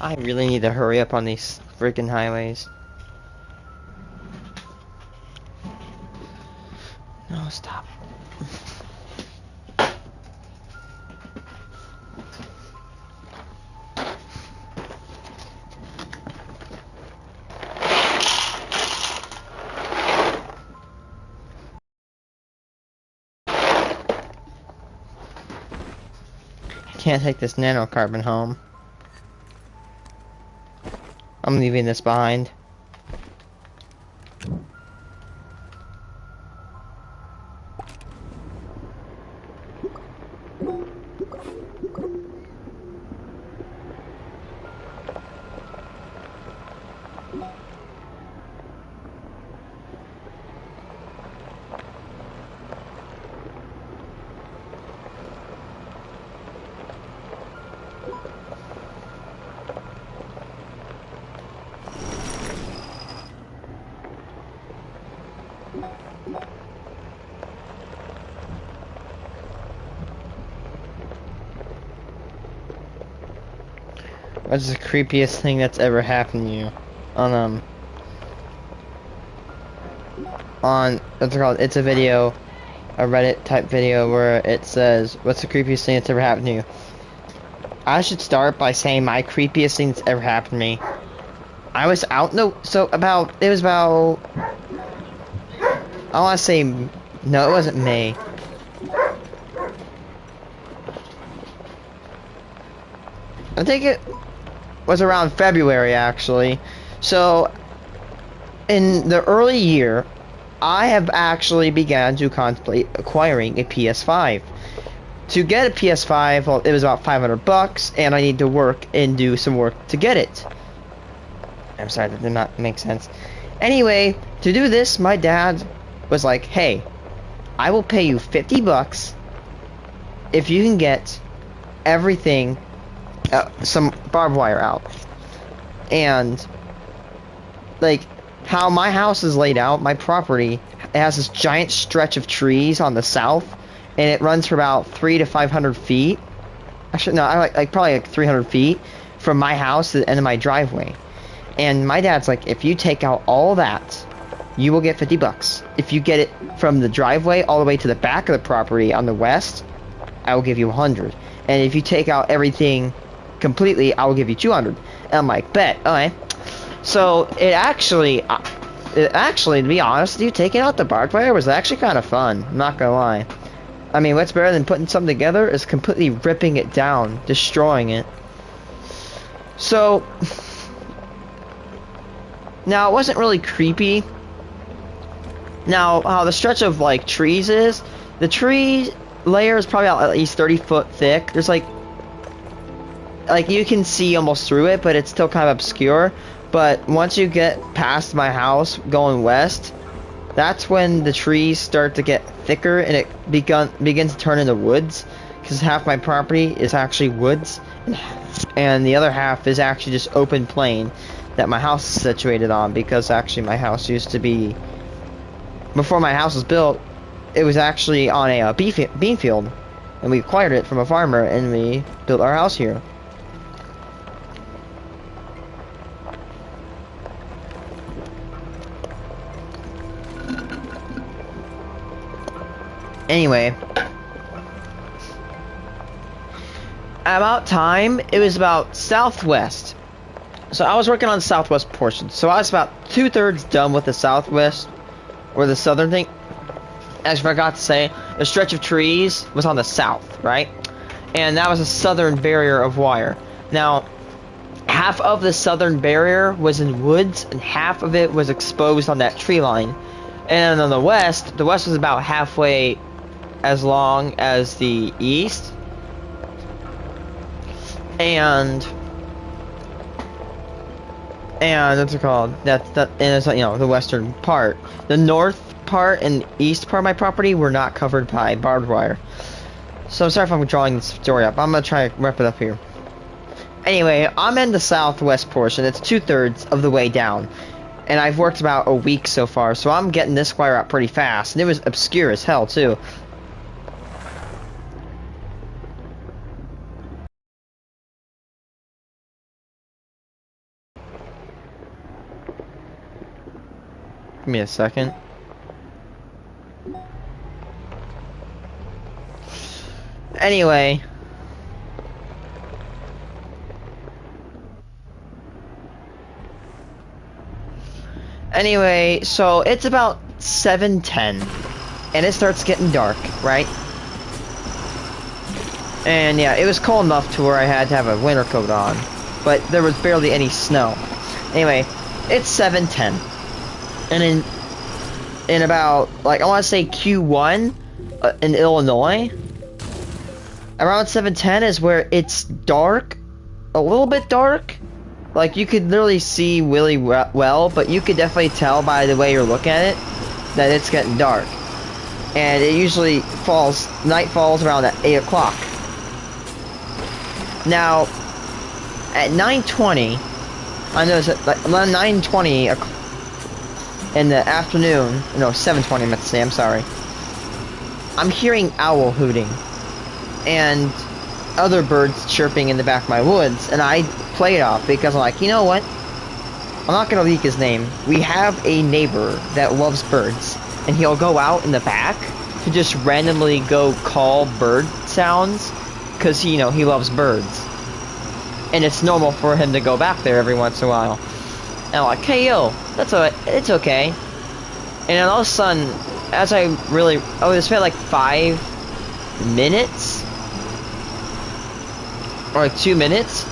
I really need to hurry up on these freaking highways. No, stop. Can't take this nanocarbon home. I'm leaving this behind. What's the creepiest thing that's ever happened to you? On what's it called? It's a video, a Reddit type video where it says, "What's the creepiest thing that's ever happened to you?" I should start by saying my creepiest thing that's ever happened to me. I was out. No, so about it was about. I want to say no, it wasn't May. I think it was around February, actually. So, in the early year, I have actually began to contemplate acquiring a PS5. To get a PS5, well, it was about $500, and I need to work and do some work to get it. I'm sorry, that did not make sense. Anyway, to do this, my dad was like, "Hey, I will pay you $50 if you can get everything." Some barbed wire out. And like how my house is laid out, my property, it has this giant stretch of trees on the south, and it runs for about 300 to 500 feet. Actually, no, I like probably like 300 feet from my house to the end of my driveway. And my dad's like, if you take out all that, you will get $50. If you get it from the driveway all the way to the back of the property on the west, I will give you 100. And if you take out everything completely, I will give you 200. And I'm like, bet. Okay. So it actually, to be honest with you, taking out the barbed wire was actually kind of fun. I'm not gonna lie. I mean, what's better than putting something together is completely ripping it down, destroying it. So now it wasn't really creepy. Now how the stretch of like trees is, the tree layer is probably at least 30 foot thick. There's like you can see almost through it, but it's still kind of obscure. But once you get past my house going west, that's when the trees start to get thicker and it begins to turn into woods, because half my property is actually woods and the other half is actually just open plain that my house is situated on, because actually my house used to be, before my house was built, it was actually on a bean field, and we acquired it from a farmer and we built our house here. Anyway, about time, it was about southwest. So I was working on the southwest portion. So I was about 2/3 done with the southwest, or the southern thing. As I forgot to say, the stretch of trees was on the south, right? And that was a southern barrier of wire. Now, half of the southern barrier was in woods, and half of it was exposed on that tree line. And on the west was about halfway as long as the east. And what's it called? And it's, you know, the western part. The north part and east part of my property were not covered by barbed wire. So sorry if I'm drawing this story up. I'm gonna try to wrap it up here. Anyway, I'm in the southwest portion. It's 2/3 of the way down, and I've worked about a week so far, so I'm getting this wire out pretty fast, and it was obscure as hell too. me a second. Anyway. Anyway, so it's about 7:10, and it starts getting dark, right? And yeah, it was cold enough to where I had to have a winter coat on, but there was barely any snow. Anyway, it's 7:10, and in about, like, I want to say Q1 in Illinois, around 7:10 is where it's dark, a little bit dark. Like, you could literally see really well, but you could definitely tell by the way you're looking at it that it's getting dark. And it usually night falls around at 8 o'clock. Now, at 9:20, I noticed that, like, around 9:20 in the afternoon, no, 7:20 I meant to say, I'm sorry, I'm hearing owl hooting and other birds chirping in the back of my woods, and I play it off because I'm like, you know what? I'm not gonna leak his name. We have a neighbor that loves birds, and he'll go out in the back to just randomly go call bird sounds because he loves birds, and it's normal for him to go back there every once in a while. And I'm like, hey yo, it's okay. And then all of a sudden, as I really, it's been like 5 minutes or like 2 minutes,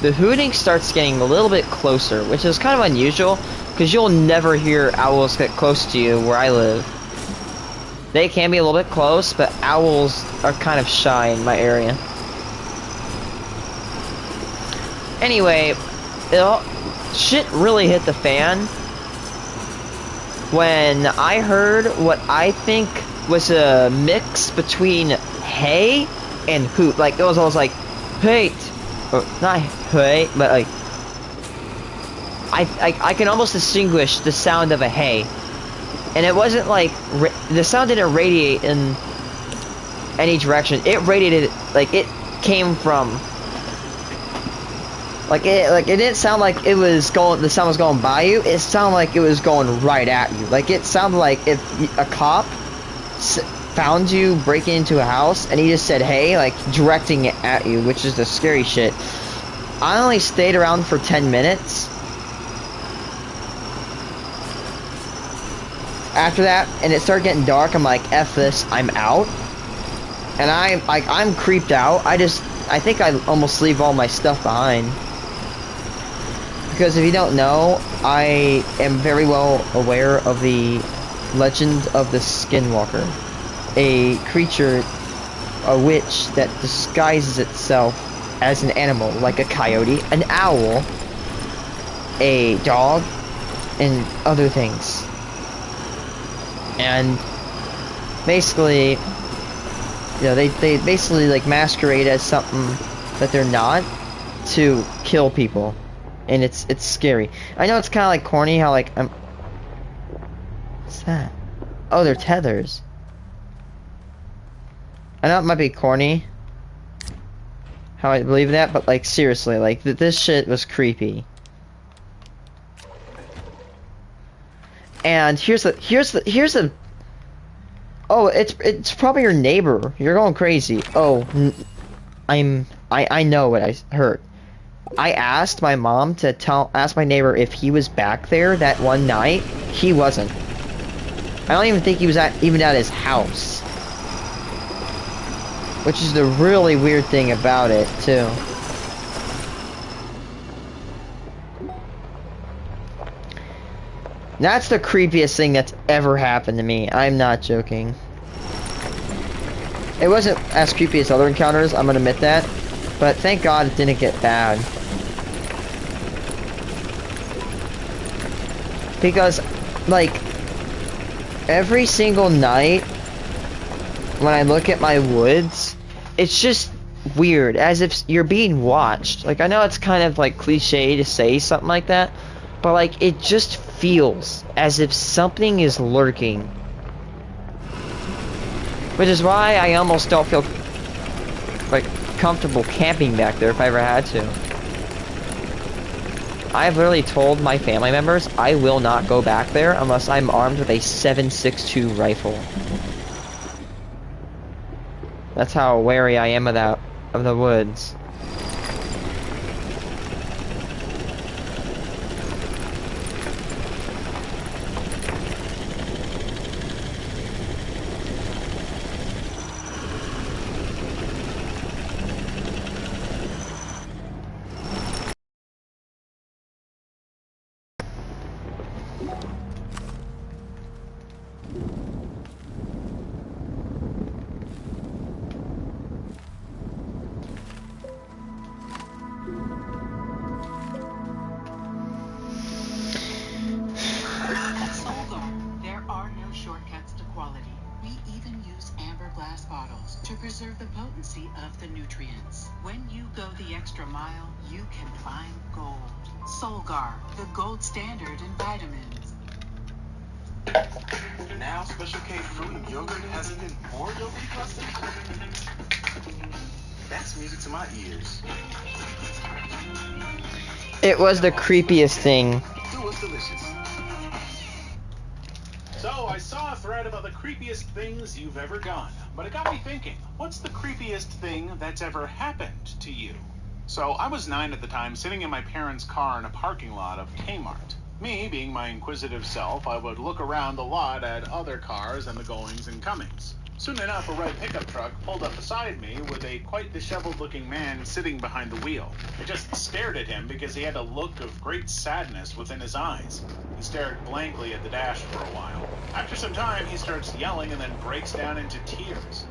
the hooting starts getting a little bit closer, which is kind of unusual because you'll never hear owls get close to you where I live. They can be a little bit close, but owls are kind of shy in my area. Anyway, shit really hit the fan when I heard what I think was a mix between hey and hoot. Like, it was almost like, hey, or not hey, but like, I can almost distinguish the sound of a hey. And it wasn't like, the sound didn't radiate in any direction. It radiated, like, it came from, it didn't sound like it was going, the sound was going by you. It sounded like it was going right at you. Like, it sounded like if a cop found you breaking into a house and he just said hey, like, directing it at you, which is the scary shit. I only stayed around for 10 minutes. After that, and it started getting dark, I'm like, F this, I'm out. And I'm creeped out. I think I almost leave all my stuff behind. Because if you don't know, I am very well aware of the legend of the Skinwalker. A creature, a witch that disguises itself as an animal, like a coyote, an owl, a dog, and other things. And basically, they basically like masquerade as something that they're not to kill people, and it's scary. I know it's kind of like corny how like what's that? Oh, they're tethers. I know it might be corny how I believe in that, but like seriously, like this shit was creepy. And here's the oh, it's probably your neighbor. You're going crazy. Oh, I know what I heard. I asked my mom to ask my neighbor if he was back there that one night. He wasn't. I don't even think he was even at his house. Which is the really weird thing about it, too. That's the creepiest thing that's ever happened to me. I'm not joking. It wasn't as creepy as other encounters, I'm gonna admit that. But thank God it didn't get bad. Because, like, every single night when I look at my woods, it's just weird, as if you're being watched. Like, I know it's kind of like cliche to say something like that, but like, it just feels as if something is lurking. Which is why I almost don't feel like comfortable camping back there if I ever had to. I've literally told my family members I will not go back there unless I'm armed with a 7.62 rifle. That's how wary I am of that, of the woods. To preserve the potency of the nutrients. When you go the extra mile, you can find gold. Solgar, the gold standard in vitamins. Now Special K fruit and yogurt has even more yogurt clusters? That's music to my ears. It was the creepiest thing. It was delicious. So, I saw a thread about the creepiest things you've ever done, but it got me thinking, what's the creepiest thing that's ever happened to you? So, I was 9 at the time, sitting in my parents' car in a parking lot of Kmart. Me, being my inquisitive self, I would look around the lot at other cars and the goings and comings. Soon enough, a red pickup truck pulled up beside me with a quite disheveled-looking man sitting behind the wheel. I just stared at him because he had a look of great sadness within his eyes. He stared blankly at the dash for a while. After some time, he starts yelling and then breaks down into tears.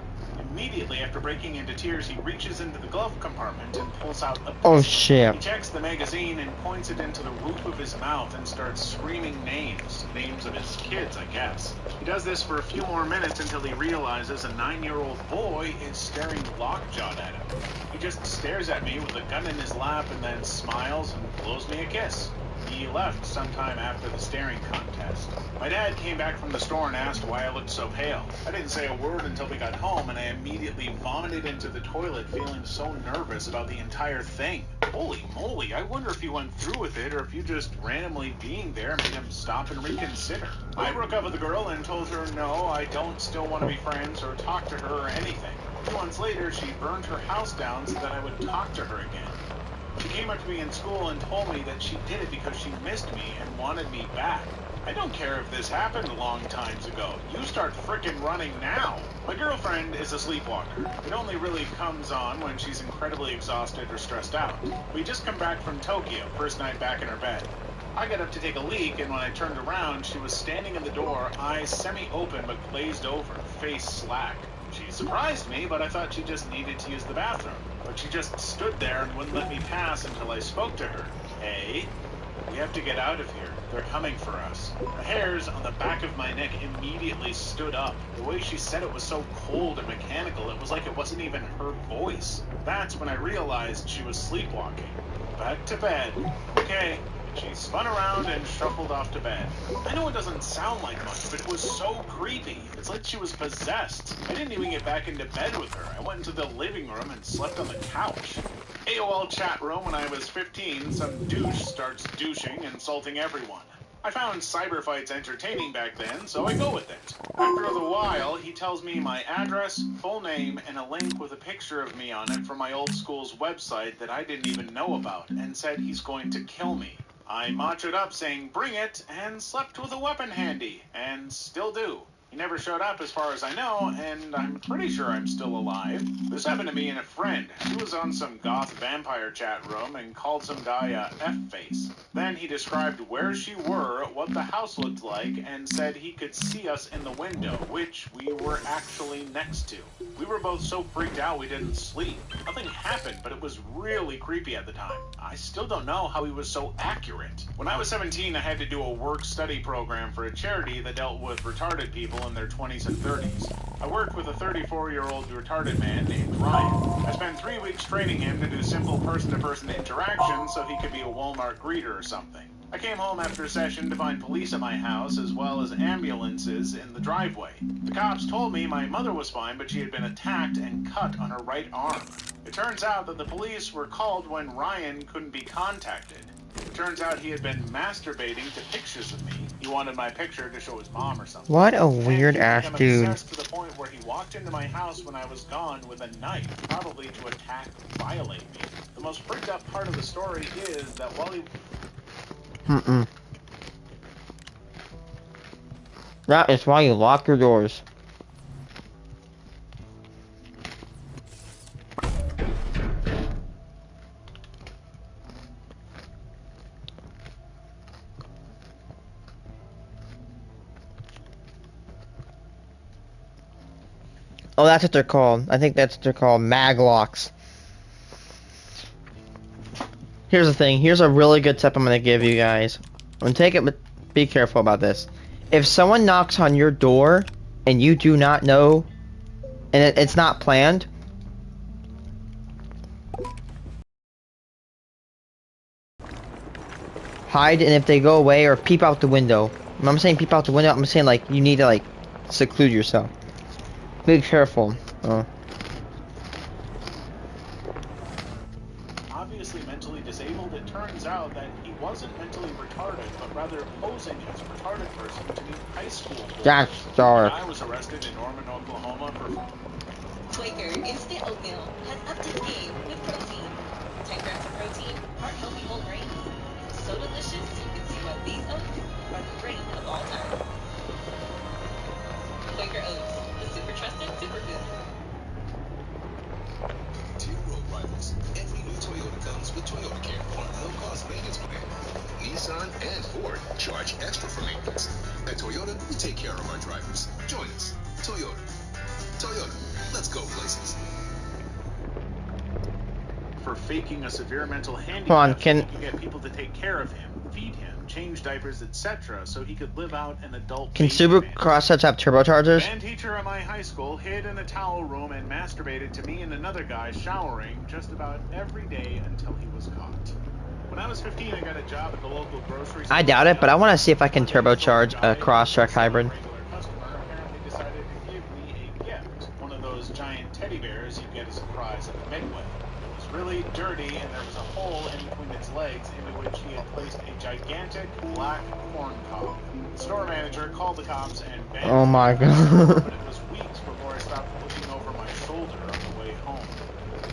Immediately after breaking into tears, he reaches into the glove compartment and pulls out a pistol. Oh shit. He checks the magazine and points it into the roof of his mouth and starts screaming names of his kids, I guess. He does this for a few more minutes until he realizes a 9-year-old boy is staring lockjawed at him. He just stares at me with a gun in his lap and then smiles and blows me a kiss. He left sometime after the staring contest. My dad came back from the store and asked why I looked so pale. I didn't say a word until we got home, and I immediately vomited into the toilet, feeling so nervous about the entire thing. Holy moly, I wonder if he went through with it or if you just randomly being there made him stop and reconsider. I broke up with the girl and told her no, I don't still want to be friends or talk to her or anything. 2 months later, she burned her house down so that I would talk to her again. She came up to me in school and told me that she did it because she missed me and wanted me back. I don't care if this happened long times ago. You start frickin' running now. My girlfriend is a sleepwalker. It only really comes on when she's incredibly exhausted or stressed out. We just come back from Tokyo, first night back in her bed. I got up to take a leak, and when I turned around, she was standing in the door, eyes semi-open but glazed over, face slack. She surprised me, but I thought she just needed to use the bathroom. But she just stood there and wouldn't let me pass until I spoke to her. Hey, we have to get out of here. They're coming for us. The hairs on the back of my neck immediately stood up. The way she said it was so cold and mechanical, it was like it wasn't even her voice. That's when I realized she was sleepwalking. Back to bed. Okay. She spun around and shuffled off to bed. I know it doesn't sound like much, but it was so creepy. It's like she was possessed. I didn't even get back into bed with her. I went into the living room and slept on the couch. AOL chat room when I was 15, some douche starts douching, insulting everyone. I found cyber fights entertaining back then, so I go with it. After a while, he tells me my address, full name, and a link with a picture of me on it from my old school's website that I didn't even know about, and said he's going to kill me. I machoed up saying, bring it, and slept with a weapon handy, and still do. He never showed up as far as I know, and I'm pretty sure I'm still alive. This happened to me and a friend. He was on some goth vampire chat room and called some guy a F-face. Then he described where she were, what the house looked like, and said he could see us in the window, which we were actually next to. We were both so freaked out we didn't sleep. Nothing happened, but it was really creepy at the time. I still don't know how he was so accurate. When I was 17, I had to do a work-study program for a charity that dealt with retarded people in their 20s and 30s. I worked with a 34-year-old retarded man named Ryan. I spent 3 weeks training him to do simple person-to-person interaction so he could be a Walmart greeter or something. I came home after a session to find police at my house as well as ambulances in the driveway. The cops told me my mother was fine, but she had been attacked and cut on her right arm. It turns out that the police were called when Ryan couldn't be contacted. It turns out he had been masturbating to pictures of me. He wanted my picture to show his mom or something. What a weird ass And dude. obsessed to the point where he walked into my house when I was gone with a knife, probably to attack and violate me. The most freaked out part of the story is that while he... That is why you lock your doors. Oh, that's what they're called. I think that's what they're called, mag locks. Here's the thing. Here's a really good tip I'm going to give you guys. I'm going to take it, but be careful about this. If someone knocks on your door and you do not know, and it's not planned, hide, and if they go away, or peep out the window. When I'm saying peep out the window, I'm saying like you need to like seclude yourself. Be careful. Obviously mentally disabled, it turns out that he wasn't mentally retarded, but rather posing as a retarded person to be high school. That's dark. I was arrested in Norman, Oklahoma for... Quaker Instant Oatmeal has upped its game with protein. 10 grams of protein, heart-healthy whole grains. So delicious, you can see why these oats are the brain of all time. Quaker Oats, the super trusted superfood. Dear Road Rivals, every new Toyota comes with Toyota Care on a no-cost maintenance plan. Nissan and Ford charge extra for maintenance. At Toyota, we take care of our drivers. Join us. Toyota. Toyota. Let's go places. For faking a severe mental handicap, Hold on, so can- he could get people to take care of him, feed him, change diapers, etc., so he could live out an adult Can baby Subaru fantasy. Crosshets have turbochargers? Band teacher at my high school hid in a towel room and masturbated to me and another guy showering just about every day until he was caught. When I was 15, I got a job at the local grocery store. I doubt it, but I want to see if I can turbocharge a Crosstrek hybrid. A regular customer apparently decided to give me a gift, one of those giant teddy bears you get as a prize at the Midway. It was really dirty, and there was a hole in between its legs into which he had placed a gigantic black corn cob. The store manager called the cops and banned Oh my me from the God. store, but it was weeks before I stopped looking over my shoulder on the way home.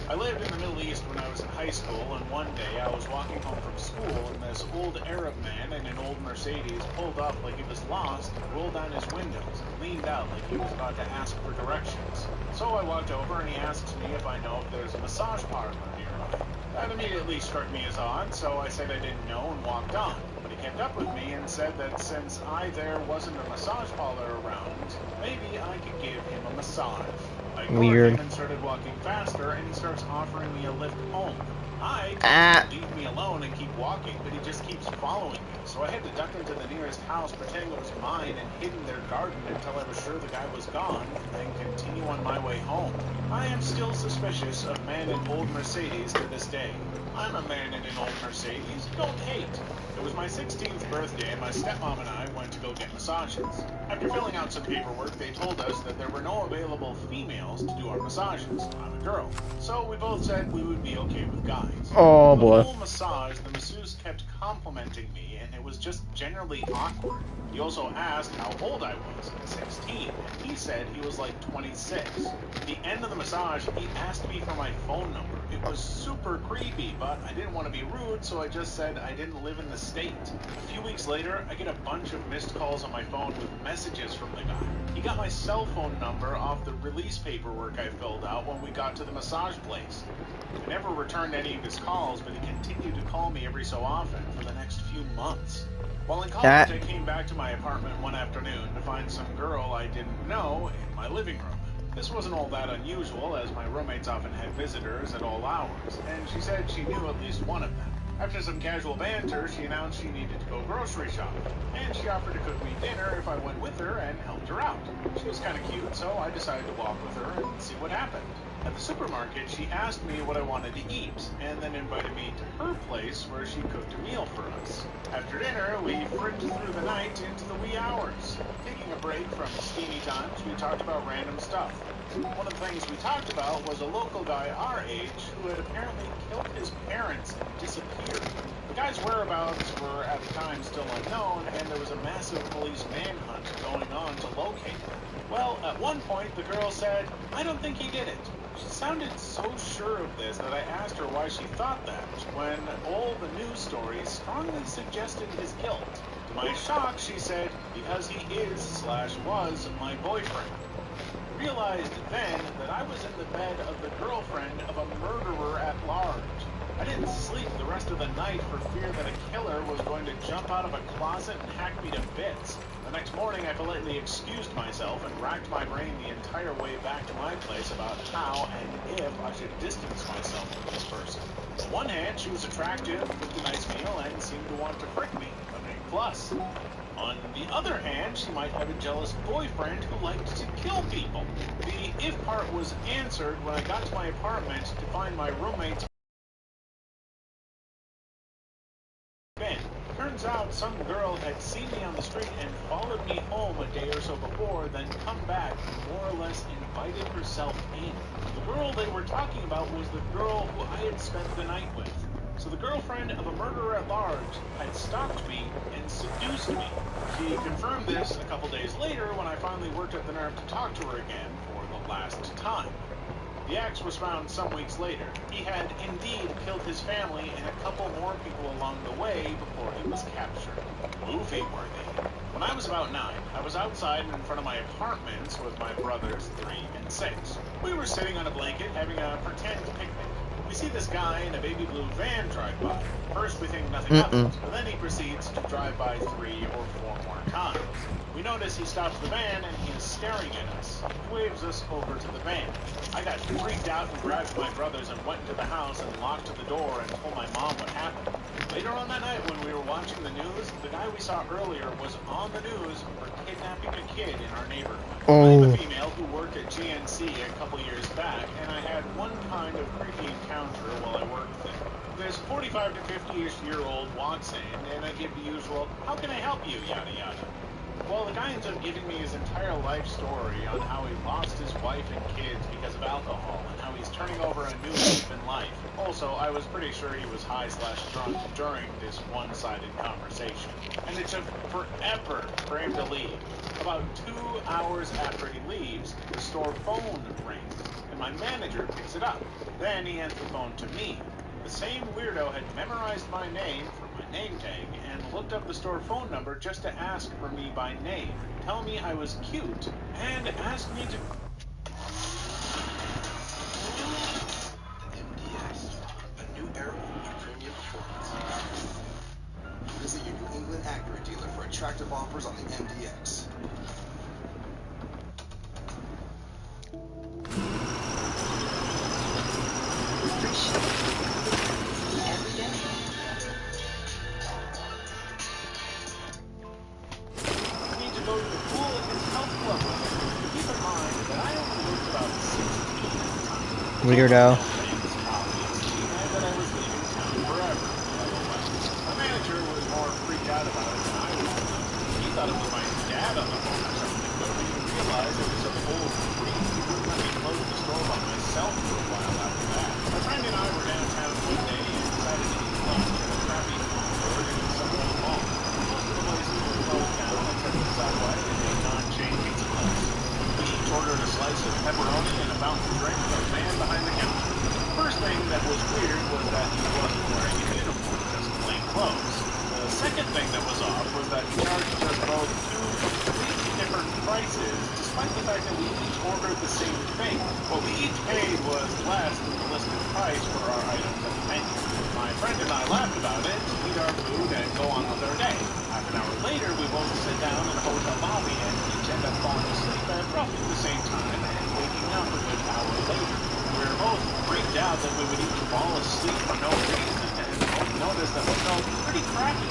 I lived in the Middle East when I was in high school, and one day I was walking home from school, and this old Arab man in an old Mercedes pulled up like he was lost, rolled down his windows, and leaned out like he was about to ask for directions. So I walked over, and he asks me if I know if there's a massage parlor nearby. That immediately struck me as odd, so I said I didn't know and walked on. But he kept up with me and said that since there wasn't a massage parlor around, maybe I could give him a massage. I ignored Weird. him and started walking faster, and he starts offering me a lift home. I told him to leave me alone and keep walking, but he just keeps following me. So I had to duck into the nearest house, pretending it was mine, and hid in their garden until I was sure the guy was gone, and then continue on my way home. I am still suspicious of man in old Mercedes to this day. I'm a man in an old Mercedes. Don't hate. It was my 16th birthday, and my stepmom and I went to go get massages. After filling out some paperwork, they told us that there were no available females to do our massages. I'm a girl. So we both said we would be okay with guys. Oh boy. The whole massage, the masseuse kept complimenting me, and it was just generally awkward. He also asked how old I was, 16, and he said he was like 26. At the end of the massage, he asked me for my phone number. It was super creepy, but I didn't want to be rude, so I just said I didn't live in the state. A few weeks later, I get a bunch of missed calls on my phone with messages from the guy. He got my cell phone number off the release paperwork I filled out when we got to the massage place. I never returned any of his calls, but he continued to call me every so often for the next few months. While in college, I came back to my apartment one afternoon to find some girl I didn't know in my living room. This wasn't all that unusual, as my roommates often had visitors at all hours, and she said she knew at least one of them. After some casual banter, she announced she needed to go grocery shopping, and she offered to cook me dinner if I went with her and helped her out. She was kind of cute, so I decided to walk with her and see what happened. At the supermarket, she asked me what I wanted to eat, and then invited me to her place where she cooked a meal for us. After dinner, we fricked through the night into the wee hours. Taking a break from steamy times, we talked about random stuff. One of the things we talked about was a local guy our age who had apparently killed his parents and disappeared. The guy's whereabouts were at the time still unknown, and there was a massive police manhunt going on to locate him. Well, at one point, the girl said, "I don't think he did it." She sounded so sure of this that I asked her why she thought that, when all the news stories strongly suggested his guilt. To my shock, she said, "Because he is/was my boyfriend." I realized then that I was in the bed of the girlfriend of a murderer at large. I didn't sleep the rest of the night for fear that a killer was going to jump out of a closet and hack me to bits. The next morning, I politely excused myself and racked my brain the entire way back to my place about how and if I should distance myself from this person. On one hand, she was attractive, cooked a nice meal, and seemed to want to frick me, a big plus. On the other hand, she might have a jealous boyfriend who liked to kill people. The if part was answered when I got to my apartment to find my roommate's Ben. Turns out some girl had seen me on the street and followed me home a day or so before, then come back and more or less invited herself in. The girl they were talking about was the girl who I had spent the night with. So the girlfriend of a murderer at large had stalked me and seduced me. She confirmed this a couple days later when I finally worked up the nerve to talk to her again for the last time. The axe was found some weeks later. He had indeed killed his family and a couple more people along the way before he was captured. Movie worthy. When I was about 9, I was outside in front of my apartments with my brothers, 3 and 6. We were sitting on a blanket having a pretend picnic. We see this guy in a baby blue van drive by. First we think nothing of it, but then he proceeds to drive by 3 or 4 more times. We notice he stops the van and he is staring at us. He waves us over to the van. I got freaked out and grabbed my brothers and went into the house and locked the door and told my mom what happened. Later on that night when we were watching the news, the guy we saw earlier was on the news for kidnapping a kid in our neighborhood. I'm a female who worked at GNC a couple years back, and I had one kind of creepy encounter while I worked there. This 45 to 50-ish-year-old walks in, and I give the usual, "How can I help you?" yada yada. Well, the guy ends up giving me his entire life story on how he lost his wife and kids because of alcohol, and how he's turning over a new leaf in life. Also, I was pretty sure he was high/drunk during this one-sided conversation. And it took forever for him to leave. About 2 hours after he leaves, the store phone rings, and my manager picks it up. Then he hands the phone to me. The same weirdo had memorized my name from my name tag and looked up the store phone number just to ask for me by name, tell me I was cute, and asked me to... MDX, a new era of premium performance. Visit your New England Acura dealer for attractive offers on the MDX. Weirdo. My manager was more freaked out about it than I was. He thought it was my dad on the phone or something, but we realized it was a full freak. He wouldn't let me close the store by myself for a while after that. My friend and I were downtown one day and decided to eat lunch at a crappy food court in some old mall. Most of the places were closed down except the Subway and a non-chain pizza place. We each ordered a slice of pepperoni and a fountain drink from the man behind the counter. The first thing that was weird was that he wasn't wearing a uniform, just plain clothes. The second thing that was off was that he charged us both 2 completely different prices, despite the fact that we each ordered the same thing. What we each paid was less than the listed price for our items at the menu. My friend and I laughed about it, eat our food, and go on with our day. Half an hour later, we both sit down in a hotel lobby and each end up falling asleep at roughly the same time and waking up a good hour later. We were both freaked out that we would each fall asleep for no reason, and both noticed that we felt pretty crappy.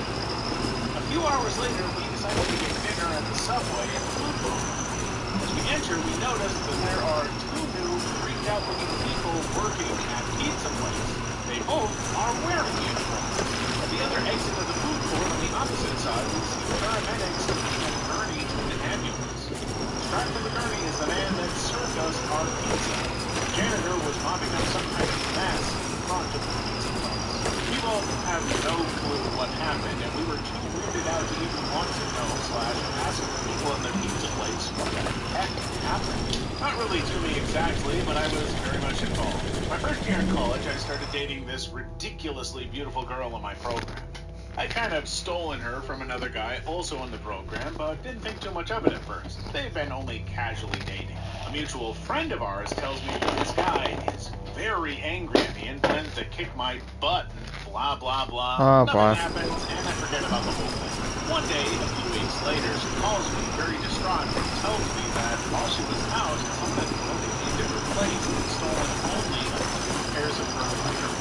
A few hours later, we decided to get dinner at the Subway at the food court. As we enter, we noticed that there are 2 new, freaked out looking people working at pizza place. They both are wearing uniforms. At the other exit of the food court on the opposite side, we see paramedics taking a gurney to an ambulance. Strapped to the gurney is the man that served us our pizza. The janitor was mopping up some kind of mess in front of the pizza place. We both have no clue what happened, and we were too weirded out to even want to know / ask people in the pizza place what the heck happened. Not really to me exactly, but I was very much involved. My first year in college, I started dating this ridiculously beautiful girl in my program. I kind of stolen her from another guy also in the program, but didn't think too much of it at first. They've been only casually dating. A mutual friend of ours tells me that this guy is very angry at me and plans to kick my butt and blah blah blah. Oh, Nothing boy. happens, and I forget about the whole thing. One day, a few weeks later, she calls me very distraught and tells me that while she was out, someone had broken into her place and stolen only a few pairs of her underwear.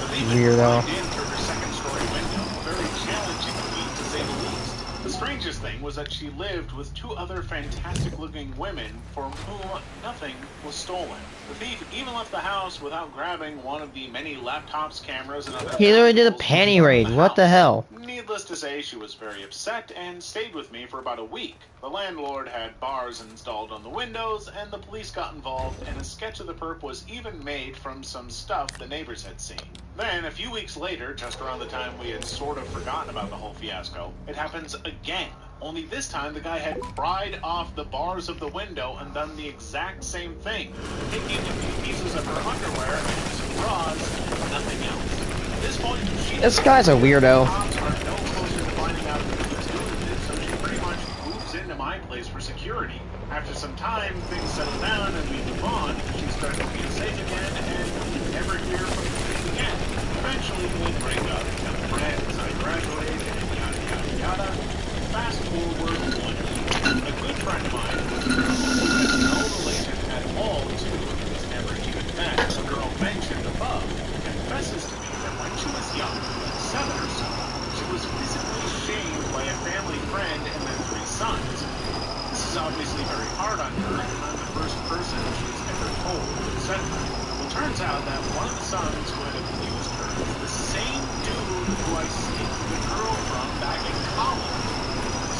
The thief had Weirdo. climbed in through her second-story window, a very challenging feat to say the least. The strangest thing was that she lived with two other fantastic-looking women for whom nothing was stolen. The thief even left the house without grabbing one of the many laptops, cameras, and other He literally did a valuables panty from raid. the What the house. hell? Needless to say, she was very upset and stayed with me for about a week. The landlord had bars installed on the windows, and the police got involved, and a sketch of the perp was even made from some stuff the neighbors had seen. Then, a few weeks later, just around the time we had sort of forgotten about the whole fiasco, it happens again. Only this time, the guy had pried off the bars of the window and done the exact same thing, taking a few pieces of her underwear and some bras and nothing else. At this point, she This guy's a weirdo. cops are no closer to finding out who's doing this, so she pretty much moves into my place for security. After some time, things settle down and we move on. She starts to feel safe again, and we never hear from the police again. Eventually, we break up, become friends, I graduate, and yada yada yada. Fast forward 1 year. A good friend of mine, who has no relation at all to, was never even met, the girl mentioned above, confesses to me that when she was young, 7 or so, she was physically shamed by a family friend and their 3 sons. This is obviously very hard on her, and I'm the first person she's ever told, etc. Well, it turns out that one of the sons who had abused her is the same dude who I sneaked the girl from back in college.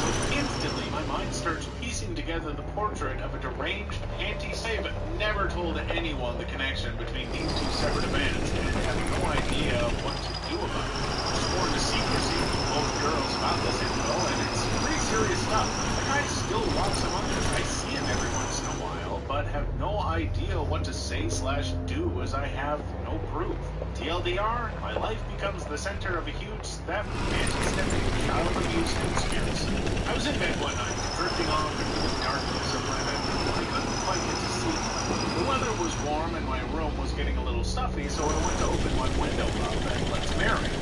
So instantly, my mind starts piecing together the portrait of a deranged anti-slave, but never told anyone the connection between these 2 separate events, and have no idea what to do about it. I sworn to secrecy with both girls about this info, and it's pretty serious stuff. The guy still walks among us. I see him every once in a while, but have no idea what to say / do, as I have no proof. TLDR, my life becomes the center of a huge theft, anti-stepping, child abuse conspiracy. I was in bed one night, drifting off into the darkness of my bedroom. I couldn't quite get to sleep. The weather was warm and my room was getting a little stuffy, so I went to open one window up and let some air in.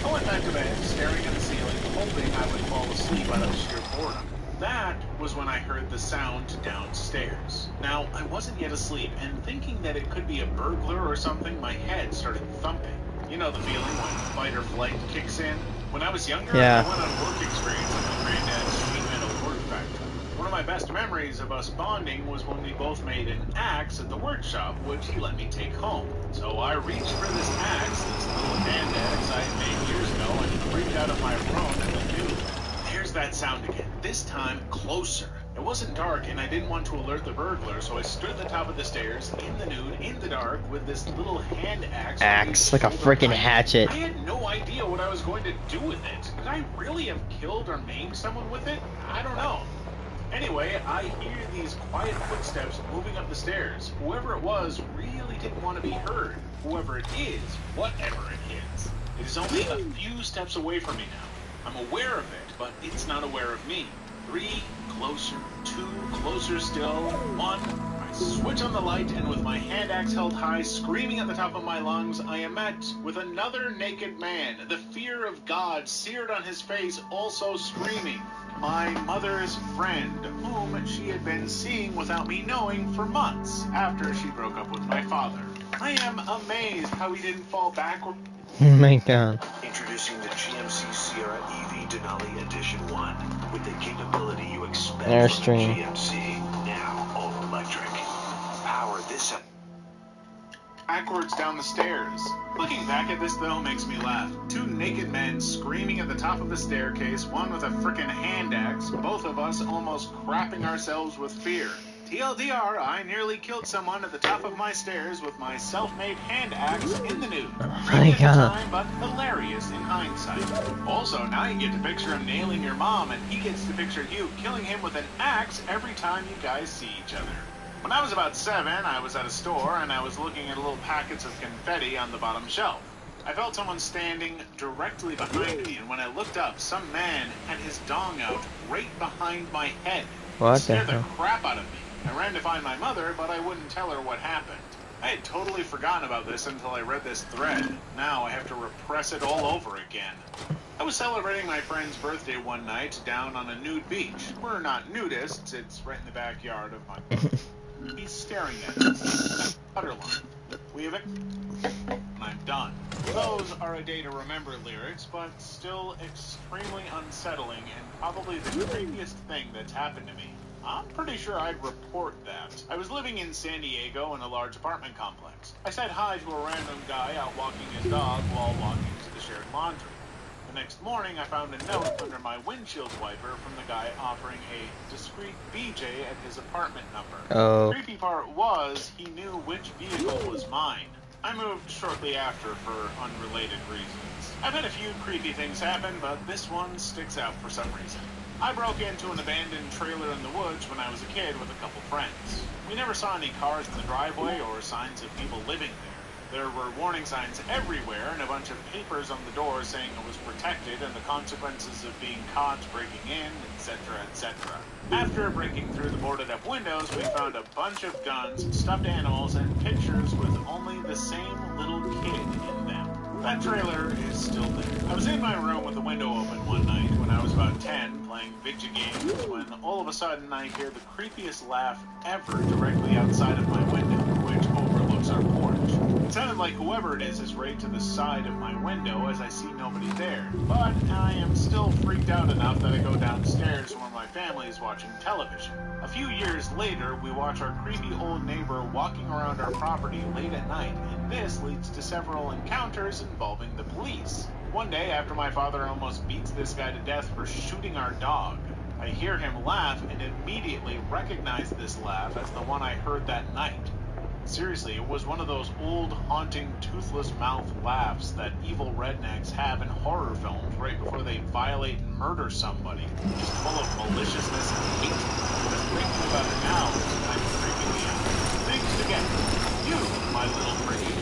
I went back to bed, staring at the ceiling, hoping I would fall asleep out of sheer boredom. That was when I heard the sound downstairs. Now, I wasn't yet asleep, and thinking that it could be a burglar or something, my head started thumping. You know the feeling when fight or flight kicks in? When I was younger, Yeah. I went on work experience at my granddad's sheet metal work factory. One of my best memories of us bonding was when we both made an axe at the workshop, which he let me take home. So I reached for this axe, this little hand axe I had made years ago, and creeped out of my room in the nude. There's that sound again, this time closer. It wasn't dark, and I didn't want to alert the burglar, so I stood at the top of the stairs, in the nude, in the dark, with this little hand axe. Axe, like a freaking hatchet. I had no idea what I was going to do with it. Could I really have killed or maimed someone with it? I don't know. Anyway, I hear these quiet footsteps moving up the stairs. Whoever it was really didn't want to be heard. Whoever it is, whatever it is. It is only a few steps away from me now. I'm aware of it, but it's not aware of me. 3, closer, 2, closer still, 1. I switch on the light, and with my hand axe held high, screaming at the top of my lungs, I am met with another naked man, the fear of God seared on his face, also screaming. My mother's friend, whom she had been seeing without me knowing for months after she broke up with my father. I am amazed how he didn't fall backward. Oh my god. Introducing the GMC Sierra EV Denali Edition 1 with the capability you expect from Airstream. the GMC, now all electric. Power this up. Backwards down the stairs. Looking back at this, though, makes me laugh. 2 naked men screaming at the top of the staircase, one with a frickin' hand axe, both of us almost crapping ourselves with fear. TLDR, I nearly killed someone at the top of my stairs with my self-made hand axe in the nude. Oh Creepy my at the god. time, but hilarious in hindsight. Also, now you get to picture him nailing your mom, and he gets to picture you killing him with an axe every time you guys see each other. When I was about 7, I was at a store, and I was looking at little packets of confetti on the bottom shelf. I felt someone standing directly behind me, and when I looked up, some man had his dong out right behind my head. What It the scared the hell? crap out of me. I ran to find my mother, but I wouldn't tell her what happened. I had totally forgotten about this until I read this thread. Now I have to repress it all over again. I was celebrating my friend's birthday one night down on a nude beach. We're not nudists, it's right in the backyard of my... He's staring at us. Putter line. We have it. And I'm done. Those are a day to remember lyrics, but still extremely unsettling and probably the creepiest thing that's happened to me. I'm pretty sure I'd report that. I was living in San Diego in a large apartment complex. I said hi to a random guy out walking his dog while walking to the shared laundry. The next morning, I found a note under my windshield wiper from the guy offering a discreet BJ at his apartment number. Oh. The creepy part was he knew which vehicle was mine. I moved shortly after for unrelated reasons. I've had a few creepy things happen, but this one sticks out for some reason. I broke into an abandoned trailer in the woods when I was a kid with a couple friends. We never saw any cars in the driveway or signs of people living there. There were warning signs everywhere and a bunch of papers on the door saying it was protected and the consequences of being caught breaking in, etc., etc. After breaking through the boarded up windows, we found a bunch of guns, stuffed animals, and pictures with only the same little kid in them. That trailer is still there. I was in my room with the window open one night when I was about 10, playing video games, when all of a sudden I hear the creepiest laugh ever directly outside of my window, which overlooks our porch. It sounded like whoever it is right to the side of my window as I see nobody there, but I am still freaked out enough that I go downstairs where my family is watching television. A few years later, we watch our creepy old neighbor walking around our property late at night, and this leads to several encounters involving the police. One day, after my father almost beats this guy to death for shooting our dog, I hear him laugh and immediately recognize this laugh as the one I heard that night. Seriously, it was one of those old, haunting, toothless mouth laughs that evil rednecks have in horror films right before they violate and murder somebody. Just full of maliciousness and hate. Just thinking about it now is kind of freaking me out. Thanks again. You, my little pretty.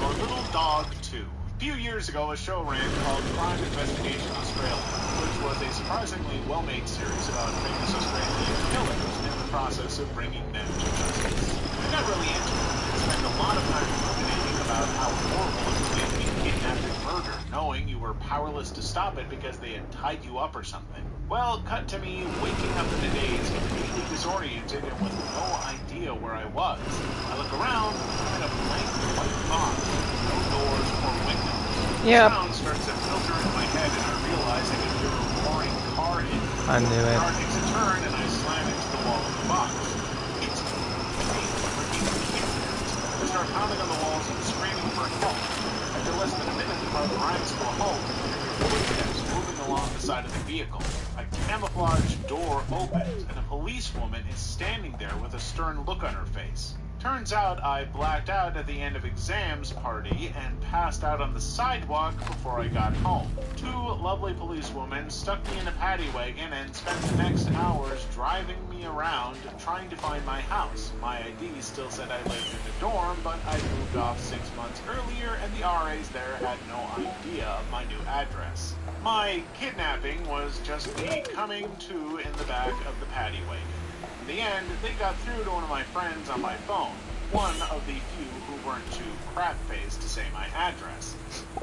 Your little dog, too. A few years ago, a show ran called Crime Investigation Australia, which was a surprisingly well-made series about famous Australian killers in the process of bringing them to justice. I got really into it and spent a lot of time ruminating about how horrible it would be to be kidnapped and murdered, knowing you were powerless to stop it because they had tied you up or something. Well, cut to me waking up in the daze, completely disoriented and with no idea where I was. I look around, I'm in a blank white box, no doors or windows. Yep. The sound starts to filter into my head and I realize I can hear a roaring car hit. I knew The it. car takes a turn and I slam into the wall of the box. I start pounding on the walls and screaming for help. After less than a minute, the car grinds to a halt and I hear footsteps moving along the side of the vehicle. A camouflage door opens and a policewoman is standing there with a stern look on her face. Turns out I blacked out at the end of exams party and passed out on the sidewalk before I got home. Two lovely policewomen stuck me in a paddy wagon and spent the next hours driving me around trying to find my house. My ID still said I lived in a dorm, but I moved off 6 months earlier and the RAs there had no idea of my new address. My kidnapping was just me coming to in the back of the paddy wagon. In the end, they got through to one of my friends on my phone, one of the few who weren't too crap-faced to say my address,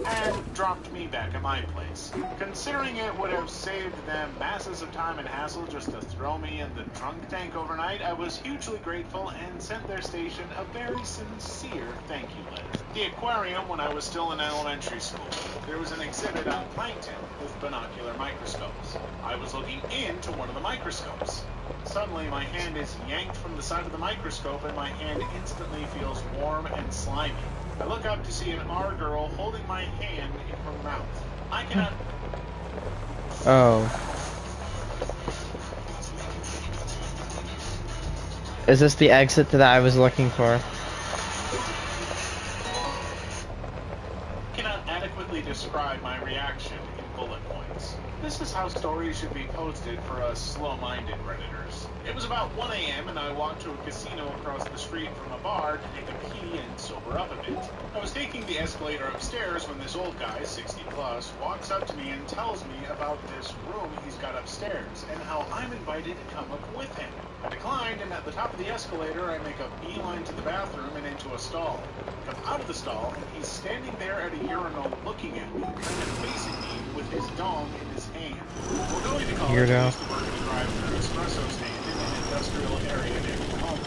and dropped me back at my place. Considering it would have saved them masses of time and hassle just to throw me in the trunk tank overnight, I was hugely grateful and sent their station a very sincere thank you letter. The aquarium when I was still in elementary school. There was an exhibit on plankton with binocular microscopes. I was looking into one of the microscopes. Suddenly, my hand is yanked from the side of the microscope and my hand instantly feels warm and slimy. I look up to see an R girl holding my hand in her mouth. I cannot... Oh. Is this the exit that I was looking for? Cannot adequately describe my reaction in bullet points. This is how stories should be posted for us slow-minded Redditors. It was about 1 a.m. and I walked to a casino across the street from a bar to take a pee and sober up a bit. I was taking the escalator upstairs when this old guy, 60 plus, walks up to me and tells me about this room he's got upstairs and how I'm invited to come up with him. I declined, and at the top of the escalator, I make a beeline to the bathroom and into a stall. I come out of the stall, and he's standing there at a urinal looking at me, kind of facing me with his dong in his hand. We're going to college. I used to work at a drive-thru espresso stand in an industrial area near home.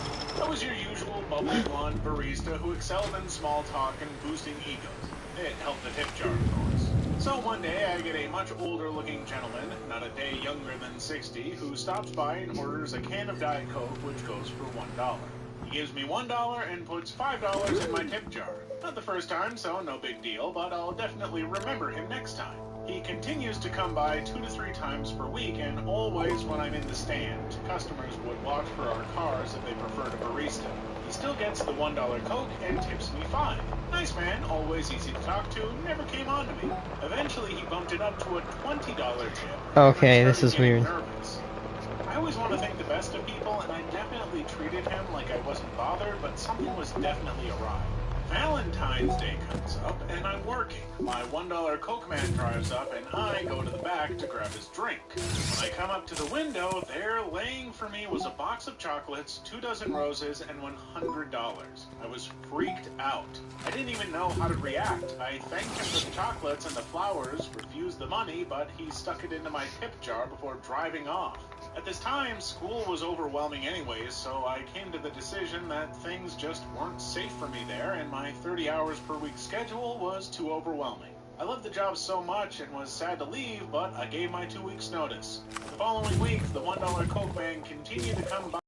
I was your usual bubbly blonde barista who excelled in small talk and boosting egos. It helped the tip jar, of course. So one day I get a much older looking gentleman, not a day younger than 60, who stops by and orders a can of Diet Coke, which goes for $1. He gives me $1 and puts $5 in my tip jar. Not the first time, so no big deal, but I'll definitely remember him next time. He continues to come by 2 to 3 times per week, and always when I'm in the stand, customers would watch for our cars if they preferred a barista. He still gets the $1 Coke and tips me $5. Nice man, always easy to talk to, never came on to me. Eventually he bumped it up to a $20 tip. Okay, this is weird. Nervous. I always want to think the best of people, and I definitely treated him like I wasn't bothered, but something was definitely awry. Valentine's Day comes up, and I'm working. My $1 Coke man drives up, and I go to the back to grab his drink. When I come up to the window, there, laying for me, was a box of chocolates, 2 dozen roses, and $100. I was freaked out. I didn't even know how to react. I thanked him for the chocolates and the flowers, refused the money, but he stuck it into my tip jar before driving off. At this time, school was overwhelming anyways, so I came to the decision that things just weren't safe for me there, and my 30 hours per week schedule was too overwhelming. I loved the job so much and was sad to leave, but I gave my 2 weeks notice. The following week, the $1 Coke man continued to come by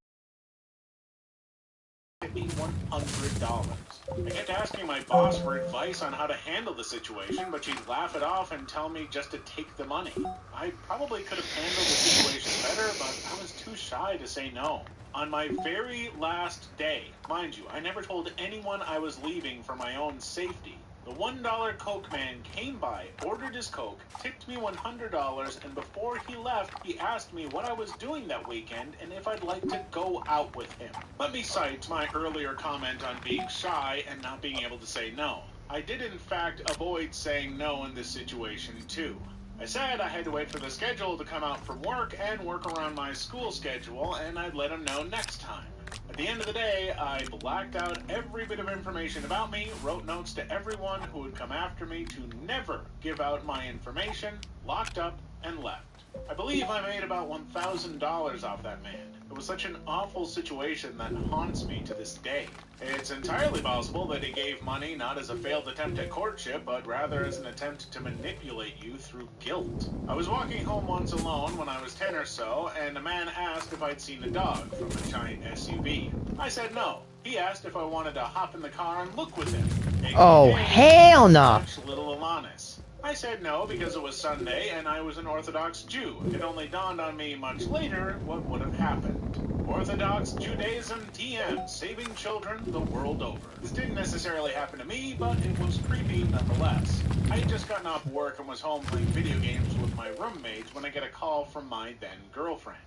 me $100. I kept asking my boss for advice on how to handle the situation, but she'd laugh it off and tell me just to take the money. I probably could have handled the situation better, but I was too shy to say no. On my very last day, mind you, I never told anyone I was leaving for my own safety. The $1 Coke man came by, ordered his Coke, tipped me $100, and before he left, he asked me what I was doing that weekend and if I'd like to go out with him. Let me cite my earlier comment on being shy and not being able to say no. I did in fact avoid saying no in this situation too. I said I had to wait for the schedule to come out from work and work around my school schedule, and I'd let him know next time. At the end of the day, I blacked out every bit of information about me, wrote notes to everyone who would come after me to never give out my information, locked up, and left. I believe I made about $1,000 off that man. It was such an awful situation that haunts me to this day. It's entirely possible that he gave money not as a failed attempt at courtship, but rather as an attempt to manipulate you through guilt. I was walking home once alone when I was 10 or so, and a man asked if I'd seen a dog from a giant SUV. I said no. He asked if I wanted to hop in the car and look with him. Oh, hell no! Little Alanis. I said no because it was Sunday and I was an Orthodox Jew. It only dawned on me much later what would have happened. Orthodox Judaism TM, saving children the world over. This didn't necessarily happen to me, but it was creepy nonetheless. I had just gotten off work and was home playing video games with my roommates when I get a call from my then girlfriend.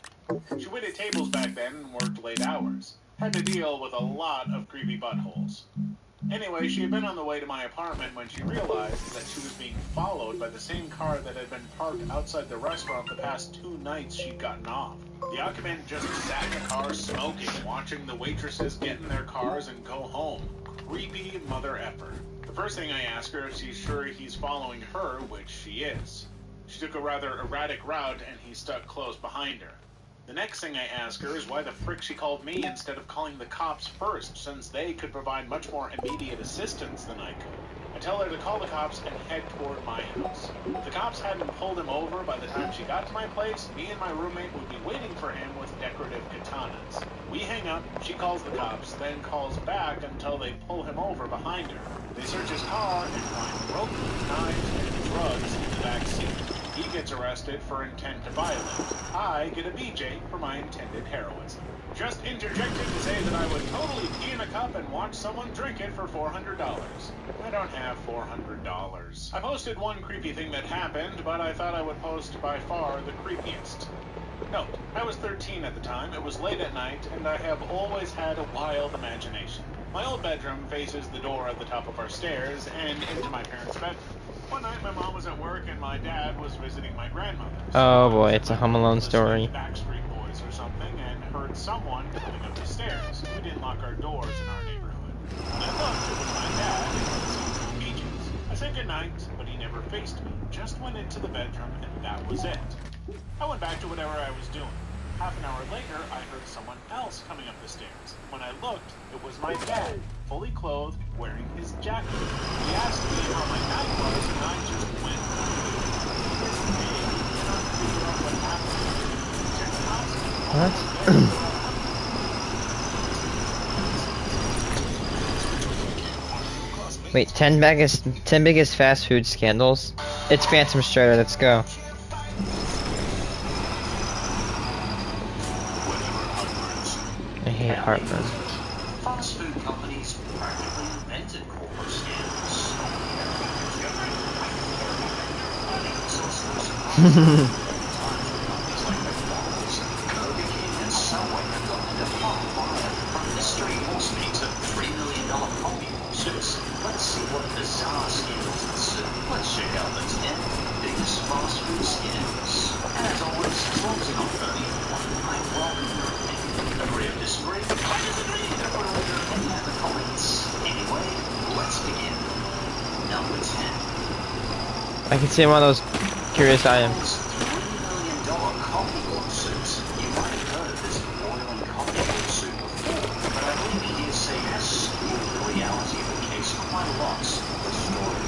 She waited tables back then and worked late hours. Had to deal with a lot of creepy buttholes. Anyway, she had been on the way to my apartment when she realized that she was being followed by the same car that had been parked outside the restaurant the past 2 nights she'd gotten off. The occupant just sat in the car smoking, watching the waitresses get in their cars and go home. Creepy mother effer. The first thing I ask her if she's sure he's following her, which she is. She took a rather erratic route and he stuck close behind her. The next thing I ask her is why the frick she called me instead of calling the cops first, since they could provide much more immediate assistance than I could. I tell her to call the cops and head toward my house. If the cops hadn't pulled him over by the time she got to my place, me and my roommate would be waiting for him with decorative katanas. We hang up, she calls the cops, then calls back until they pull him over behind her. They search his car and find rope, knives, and drugs in the back seat. He gets arrested for intent to violate. I get a BJ for my intended heroism. Just interjected to say that I would totally pee in a cup and watch someone drink it for $400. I don't have $400. I posted one creepy thing that happened, but I thought I would post by far the creepiest. Note, I was 13 at the time, it was late at night, and I have always had a wild imagination. My old bedroom faces the door at the top of our stairs and into my parents' bedroom. One night my mom was at work and my dad was visiting my grandmother. Oh boy, it's a Home Alone story. Backstreet Boys or something, and heard someone coming up the stairs. We didn't lock our doors in our neighborhood. When I looked, it was my dad and his peaches. I said goodnight, but he never faced me. Just went into the bedroom, and that was it. I went back to whatever I was doing. Half an hour later, I heard someone else coming up the stairs. When I looked, it was my dad, fully clothed, wearing his jacket. He asked me how my night was, and I just went, What? Wait, 10 biggest fast food scandals? It's Phantom Strider, let's go. I hate heartburn. Fast food companies practically invented corporate scandals. Mystery horse meat of $3 million coffee lawsuits. Let's see what bizarre scandals ensue. Let's check out the 10 biggest fast food scandals. And as always, as long as you're not voting, I welcome your opinion. Agree or disagree? I disagree. Put all your opinion in the comments. Anyway, let's begin. Number 10. I can see one of those curious items. $3 million coffee lawsuits. You might have heard of this boiling coffee lawsuit before, but I believe hearsay has skewed the reality of the case quite a lot. The story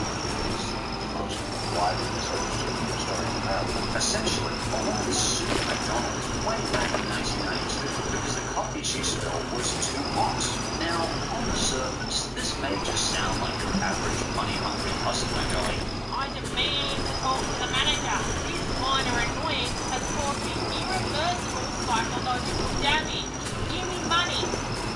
is the most widely associated story in America. Essentially, a woman sued McDonald's way back in 1992 because the coffee she spilled was too hot. Now, on the surface, this may just sound like your average money-hungry customer going, I demand to talk to the manager. This minor annoyance has caused me irreversible psychological damage. Give me money.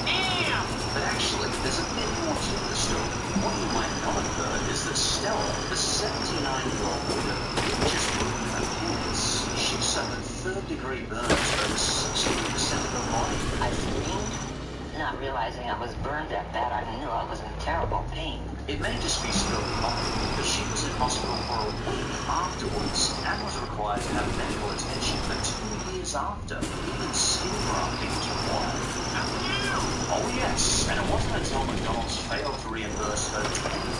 Now! But actually, there's a bit more to the story. What you might not have heard is that Stella, the 79-year-old woman, just ruined her pants. She suffered third-degree burns over 60% of her body. I screamed, not realizing I was burned that bad. I knew I was in terrible pain. It may just be spilled coffee, but she was in hospital for a week afterwards and was required to have medical attention for 2 years after. Even skin grafting was required. Oh yes, and it wasn't until McDonald's failed to reimburse her $20,000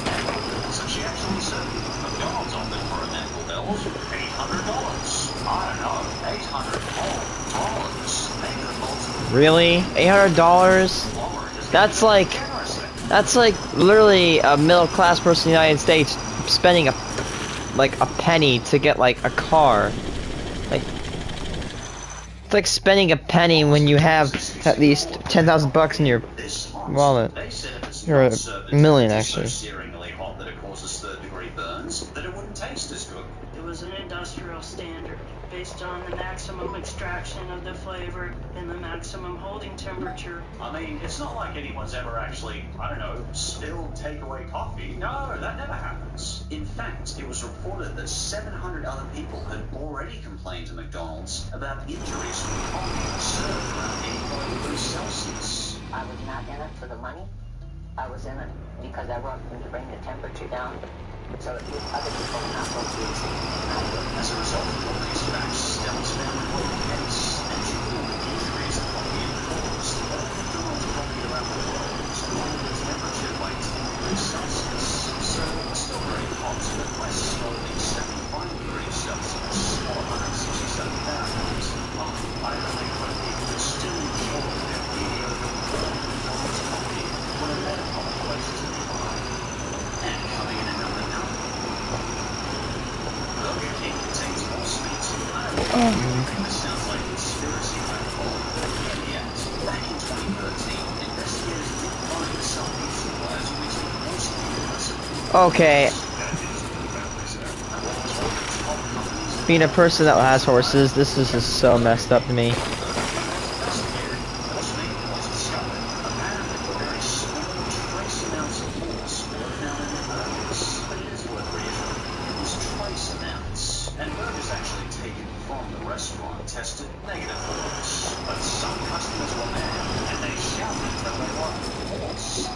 medical bill that she actually said, McDonald's offered for a medical bill $800. I don't know, $800. Maybe the multi- Really? $800? That's like literally a middle class person in the United States spending a penny to get like a car. Like it's like spending a penny when you have at least 10,000 bucks in your wallet. You're a million actually. Searingly hot that it causes third-degree burns, that it wouldn't taste as good. It was an industrial standard based on the maximum extraction of the flavor and the maximum holding temperature. I mean, it's not like anyone's ever actually, I don't know, spilled takeaway coffee. No, that never happens. In fact, it was reported that 700 other people had already complained to McDonald's about injuries from coffee served around 85 degrees Celsius. I was not in it for the money. I was in it because I wanted them to bring the temperature down so that other people would not go through the same thing I did. As a result of all these facts, Stella's family won the case, and she knew the injuries that coffee had caused. But McDonald's coffee around the world was lowered the temperature by 10 degrees Celsius. So it's still very hot, but by slowly 75 degrees Celsius, or 167 Fahrenheit. I don't think what people would still enjoy their mediocre McDonald's coffee when a better coffee place is nearby. And coming in at number 9. Burger King contains horse meat. I don't think this sounds like conspiracy protocol. Yet, back in 2013, investigators did find some meat suppliers using horse meat recipe. Okay. Being a person that has horses, this is just so messed up to me. Tested negative for this, but some customers were mad and they shouted that they want horse.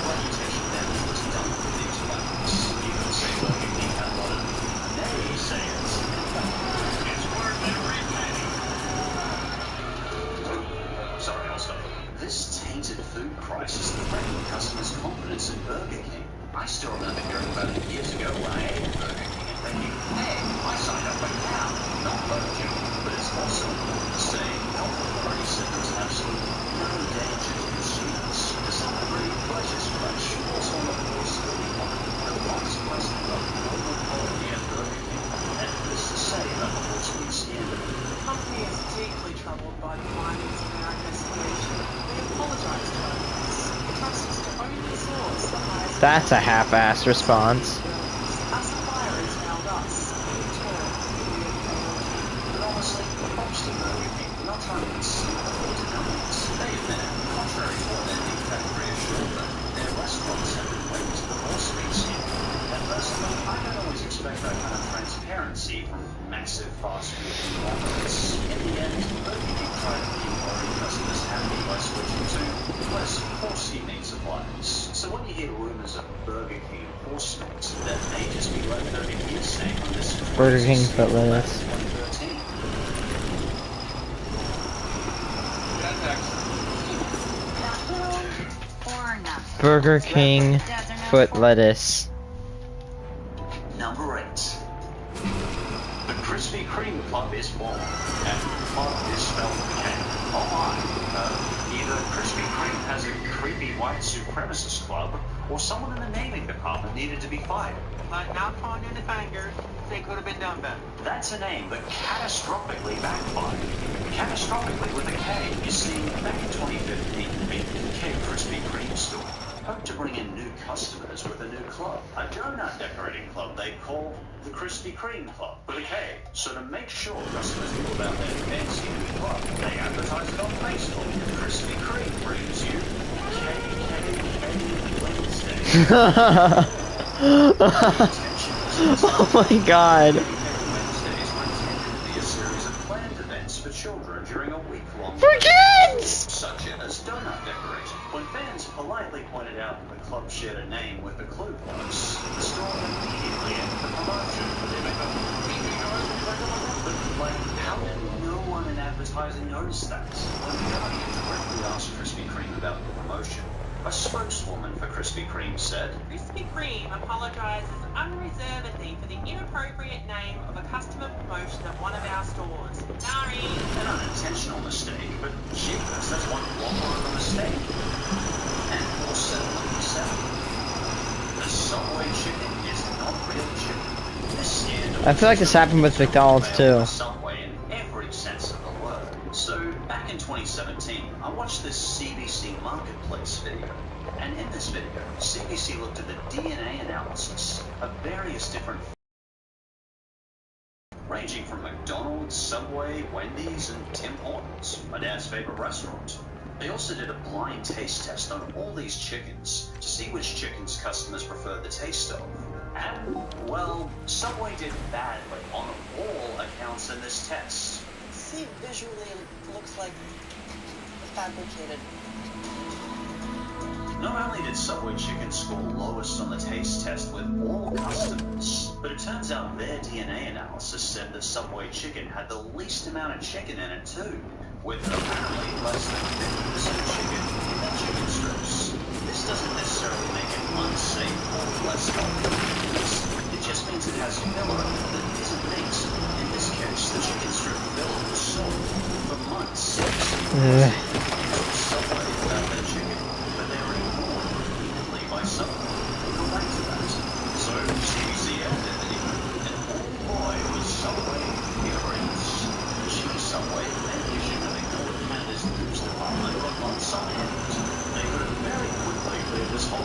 Reputation damage was done with these weapons. You can say Burger King had a lot of naysayers. It's worth everything. Sorry, I'll stop. This tainted food crisis threatened customers' confidence in Burger King. I still remember hearing about it years ago when I ate at Burger King and thinking, hey, I signed up for cow, not Burger King. But it's also important to say health authority said there's absolutely no danger to consumers. To some degree, pleasure's flesh also on the possibility of the vice president of global quality at Burger King. And this to say about the horse meat scandal. The company is deeply troubled by the findings of our investigation. We apologize to our guests. Trust us to only source the highest. That's a half-assed response. Our supplier has failed us. In turn, we have failed you. But honestly, props to Burger King for not trying to conceal the faulty numbers. They admit, contrary to what their meat factory assured them, their restaurants have been linked to the horse meat scandal. And personally, I don't always expect that kind of transparency from massive fast food conglomerates. In the end, Burger King tried to keep worried customers happy by switching to less horsey meat suppliers. So when you hear rumors of Burger King horse meat, that may just be leftover hearsay from this Burger King foot lettuce. 2013. Or not. Burger King foot lettuce. Number 8. The Krispy Kreme Club is born, and club is spelled K. Oh my. Either Krispy Kreme has a creepy white supremacist club, or someone in the naming department needed to be fired. But not pointing the fingers. They could have been done better. That's a name that catastrophically backfired. Catastrophically with a K. You see, back in 2015, the K Krispy Kreme store hoped to bring in new customers with a new club. A donut decorating club they call the Krispy Kreme Club with a K. So to make sure customers knew about their fancy new club, they advertised it on Facebook. Krispy Kreme brings you KKK Wednesday. Oh my god. Wednesdays were intended to be a series of planned events for children during a week-long For kids! such as donut decorating. When fans politely pointed out that the club shared a name with the Clue Box, the store immediately ended the promotion. But, how did no one in advertising notice that? When the Guardian directly asked Krispy Kreme about the promotion, a spokeswoman for Krispy Kreme said, Krispy Kreme apologises unreservedly for the inappropriate name of a customer promotion at one of our stores. Sorry. an unintentional mistake, but jeepers, that's one whopper of a mistake. And more settlement said, the Subway chicken is not real chicken. This scandal I feel like this happened with McDonald's too. Subway in every sense of the word. So back in 2017, I watched this CBC Marketplace video. And in this video, CBC looked at the DNA analysis of various different ranging from McDonald's, Subway, Wendy's, and Tim Hortons, my dad's favorite restaurant. They also did a blind taste test on all these chickens to see which chickens customers preferred the taste of. And, well, Subway did badly on all accounts in this test. See, visually it looks like fabricated. Not only did Subway chicken score lowest on the taste test with all customers, but it turns out their DNA analysis said that Subway chicken had the least amount of chicken in it too, with apparently less than 50% chicken in their chicken strips. This doesn't necessarily make it unsafe or less healthy. It just means it has filler that isn't meat. In this case, the chicken strip filler was sold for months. Subway about their chicken, but they were ignored repeatedly by Subway. We'll come back to that. So CBC ended the and oh boy was Subway furious. The chief Subway then issued an ignored Canada's news department for months on end. They could have very quickly cleared this whole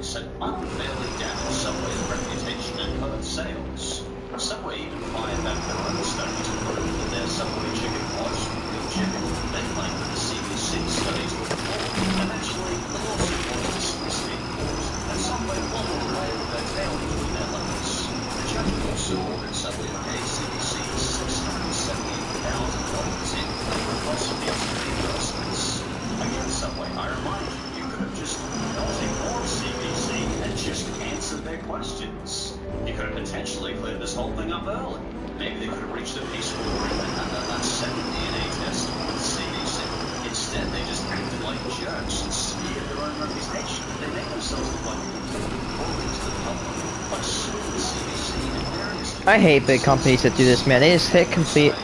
choice and unfairly damaged Subway's reputation and hurt sales. Subway even fired back their own study to prove that their Subway chicken was real chicken. They claimed that the CDC studies were flawed. Eventually, the lawsuit was dismissed in court, and Subway wobbled away with their tail between their legs. The judge also ordered Subway to pay CDC $678,000 in legal costs and reimbursements. Again, Subway, I remind you, you could have just not ignored CDC and just answered their questions. You could have potentially cleared this whole thing up early. Maybe they could have reached a peaceful agreement and done that second DNA test with the CDC. Instead, they just acted like jerks and smeared their own reputation. They made themselves look like important bullies to the public by suing the CDC and various... I hate big companies that do this, man. They just hit complete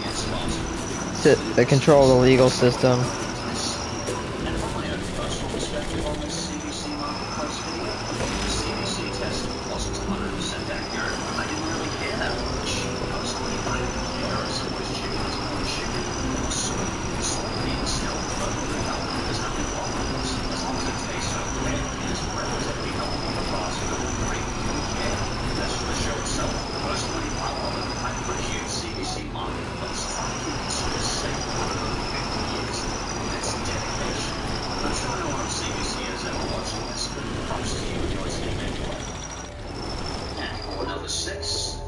to control the legal system. And from my own personal perspective on this CDC marketplace video, the CDC test wasn't 100% accurate. I didn't really care that much. Personally, I didn't care if someone's chicken is more chicken or soybean. Soybean still perfectly healthy. There's nothing wrong with it. As long as it tastes okay and is relatively healthy for fast food, great, who cares? That's for the show itself. Personally, I love it. I appreciate CDC marketplace. I think it's just safe for 50 years. That's dedication. I'm sure no one on CBC is ever watching this, but props to you and your team anyway. And for number 6,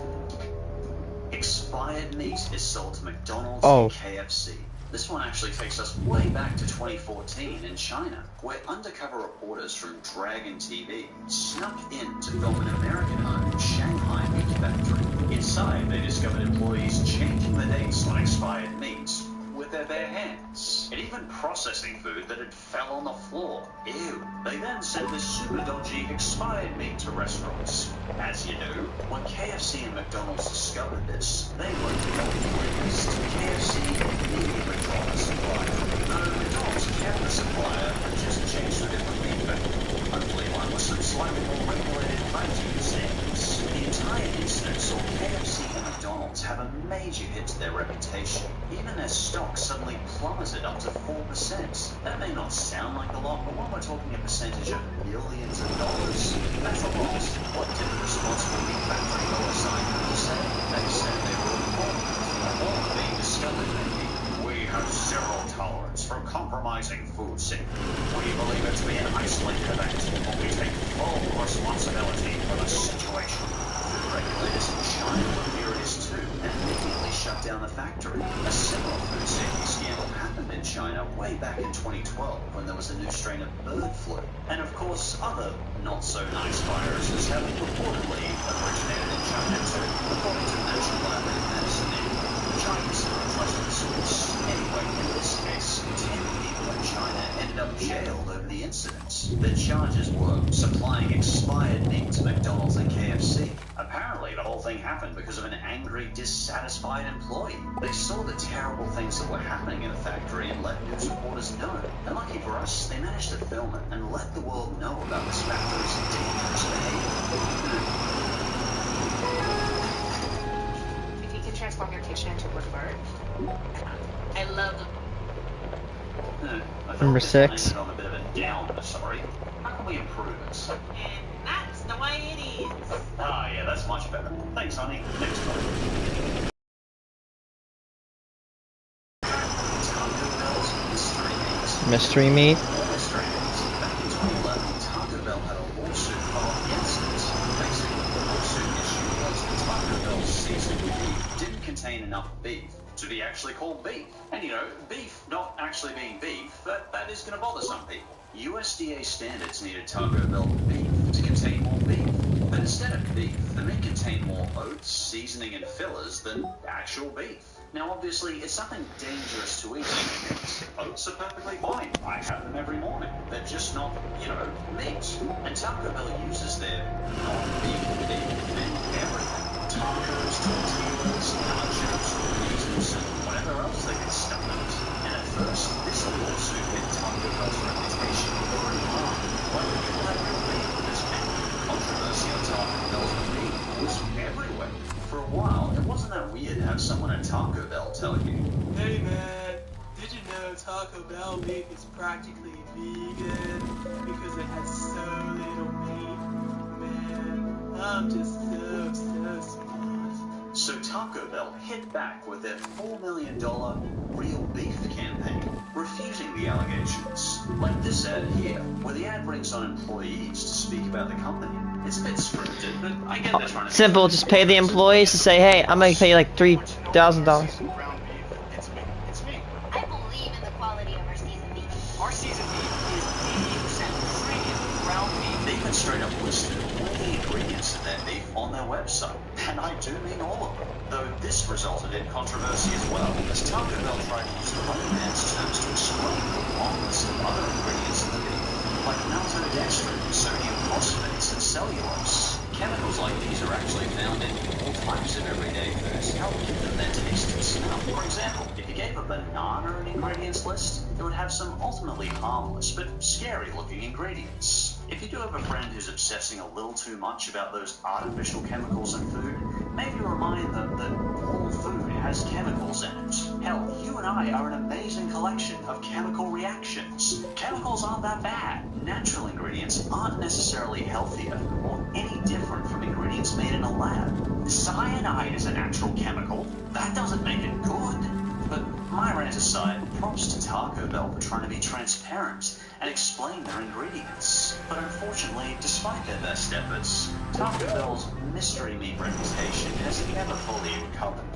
expired meat is sold to McDonald's and KFC. This one actually takes us way back to 2014 in China, where undercover reporters from Dragon TV snuck in to film an American-owned Shanghai meat factory. Inside, they discovered employees changing the dates on expired meats with their bare hands, and even processing food that had fell on the floor. Ew. They then sent this super dodgy expired meat to restaurants. As you know, when KFC and McDonald's discovered this, they went to go released. KFC immediately dropped the supplier. No, McDonald's kept the supplier and just changed to a different meat factory. Hopefully one with some slightly more regulated hygiene standards. The entire incident saw KFC and McDonald's have a major hit to their reputation. Even their stock suddenly plummeted up to 4%. That may not sound like a lot, but when we're talking a percentage of millions of dollars, that's a lot. What did the responsible meat factory OSI have to say? They said they were informed. All being discovered, maybe. We have zero tolerance for compromising food safety. We believe it to be an isolated event, but we take full responsibility for the situation. Food regulators in China were furious too, and immediately shut down the factory. A similar food safety scandal happened in China way back in 2012 when there was a new strain of bird flu. And of course, other not-so-nice viruses have reportedly originated in China too, according to the National Library of Medicine in the Chinese trusted source. Anyway, in this case, 10 people in China ended up jailed over the incidents. Their charges were supplying expired meat to McDonald's and KFC. Apparently, the whole thing happened because of an angry, dissatisfied employee. They saw the terrible things that were happening in the factory and let news reporters know. And lucky for us, they managed to film it and let the world know about this factory's dangerous behavior. If you can transform your kitchen into a wood bird, I love them. Number 6. On a bit of a downer, sorry. How can we improve it? And that's the way it is. Ah, yeah, that's much better. Thanks, honey. Next one. Mystery meat. Mystery meat. Back in 2011, Taco Bell had a lawsuit filed against it. Basically, the lawsuit issue was that Taco Bell's seasoned beef didn't contain enough beef to be actually called beef. And you know, beef not actually being beef, that is going to bother some people. USDA standards needed Taco Bell beef to contain more beef. But instead of beef, the meat contained more oats, seasoning, and fillers than actual beef. Now, obviously, it's something dangerous to eat. Oats are perfectly fine. I have them every morning. They're just not, meat. And Taco Bell uses their non-beef beef in everything. Tacos, tortillas, nachos, burritos, and whatever else they get stuck in it. And at first, this lawsuit hit Taco Bell's reputation very hard. Like, people had real beef with this man. Controversy on Taco Bell's beef was everywhere. For a while, it wasn't that weird to have someone at Taco Bell tell you, "Hey man, did you know Taco Taco Bell meat is practically vegan because it has so little meat. Man, I'm just so smart. So Taco Bell hit back with their $4 million real beef campaign, refuting the allegations. Like this ad here, where the ad brings on employees to speak about the company. It's a bit scripted, but I get they're trying to... Simple, just pay the employees to say, hey, I'm gonna pay you like $3,000. It's me. I believe in the quality of our seasoned beef. Our seasoned beef is 80% premium ground beef. They even straight up listed all the ingredients in their beef on their website. And I do mean all of them. Though this resulted in controversy as well, as Taco Bell tried to use layman's terms to explain the long list of other ingredients in the beef, like maltodextrin, sodium phosphates, and cellulose. Chemicals like these are actually found in all types of everyday foods to help give them their taste and smell. For example, if you gave a banana an ingredients list, it would have some ultimately harmless but scary-looking ingredients. If you do have a friend who's obsessing a little too much about those artificial chemicals in food, maybe remind them that all food has chemicals in it. Hell, you and I are an amazing collection of chemical reactions. Chemicals aren't that bad. Natural ingredients aren't necessarily healthier or any different from ingredients made in a lab. Cyanide is a natural chemical. That doesn't make it good. But my rant aside, props to Taco Bell for trying to be transparent and explain their ingredients. But unfortunately, despite their best efforts, Taco Bell's mystery meat reputation has never fully recovered.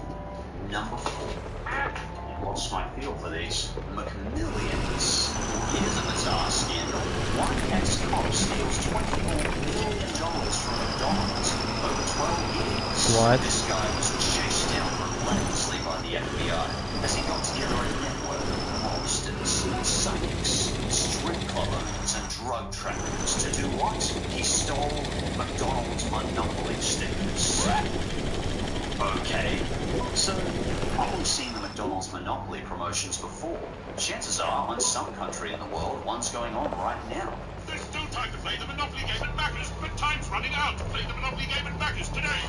Number 4. I lost my feel for these. McMillions. Here's a bizarre scandal. One ex-cop steals $24 million from McDonald's over 12 years. What? This guy was chased down relentlessly by the FBI as he got together a network of mobsters, psychics, strip club owners, and drug traffickers to do what? He stole McDonald's monopoly stickers. Okay, so you've probably seen the McDonald's Monopoly promotions before. Chances are, in some country in the world, one's going on right now. There's still time to play the Monopoly game at Macca's, but time's running out to play the Monopoly game at Macca's today.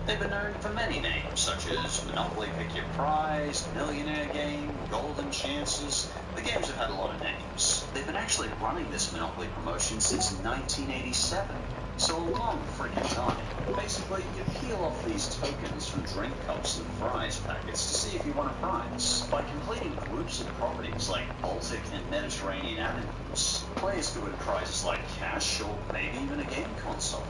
They've been known for many names, such as Monopoly Pick Your Prize, Millionaire Game, Golden Chances. The games have had a lot of names. They've been actually running this Monopoly promotion since 1987. So a long freaking time. Basically, you peel off these tokens from drink cups and fries packets to see if you won a prize. By completing groups of properties like Baltic and Mediterranean avenues, players could win prizes like cash or maybe even a game console.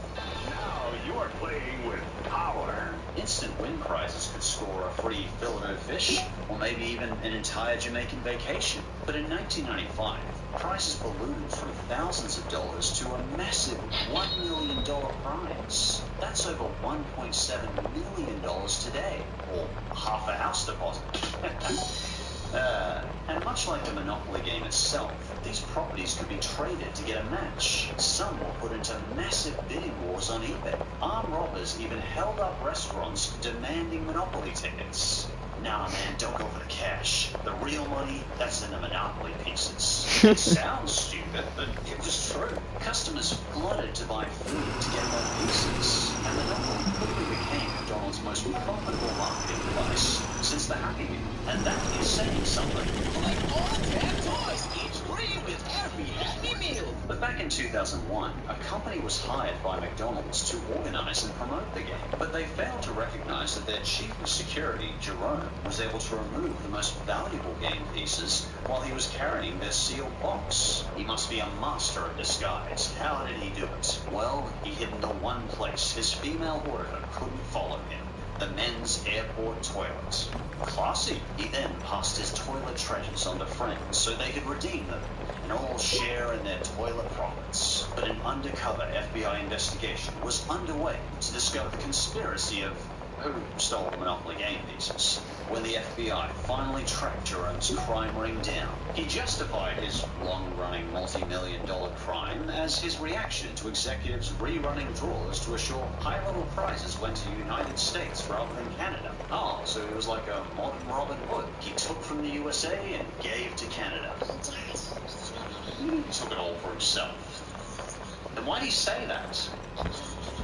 Now you are playing with power. Instant win prizes could score a free Filet-O-Fish, or maybe even an entire Jamaican vacation. But in 1995, prices ballooned from thousands of dollars to a massive $1 million prize. That's over $1.7 million today, or half a house deposit. And much like the Monopoly game itself, these properties could be traded to get a match. Some were put into massive bidding wars on eBay. Armed robbers even held up restaurants demanding Monopoly tickets. Nah, man, don't go for the cash. The real money, that's in the Monopoly pieces. It sounds stupid, but it was true. Customers flooded to buy food to get more pieces. And Monopoly quickly became McDonald's most profitable marketing device since the Happy Meal. And that is saying something. Collect all 10 toys, each free with every Happy Meal. But back in 2001, a company was hired by McDonald's to organize and promote the game. But they failed to recognize that their chief of security, Jerome, was able to remove the most valuable game pieces while he was carrying their sealed box. He must be a master of disguise. How did he do it? Well, he hid in the one place his female auditor couldn't follow him. The men's airport toilet. Classy. He then passed his toilet treasures on to friends so they could redeem them and all share in their toilet profits. But an undercover FBI investigation was underway to discover the conspiracy of who stole the Monopoly game pieces. When the FBI finally tracked Jerome's crime ring down, he justified his long-running multi-million-dollar crime as his reaction to executives rerunning draws to assure high-level prizes went to the United States rather than Canada. Oh, so he was like a modern Robin Hood. He took from the USA and gave to Canada. He took it all for himself. Then why do you say that?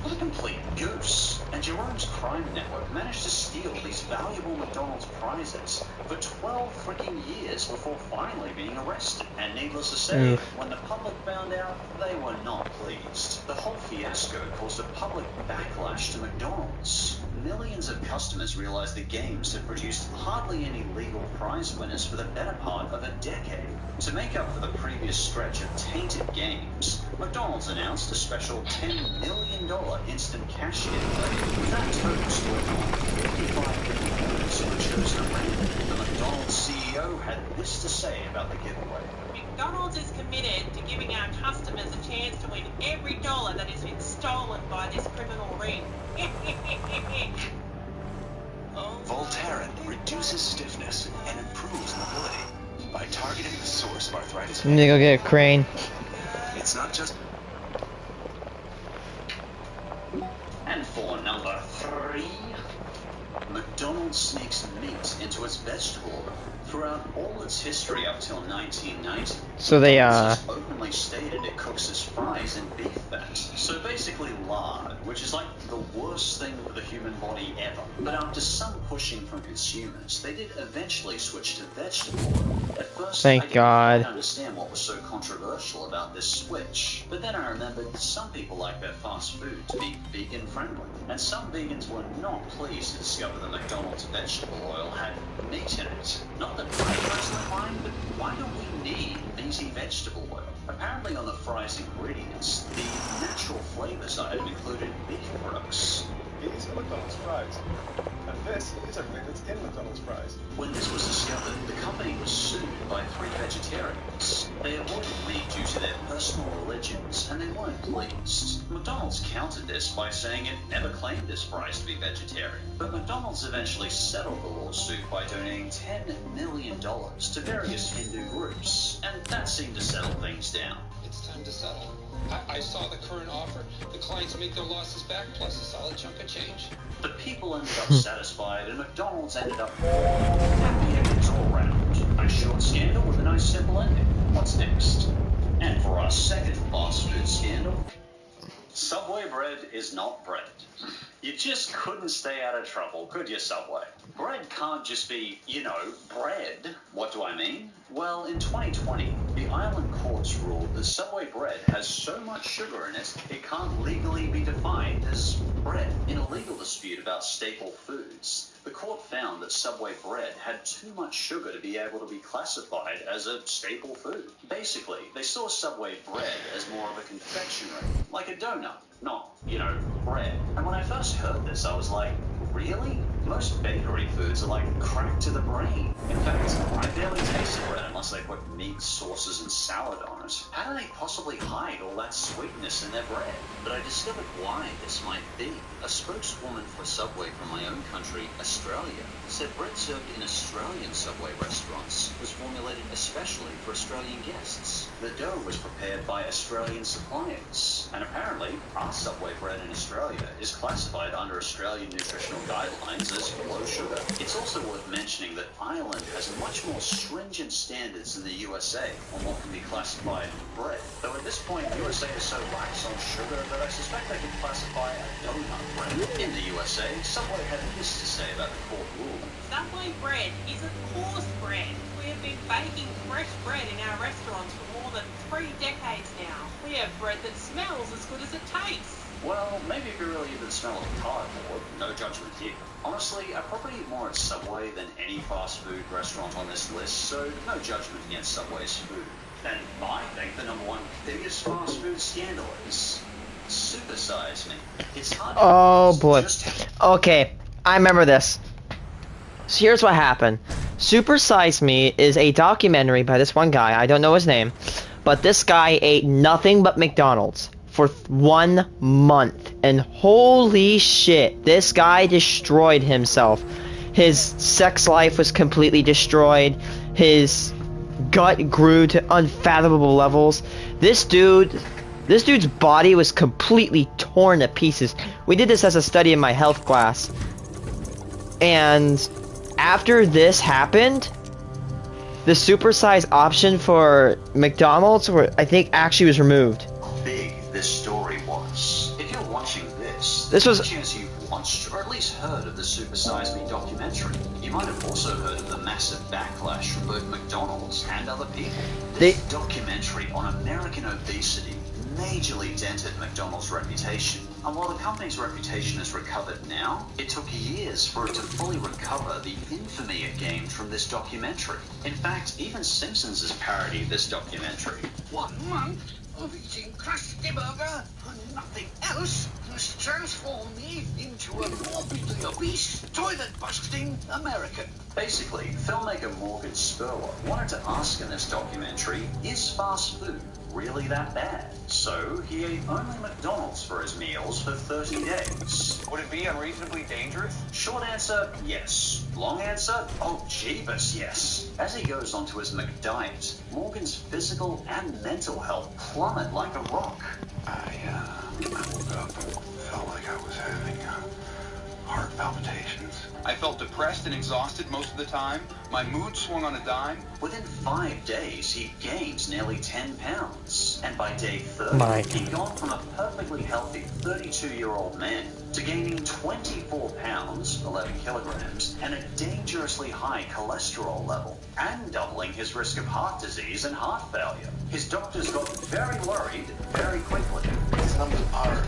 What a complete goose. And Jerome's crime network managed to steal these valuable McDonald's prizes for 12 freaking years before finally being arrested. And needless to say, when the public found out, they were not pleased. The whole fiasco caused a public backlash to McDonald's. Millions of customers realized the games had produced hardly any legal prize winners for the better part of a decade. To make up for the previous stretch of tainted games, McDonald's announced a special $10 million instant cash giveaway. With that toast worth more than $55 million were chosen at random. The McDonald's CEO had this to say about the giveaway. McDonald's is committed to giving our customers a chance to win every dollar that has been stolen by this criminal ring. Voltaren reduces stiffness and improves mobility by targeting the source of arthritis. I'm gonna go get a crane. It's not just... And for number 3, McDonald's sneaks meat into its vegetable order. Throughout all its history up till 1990, So they McDonald's has openly stated it cooks its fries in beef fat. So basically lard, which is like the worst thing for the human body ever. But after some pushing from consumers, they did eventually switch to vegetable oil. At first, I didn't quite understand what was so controversial about this switch. But then I remembered some people like their fast food to be vegan friendly. And some vegans were not pleased to discover that McDonald's vegetable oil had meat in it. Not that I personally mind, but why do we need meaty vegetable oil? Apparently on the fries ingredients, the natural flavors item included beef products. These are McDonald's fries. And this is everything that's in McDonald's fries. When this was discovered, the company was sued by 3 vegetarians. They avoided meat due to their personal religions, and they weren't pleased. McDonald's countered this by saying it never claimed its fries to be vegetarian. But McDonald's eventually settled the lawsuit by donating $10 million to various Hindu groups, and that seemed to settle things down. It's time to settle. I saw the current offer. The clients make their losses back plus a solid chunk of change. The people ended up satisfied, and McDonald's ended up happy endings all round. A short scandal with a nice simple ending. What's next? And for our second fast food scandal, Subway bread is not bread. You just couldn't stay out of trouble, could you, Subway? Bread can't just be, you know, bread. What do I mean? Well, in 2020, the Ireland courts ruled that Subway bread has so much sugar in it, it can't legally be defined as bread. In a legal dispute about staple foods, the court found that Subway bread had too much sugar to be able to be classified as a staple food. Basically, they saw Subway bread as more of a confectionery, like a donut, not, you know, bread. And when I first heard this, I was like, really? Most bakery foods are like crack to the brain. In fact, I barely taste bread unless they put meat, sauces, and salad on it. How do they possibly hide all that sweetness in their bread? But I discovered why this might be. A spokeswoman for Subway from my own country, Australia, said bread served in Australian Subway restaurants was formulated especially for Australian guests. The dough was prepared by Australian suppliers. And apparently, our Subway bread in Australia is classified under Australian nutritional guidelines as low sugar. It's also worth mentioning that Ireland has much more stringent standards than the USA on what can be classified bread. Though at this point, USA is so lax on sugar that I suspect they could classify a donut bread. In the USA, Subway had this to say about the court ruling. Subway bread is a coarse bread. We have been baking fresh bread in our restaurants for more than 3 decades now. We have bread that smells as good as it tastes. Well, maybe if you're really into the smell of cardboard, no judgment here. Honestly, I probably eat more at Subway than any fast food restaurant on this list, so no judgment against Subway's food. And I think the #1 biggest fast food scandal is Supersize Me. It's hard to Oh boy. Okay, I remember this. So here's what happened. Super Size Me is a documentary by this one guy, I don't know his name, but this guy ate nothing but McDonald's for 1 month, and holy shit, this guy destroyed himself. His sex life was completely destroyed, his gut grew to unfathomable levels. This dude's body was completely torn to pieces. We did this as a study in my health class, and after this happened, the supersize option for McDonald's, I think, actually was removed. Big this story This was... Chance you've watched, or at least heard of the Super Size Me documentary. You might have also heard of the massive backlash from both McDonald's and other people. This documentary on American obesity majorly dented McDonald's reputation. And while the company's reputation has recovered now, it took years for it to fully recover the infamy it gained from this documentary. In fact, even Simpsons has parodied this documentary. 1 month of eating Krusty Burger and nothing else has transformed me into a morbidly obese, toilet-busting American. Basically, filmmaker Morgan Spurlock wanted to ask in this documentary, is fast food really that bad? So he ate only McDonald's for his meals for 30 days. Would it be unreasonably dangerous? Short answer, yes. Long answer, oh jeebus, yes. As he goes onto his McDiet, Morgan's physical and mental health plummet like a rock. I woke up and felt like I was having heart palpitations. I felt depressed and exhausted most of the time. My mood swung on a dime. Within 5 days, he gained nearly 10 pounds. And by day 30, he'd gone from a perfectly healthy 32-year-old man to gaining 24 pounds, 11 kilograms, and a dangerously high cholesterol level, and doubling his risk of heart disease and heart failure. His doctors got very worried very quickly. These numbers are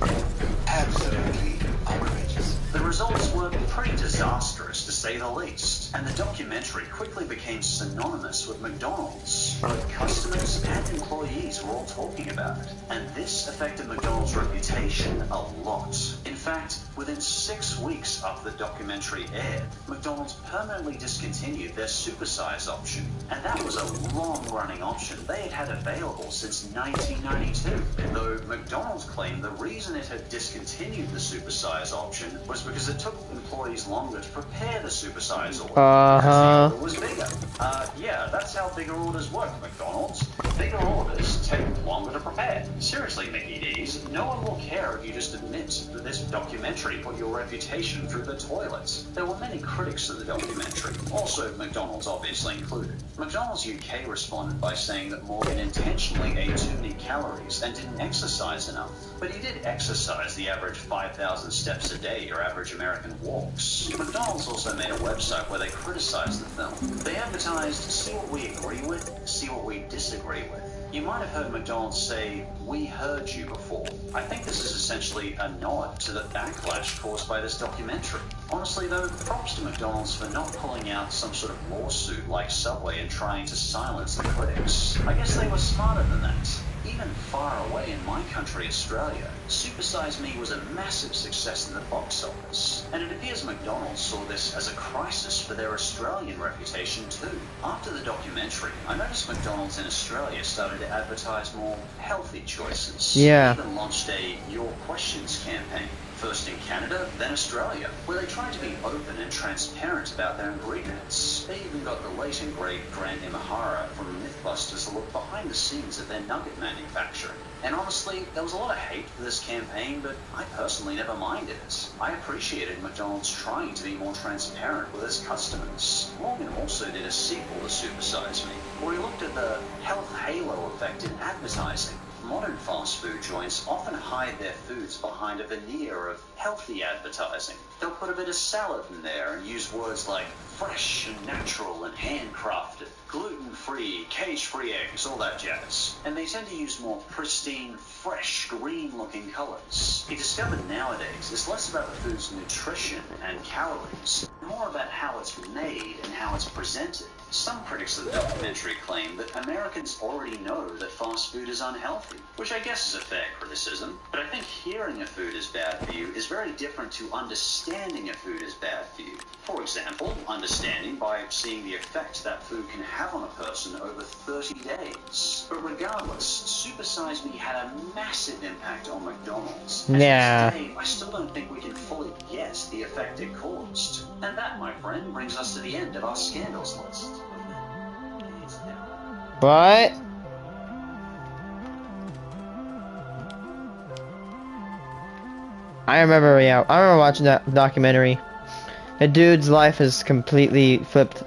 absolutely outrageous. The results were pretty disastrous, to say the least, and the documentary quickly became synonymous with McDonald's. Both customers and employees were all talking about it, and this affected McDonald's reputation a lot. In fact, within 6 weeks after the documentary aired, McDonald's permanently discontinued their supersize option, and that was a long-running option they had had available since 1992, though McDonald's claimed the reason it had discontinued the supersize option was because it took employees longer to prepare the supersize order. Because the order was bigger. Yeah, that's how bigger orders work, McDonald's. Bigger orders take longer to prepare. Seriously, Mickey D's, no one will care if you just admit that this documentary put your reputation through the toilet. There were many critics of the documentary, also McDonald's obviously included. McDonald's UK responded by saying that Morgan intentionally ate too many calories and didn't exercise enough. But he did exercise the average 5,000 steps a day, your average American walks. McDonald's also made a website where they criticized the film. They advertised, see what we agree with, see what we disagree with. You might have heard McDonald's say, we heard you before. I think this is essentially a nod to the backlash caused by this documentary. Honestly though, props to McDonald's for not pulling out some sort of lawsuit like Subway and trying to silence the critics. I guess they were smarter than that. Even far away in my country, Australia, Super Size Me was a massive success in the box office, and it appears McDonald's saw this as a crisis for their Australian reputation too. After the documentary, I noticed McDonald's in Australia started to advertise more healthy choices. Yeah. They even launched a Your Questions campaign. First in Canada, then Australia, where they tried to be open and transparent about their ingredients. They even got the late and great Grant Imahara from Mythbusters to look behind the scenes of their nugget manufacturing. And honestly, there was a lot of hate for this campaign, but I personally never minded it. I appreciated McDonald's trying to be more transparent with its customers. Morgan also did a sequel to Super Size Me, where he looked at the health halo effect in advertising. Modern fast food joints often hide their foods behind a veneer of healthy advertising. They'll put a bit of salad in there and use words like fresh and natural and handcrafted, gluten-free, cage-free eggs, all that jazz. And they tend to use more pristine, fresh, green-looking colors. He discovered nowadays it's less about the food's nutrition and calories, more about how it's made and how it's presented. Some critics of the documentary claim that Americans already know that fast food is unhealthy, which I guess is a fair criticism, but I think hearing a food is bad for you is very different to understanding a food is bad for you. For example, understanding by seeing the effect that food can have on a person over 30 days. But regardless, Super Size Me had a massive impact on McDonald's. Yeah. And today, I still don't think we can fully guess the effect it caused. And that, my friend, brings us to the end of our scandals list. But I remember watching that documentary. The dude's life is completely flipped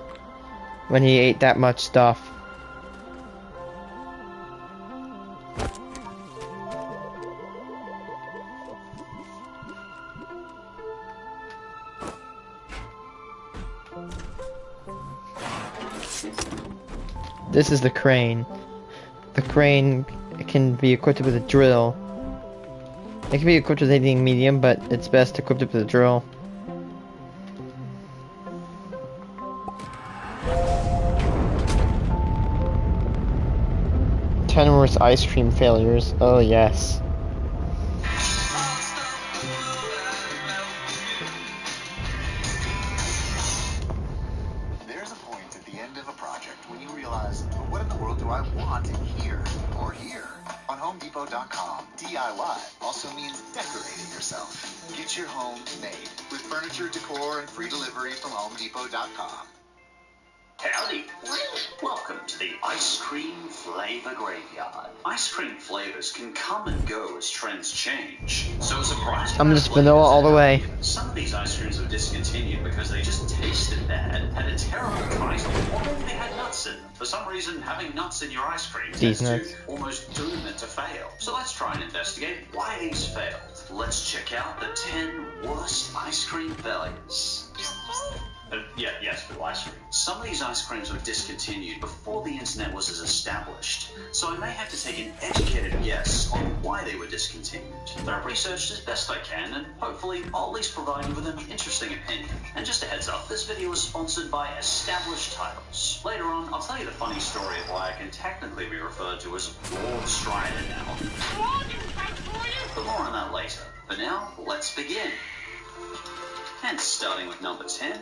when he ate that much stuff. This is the crane. The crane can be equipped with a drill. It can be equipped with anything medium, but it's best equipped with a drill. Worst ice cream failures. Oh yes. There's a point at the end of a project when you realize, but what in the world do I want here or here? On HomeDepot.com, DIY also means decorating yourself. Get your home made with furniture, decor, and free delivery from HomeDepot.com. Howdy! Welcome to the Ice Cream Flavor Graveyard. Ice cream flavors can come and go as trends change. So surprising. I'm just vanilla all the way. Some of these ice creams were discontinued because they just tasted bad, had a terrible title, or maybe they had nuts in them. For some reason, having nuts in your ice cream tends to almost doom it to fail. So let's try and investigate why these failed. Let's check out the 10 worst ice cream failures. Yes, for ice cream. Some of these ice creams were discontinued before the internet was as established, so I may have to take an educated guess on why they were discontinued. But I've researched as best I can, and hopefully I'll at least provide you with an interesting opinion. And just a heads up, this video is sponsored by Established Titles. Later on, I'll tell you the funny story of why I can technically be referred to as Lord Strider now. But more on that later. For now, let's begin. And starting with number 10.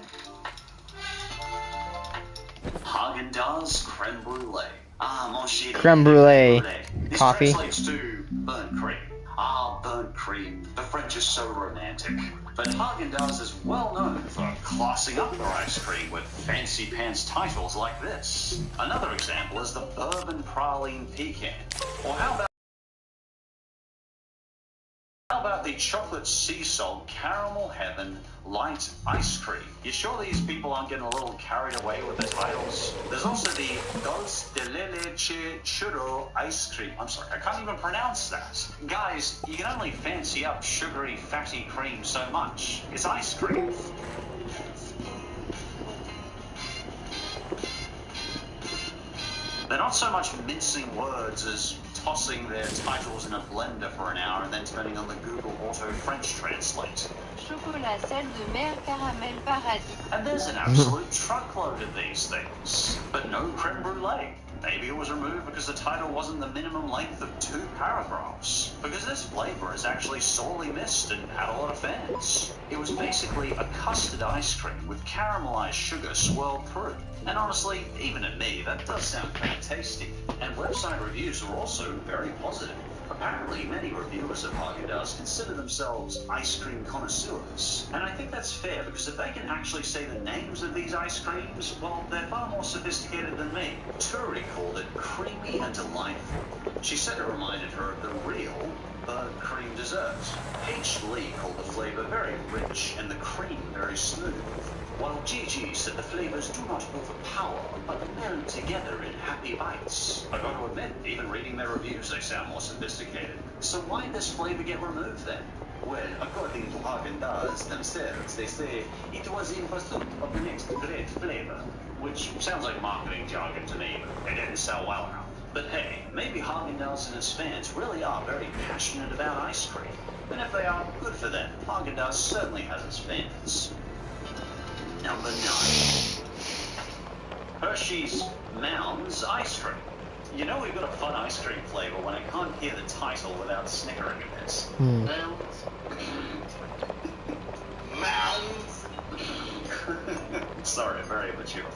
Haagen-Dazs creme brulee. Ah, mon chéri. Creme brulee. This Coffee. translates to burnt cream. Ah, burnt cream. The French are so romantic. But Haagen-Dazs is well known for classing up their ice cream with fancy pants titles like this. Another example is the bourbon praline pecan. Or how about the chocolate sea salt caramel heaven light ice cream? You sure these people aren't getting a little carried away with the titles? There's also the dulce de leche churro ice cream. I'm sorry, I can't even pronounce that. Guys, you can only fancy up sugary fatty cream so much. It's ice cream. They're not so much mincing words as tossing their titles in a blender for an hour and then turning on the Google Auto French Translate. Chocolat, sel de mer, caramel, paradis. And there's an absolute truckload of these things. But no creme brulee. Maybe it was removed because the title wasn't the minimum length of 2 paragraphs. Because this flavor is actually sorely missed and had a lot of fans. It was basically a custard ice cream with caramelized sugar swirled through. And honestly, even to me, that does sound kind of tasty. And website reviews are also very positive. Apparently, many reviewers of Haagen-Dazs consider themselves ice cream connoisseurs. And I think that's fair, because if they can actually say the names of these ice creams, well, they're far more sophisticated than me. Turi called it creamy and delightful. She said it reminded her of the real burnt cream dessert. H. Lee called the flavor very rich and the cream very smooth. While Gigi said the flavors do not overpower, but meld together in happy bites. I got to admit, even reading their reviews, they sound more sophisticated. So why did this flavor get removed then? Well, according to Haagen-Dazs themselves, they say it was in pursuit of the next great flavor. Which sounds like marketing jargon to me, but it didn't sell well enough. But hey, maybe Haagen-Dazs and its fans really are very passionate about ice cream. And if they are, good for them. Haagen-Dazs certainly has its fans. Number 9. Hershey's Mounds Ice Cream. You know we've got a fun ice cream flavor when I can't hear the title without snickering a bit. Mounds. Sorry, very mature.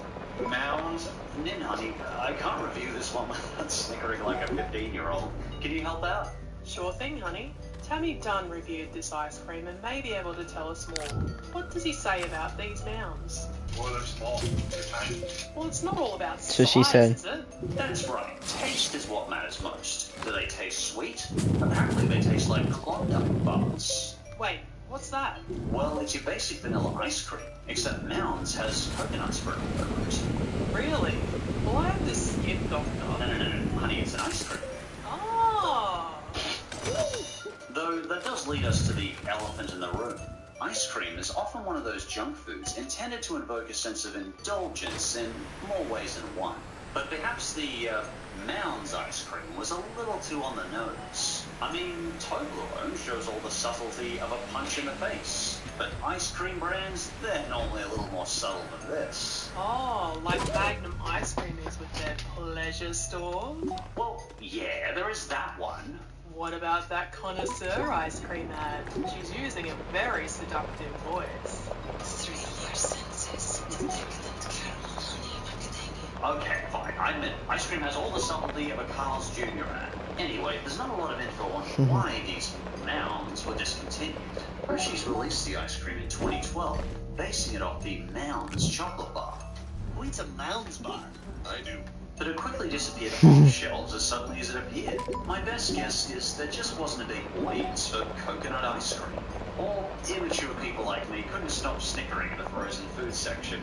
Mounds? Nin, honey, I can't review this one without snickering like a 15-year-old. Can you help out? Sure thing, honey. Tammy Dunn reviewed this ice cream and may be able to tell us more. What does he say about these mounds? Well, they're small. They're tiny. Well, it's not all about So size, she said. is it? That's right. Taste is what matters most. Do they taste sweet? Apparently they taste like Klondike bars. Wait, what's that? Well, it's your basic vanilla ice cream, except Mounds has coconut sprinkled over it. Really? Well, I have this skin doctor. No, honey, it's an ice cream. Oh! Though that does lead us to the elephant in the room. Ice cream is often one of those junk foods intended to invoke a sense of indulgence in more ways than one. But perhaps the Mounds ice cream was a little too on the nose. I mean, Toblerone shows all the subtlety of a punch in the face. But ice cream brands, they're normally a little more subtle than this. Oh, like Magnum ice cream is with their pleasure store? Well, yeah, there is that one. What about that connoisseur ice cream ad? She's using a very seductive voice. Thrill your senses with decadent caramel honey macadamia. Okay, fine, I admit, ice cream has all the subtlety of a Carl's Jr. ad. Anyway, there's not a lot of info on why these Mounds were discontinued. Hershey's released the ice cream in 2012, basing it off the Mounds chocolate bar. Who eats a Mounds bar? I do. But it quickly disappeared off shelves as suddenly as it appeared. My best guess is there just wasn't a big audience for coconut ice cream. Or immature people like me couldn't stop snickering in the frozen food section.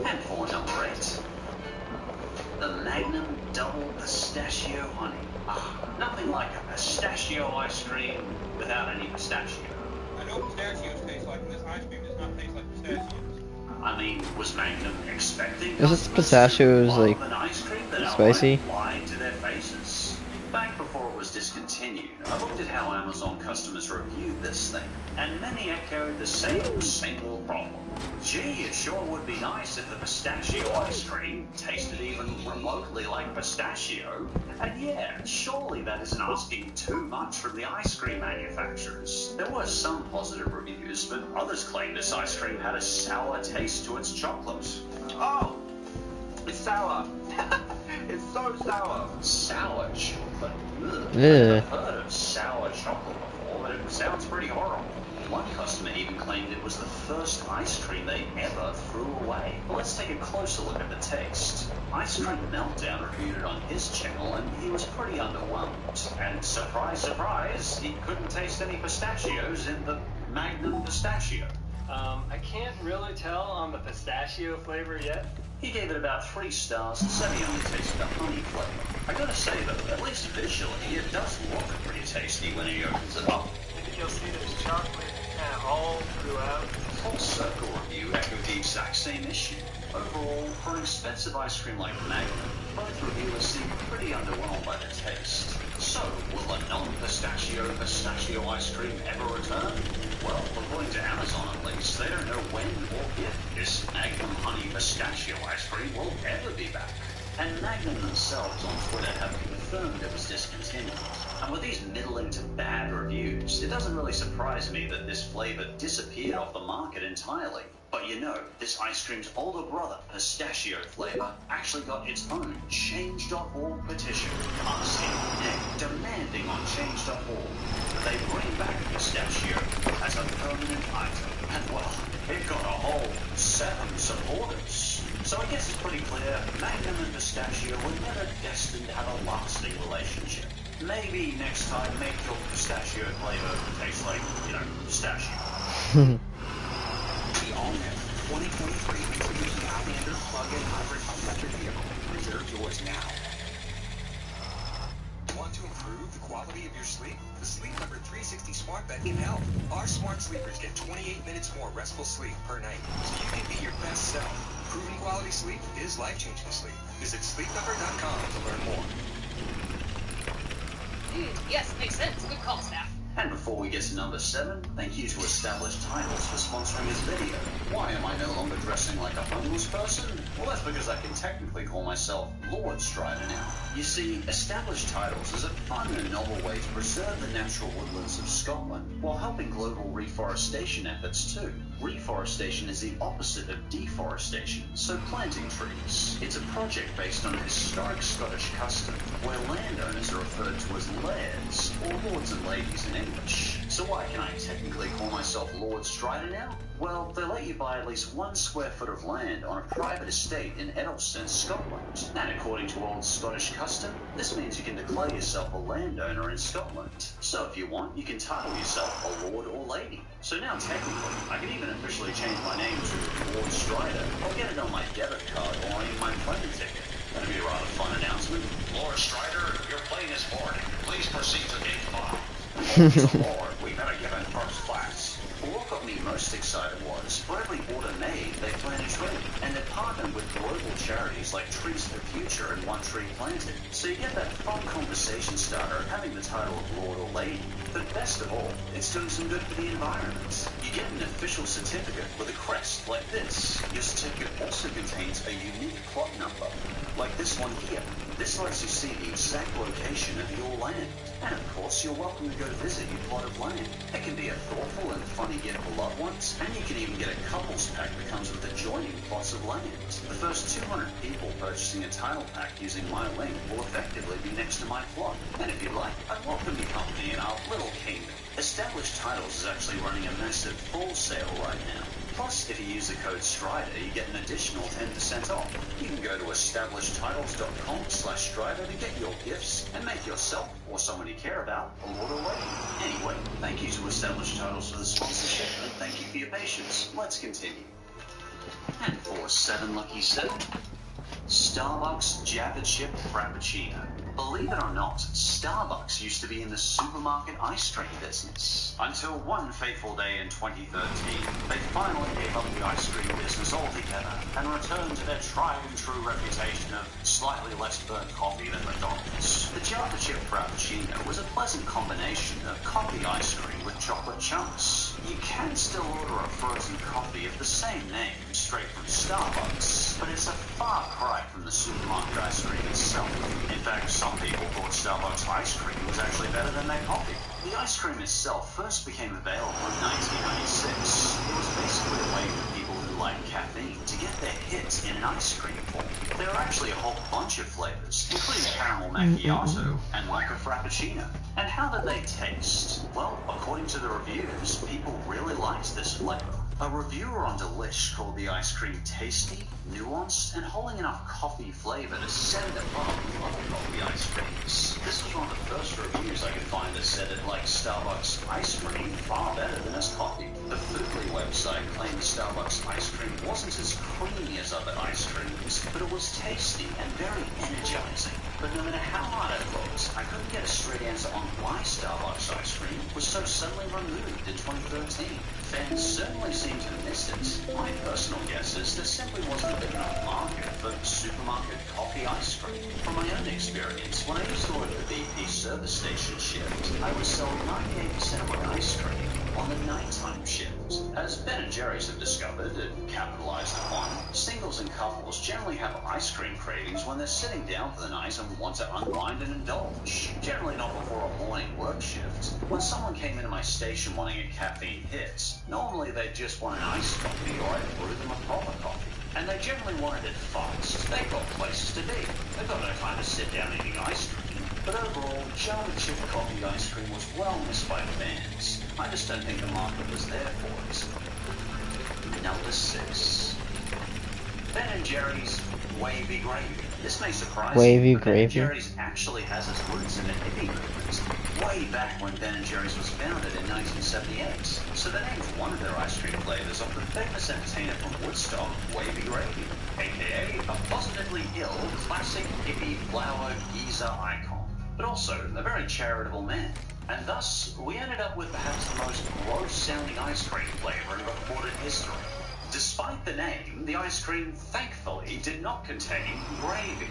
And for number 8, the Magnum Double Pistachio Honey. Nothing like a pistachio ice cream without any pistachio. I know pistachios taste like this. Ice cream does not taste like pistachios. I mean, was Magnum expecting Is this pistachios like an ice cream that spicy? lied to their faces? Back before it was discontinued, I looked at how Amazon customers reviewed this thing, and many echoed the same single problem. Gee, it sure would be nice if the pistachio ice cream tasted even remotely like pistachio. And yeah, surely that isn't asking too much from the ice cream manufacturers. There were some positive reviews, but others claimed this ice cream had a sour taste to its chocolate. Oh, it's sour. It's so sour. Sour chocolate? Ugh. I've Ugh. never heard of sour chocolate before, but it sounds pretty horrible. One customer even claimed it was the first ice cream they ever threw away. But let's take a closer look at the taste. Ice Cream Meltdown reviewed it on his channel, and he was pretty underwhelmed. And surprise, surprise, he couldn't taste any pistachios in the Magnum Pistachio. I can't really tell on the pistachio flavor yet. He gave it about 3 stars and said he only tasted the honey flavor. I gotta say though, at least visually, it does look pretty tasty when he opens it up. I think you'll see there's chocolate kind of all throughout. Full Circle review echoed the exact same issue. Overall, for an expensive ice cream like Magnum, both reviewers seem pretty underwhelmed by the taste. So, will a non-pistachio ice cream ever return? Well, according to Amazon at least, they don't know when or if this Magnum Honey Pistachio ice cream will ever be back. And Magnum themselves on Twitter have confirmed it was discontinued. And with these middling to bad reviews, it doesn't really surprise me that this flavor disappeared off the market entirely. But you know, this ice cream's older brother, pistachio flavor, actually got its own Change.org petition, asking, demanding on Change.org that they bring back pistachio as a permanent item. And well, it got a whole 7 supporters. So I guess it's pretty clear, Magnum and pistachio were never destined to have a lasting relationship. Maybe next time make your pistachio flavor taste like, pistachio. The all-new 2023 Mitsubishi Outlander plug-in hybrid electric vehicle. Reserve yours now. Want to improve the quality of your sleep? The Sleep Number 360 Smart Bed can help. Our smart sleepers get 28 minutes more restful sleep per night, so you can be your best self. Proven quality sleep is life-changing sleep. Visit sleepnumber.com to learn more. Yes, makes sense. Good call, staff. And before we get to number 7, thank you to Established Titles for sponsoring this video. Why am I no longer dressing like a homeless person? Well, that's because I can technically call myself Lord Strider now. You see, Established Titles is a fun and novel way to preserve the natural woodlands of Scotland, while helping global reforestation efforts too. Reforestation is the opposite of deforestation, so planting trees. It's a project based on a historic Scottish custom, where landowners are referred to as lairds, or lords and ladies in English. So why can I technically call myself Lord Strider now? Well, they let you buy at least 1 square foot of land on a private estate in Eddleston, Scotland. And according to old Scottish custom, this means you can declare yourself a landowner in Scotland. So if you want, you can title yourself a lord or lady. So now technically, I can even officially change my name to Lord Strider, or get it on my debit card or in my plane ticket. That'd be a rather fun announcement. Lord Strider, your plane is boarding. Please proceed to gate 5. Oh, Lord, we better get in first class. But what got me most excited was, for every order made, they plant a tree. And they're partnered with global charities like Trees for the Future and One Tree Planted. So you get that fun conversation starter of having the title of Lord or Lady. But best of all, it's doing some good for the environment. You get an official certificate with a crest like this. Your certificate also contains a unique plot number, like this one here. This lets you see the exact location of your land. And of course, you're welcome to go visit your plot of land. It can be a thoughtful and funny gift for loved ones, and you can even get a couples pack that comes with adjoining plots of land. The first 200 people purchasing a title pack using my link will effectively be next to my plot. And if you like, I'd welcome your company in our little kingdom. Established Titles is actually running a massive full sale right now. Plus, if you use the code STRIDER, you get an additional 10% off. You can go to establishedtitles.com/Strider to get your gifts and make yourself or someone you care about a Lord or Lady. Anyway, thank you to Established Titles for the sponsorship, and thank you for your patience. Let's continue. And for 7 lucky 7, Starbucks Java Chip Frappuccino. Believe it or not, Starbucks used to be in the supermarket ice cream business. Until one fateful day in 2013, they finally gave up the ice cream business altogether and returned to their tried and true reputation of slightly less burnt coffee than McDonald's. The Java Chip Frappuccino was a pleasant combination of coffee ice cream with chocolate chunks. You can still order a frozen coffee of the same name straight from Starbucks, but it's a far cry from the supermarket ice cream itself. In fact, some people thought Starbucks ice cream was actually better than their coffee. The ice cream itself first became available in 1996. It was basically a way for people who like caffeine to get their hits in an ice cream form. There are actually a whole bunch of flavors, including caramel macchiato and mocha frappuccino. And how did they taste? Well, according to the reviews, people really liked this flavor. A reviewer on Delish called the ice cream tasty, nuanced, and holding enough coffee flavor to set it above other coffee ice creams. This was one of the first reviews I could find that said it liked Starbucks ice cream far better than its coffee. The Foodly website claimed Starbucks ice cream wasn't as creamy as other ice creams, but it was tasty and very energizing. But no matter how hard I looked, I couldn't get a straight answer on why Starbucks ice cream was so suddenly removed in 2013. Fans certainly seem to have missed it. My personal guess is there simply wasn't a big enough market for supermarket coffee ice cream. From my own experience, when I used to work at the BP service station shift, I would sell 98% of my ice cream on the nighttime shift. As Ben & Jerry's have discovered and capitalized upon, singles and couples generally have ice cream cravings when they're sitting down for the night and want to unwind and indulge. Generally not before a morning work shift. When someone came into my station wanting a caffeine hit, normally they'd just want an iced coffee or I'd brew them a proper coffee. And they generally wanted it fast. They've got places to be. They've got no time to sit down eating ice cream. But overall, Java Chip coffee ice cream was well missed by fans. I just don't think the market was there for it. Number 6. Ben & Jerry's Wavy Gravy. This may surprise you, but Ben & Jerry's actually has its roots in the hippie movement, way back when Ben & Jerry's was founded in 1978. So they named one of their ice cream flavors after the famous entertainer from Woodstock, Wavy Gravy, aka a positively ill, classic hippie flower geezer icon, but also a very charitable man. And thus, we ended up with perhaps the most gross-sounding ice cream flavor in recorded history. Despite the name, the ice cream, thankfully, did not contain gravy.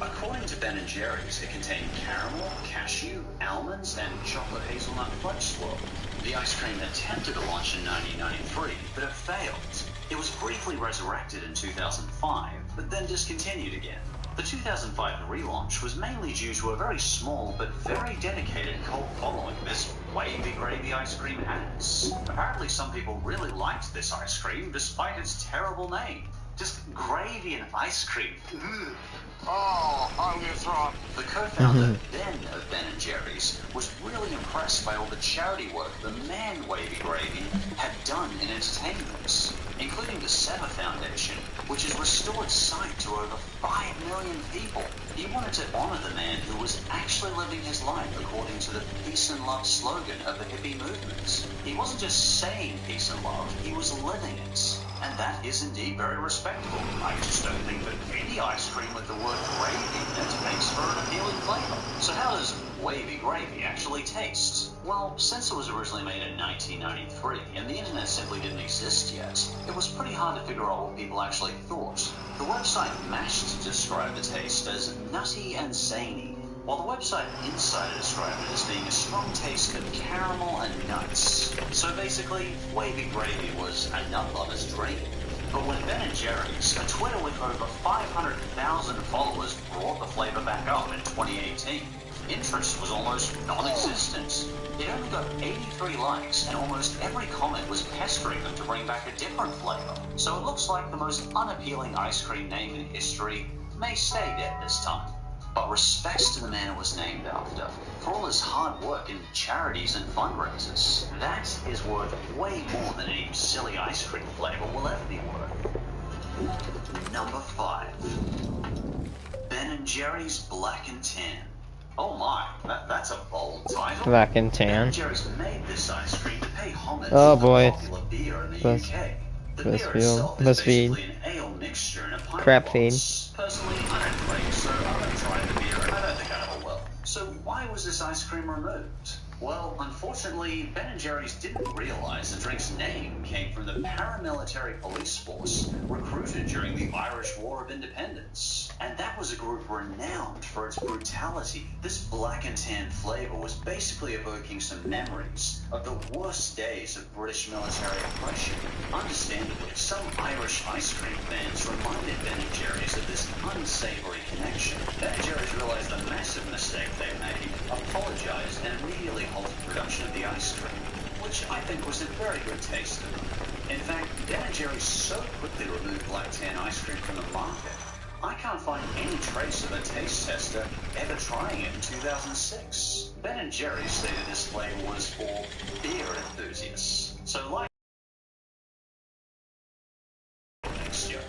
According to Ben & Jerry's, it contained caramel, cashew, almonds, and chocolate hazelnut fudge swirl. The ice cream attempted to launch in 1993, but it failed. It was briefly resurrected in 2005, but then discontinued again. The 2005 relaunch was mainly due to a very small but very dedicated cult following this Wavy Gravy ice cream has. Apparently some people really liked this ice cream despite its terrible name. Just gravy and ice cream. Ugh. Oh, I'm gonna throw up. The co-founder, Ben of Ben & Jerry's, was really impressed by all the charity work the man Wavy Gravy had done in entertainment, including the Sever Foundation, which has restored sight to over 5 million people. He wanted to honor the man who was actually living his life according to the peace and love slogan of the hippie movement. He wasn't just saying peace and love, he was living it. And that is indeed very respectable. I just don't think that any ice cream with the word gravy in it makes for an appealing flavor. So how does wavy gravy actually taste? Well, since it was originally made in 1993 and the internet simply didn't exist yet, it was pretty hard to figure out what people actually thought. The website Mashed described the taste as nutty and zany, while the website Insider described it as being a strong taste of caramel and nuts. So basically, wavy gravy was a nut lover's dream. But when Ben & Jerry's, a Twitter with over 500,000 followers, brought the flavor back up in 2018, interest was almost non-existent. It only got 83 likes, and almost every comment was pestering them to bring back a different flavor. So it looks like the most unappealing ice cream name in history may stay dead this time. But respects to the man it was named after, for all his hard work in charities and fundraisers. That is worth way more than any silly ice cream flavor will ever be worth. Number 5. Ben & Jerry's Black and Tan. Oh my, that's a bold title. Black and Tan. Ben & Jerry's made this ice cream to pay homage Oh to the boy. popular beer in the UK. The beer BuzzFeed. itself is basically an ale mixture in a pint Crap glass. feed. Personally, I don't drink, so I haven't tried the beer, and I don't think I ever will. So why was this ice cream removed? Well, unfortunately, Ben & Jerry's didn't realize the drink's name came from the paramilitary police force recruited during the Irish War of Independence. And that was a group renowned for its brutality. This black and tan flavor was basically evoking some memories of the worst days of British military oppression. Understandably, some Irish ice cream fans reminded Ben & Jerry's of this unsavory connection. Ben & Jerry's realized the massive mistake they made, apologized, and immediately halted production of the ice cream, which I think was a very good taste of them. In fact, Ben & Jerry's so quickly removed black tan ice cream from the market, I can't find any trace of a taste tester ever trying it in 2006. Ben & Jerry's stated this flavor was for beer enthusiasts. So like mixture,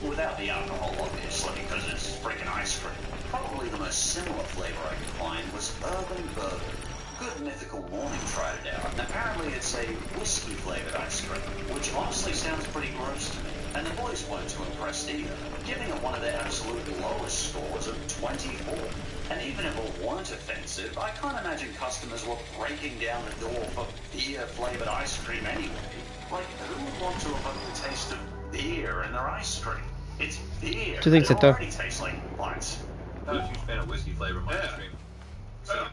without the alcohol obviously, because it's freaking ice cream. Probably the most similar flavor I could find was Urban Bourbon. Good Mythical Morning tried it out, and apparently it's a whiskey-flavored ice cream, which honestly sounds pretty gross to me. And the boys weren't too impressed either, giving it one of their absolute lowest scores of 24. And even if it weren't offensive, I can't imagine customers were breaking down the door for beer-flavored ice cream anyway. Like, who would want to evoke the taste of beer in their ice cream? It's beer. Do you think it so, already tastes like what? Not a huge fan of whiskey flavor in my ice cream. So.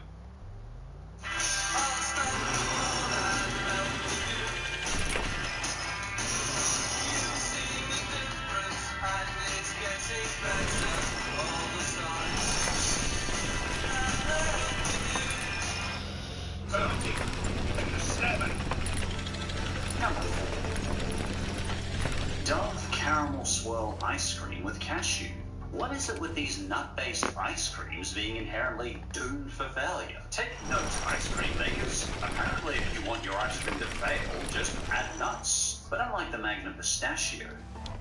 Dove Caramel Swirl Ice Cream with Cashew. What is it with these nut-based ice creams being inherently doomed for failure? Take note, ice cream makers. Apparently, if you want your ice cream to fail, just add nuts. But unlike the Magnum Pistachio,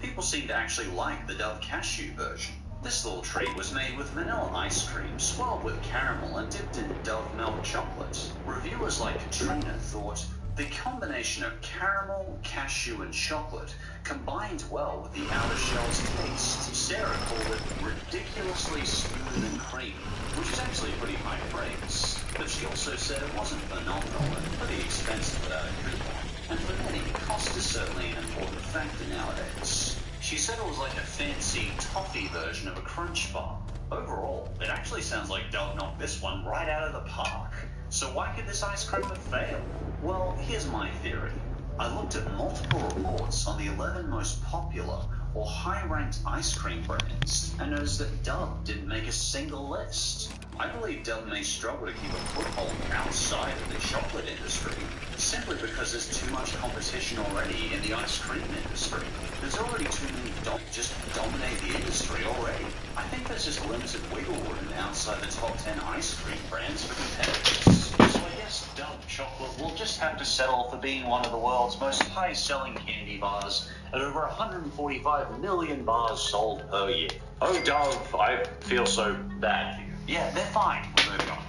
people seem to actually like the Dove Cashew version. This little treat was made with vanilla ice cream, swirled with caramel and dipped in Dove milk chocolate. Reviewers like Katrina thought, the combination of caramel, cashew, and chocolate combined well with the outer shell's taste. Sarah called it ridiculously smooth and creamy, which is actually pretty high praise. But she also said it wasn't phenomenal and pretty expensive without a coupon. And for many, cost is certainly an important factor nowadays. She said it was like a fancy toffee version of a Crunch Bar. Overall, it actually sounds like Dove knocked this one right out of the park. So why could this ice cream have failed? Well, here's my theory. I looked at multiple reports on the 11 most popular or high-ranked ice cream brands and noticed that Dove didn't make a single list. I believe Dove may struggle to keep a foothold outside of the chocolate industry, simply because there's too much competition already in the ice cream industry. There's already too many just dominate the industry already. I think there's just limited wiggle room outside the top 10 ice cream brands for competitors. So I guess Dove chocolate will just have to settle for being one of the world's most high-selling candy bars at over 145 million bars sold per year. Oh, Dove, I feel so bad for you. Yeah, they're fine. We're moving on.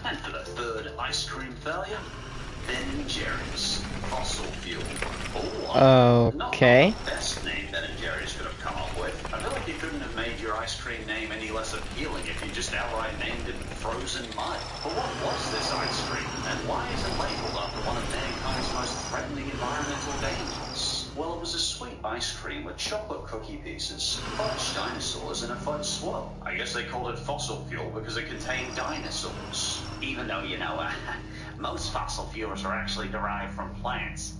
And for the third ice cream failure, Ben & Jerry's Fossil Fuel. Oh, Okay. Not the best name Ben & Jerry's could have come up with. I feel like you couldn't have made your ice cream name any less appealing if you just outright named it Frozen Mud. But what was this ice cream, and why is it labeled after one of mankind's most threatening environmental dangers? Well, it was a sweet ice cream with chocolate cookie pieces, fudge dinosaurs, and a fudge swirl. I guess they called it fossil fuel because it contained dinosaurs. Even though, you know, most fossil fuels are actually derived from plants.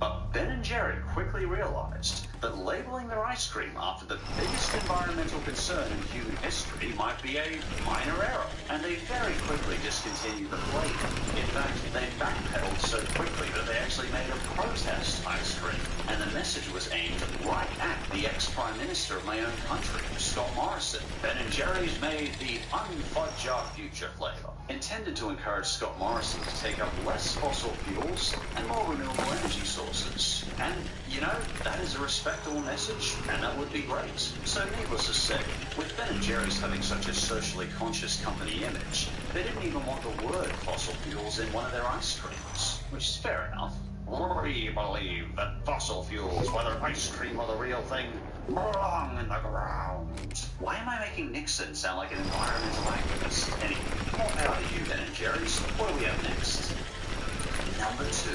But Ben & Jerry quickly realized that labeling their ice cream after the biggest environmental concern in human history might be a minor error, and they very quickly discontinued the flavor. In fact, they backpedaled so quickly that they actually made a protest ice cream, and the message was aimed right at the ex-prime minister of my own country, Scott Morrison. Ben & Jerry's made the Unfudge Our Future flavor, intended to encourage Scott Morrison to take up less fossil fuels and more renewable energy sources. And, you know, that is a respectable message, and that would be great. So needless to say, with Ben & Jerry's having such a socially conscious company image, they didn't even want the word fossil fuels in one of their ice creams, which is fair enough. We believe that fossil fuels, whether ice cream or the real thing, belong in the ground. Why am I making Nixon sound like an environmental activist? Anyway, more power to you, Ben & Jerry's. What do we have next? Number 2.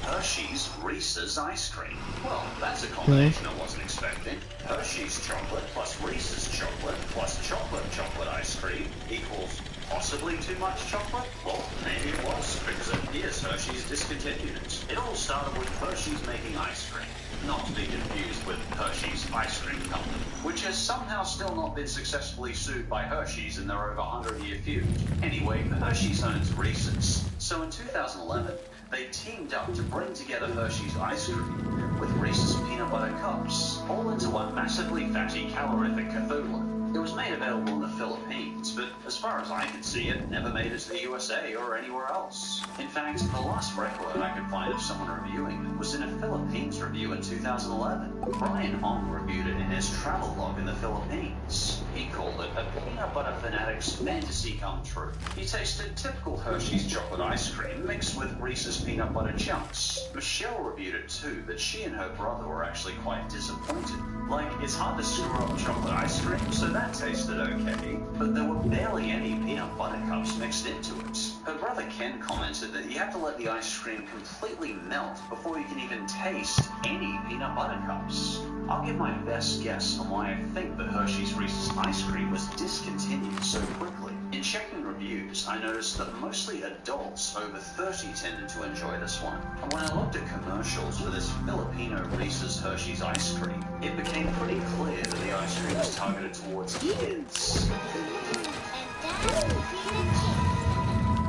Hershey's Reese's Ice Cream. Well, that's a combination I wasn't expecting. Hershey's chocolate plus Reese's chocolate plus chocolate ice cream equals possibly too much chocolate? Well, maybe it was, because it appears Hershey's discontinued it. It all started with Hershey's making ice cream, not to be confused with Hershey's Ice Cream Company, which has somehow still not been successfully sued by Hershey's in their over 100-year feud. Anyway, Hershey's owns Reese's, so in 2011, they teamed up to bring together Hershey's ice cream with Reese's peanut butter cups, all into one massively fatty calorific Cthulhu. It was made available in the Philippines, but as far as I can see, it never made it to the USA or anywhere else. In fact, the last record I could find of someone reviewing it was in a Philippines review in 2011. Brian Hong reviewed it in his travel log in the Philippines. He called it a peanut butter fanatic's fantasy come true. He tasted typical Hershey's chocolate ice cream mixed with Reese's peanut butter chunks. Michelle reviewed it too, but she and her brother were actually quite disappointed. Like, it's hard to screw up chocolate ice cream, so that tasted okay, but there were barely any peanut butter cups mixed into it. Her brother Ken commented that you have to let the ice cream completely melt before you can even taste any peanut butter cups. I'll give my best guess on why I think that Hershey's Reese's ice cream was discontinued so quickly. In checking reviews, I noticed that mostly adults over 30 tended to enjoy this one. And when I looked at commercials for this Filipino Reese's Hershey's ice cream, it became pretty clear that the ice cream was targeted towards kids.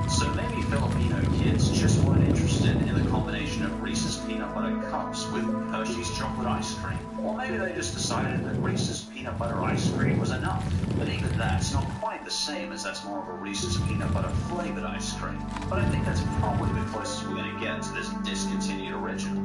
So maybe Filipino kids just weren't interested in the combination of Reese's peanut butter cups with Hershey's chocolate ice cream. Or maybe they just decided that Reese's peanut butter ice cream was enough. But even that's not quite the same, as that's more of a Reese's peanut butter flavored ice cream. But I think that's probably the closest we're going to get to this discontinued original.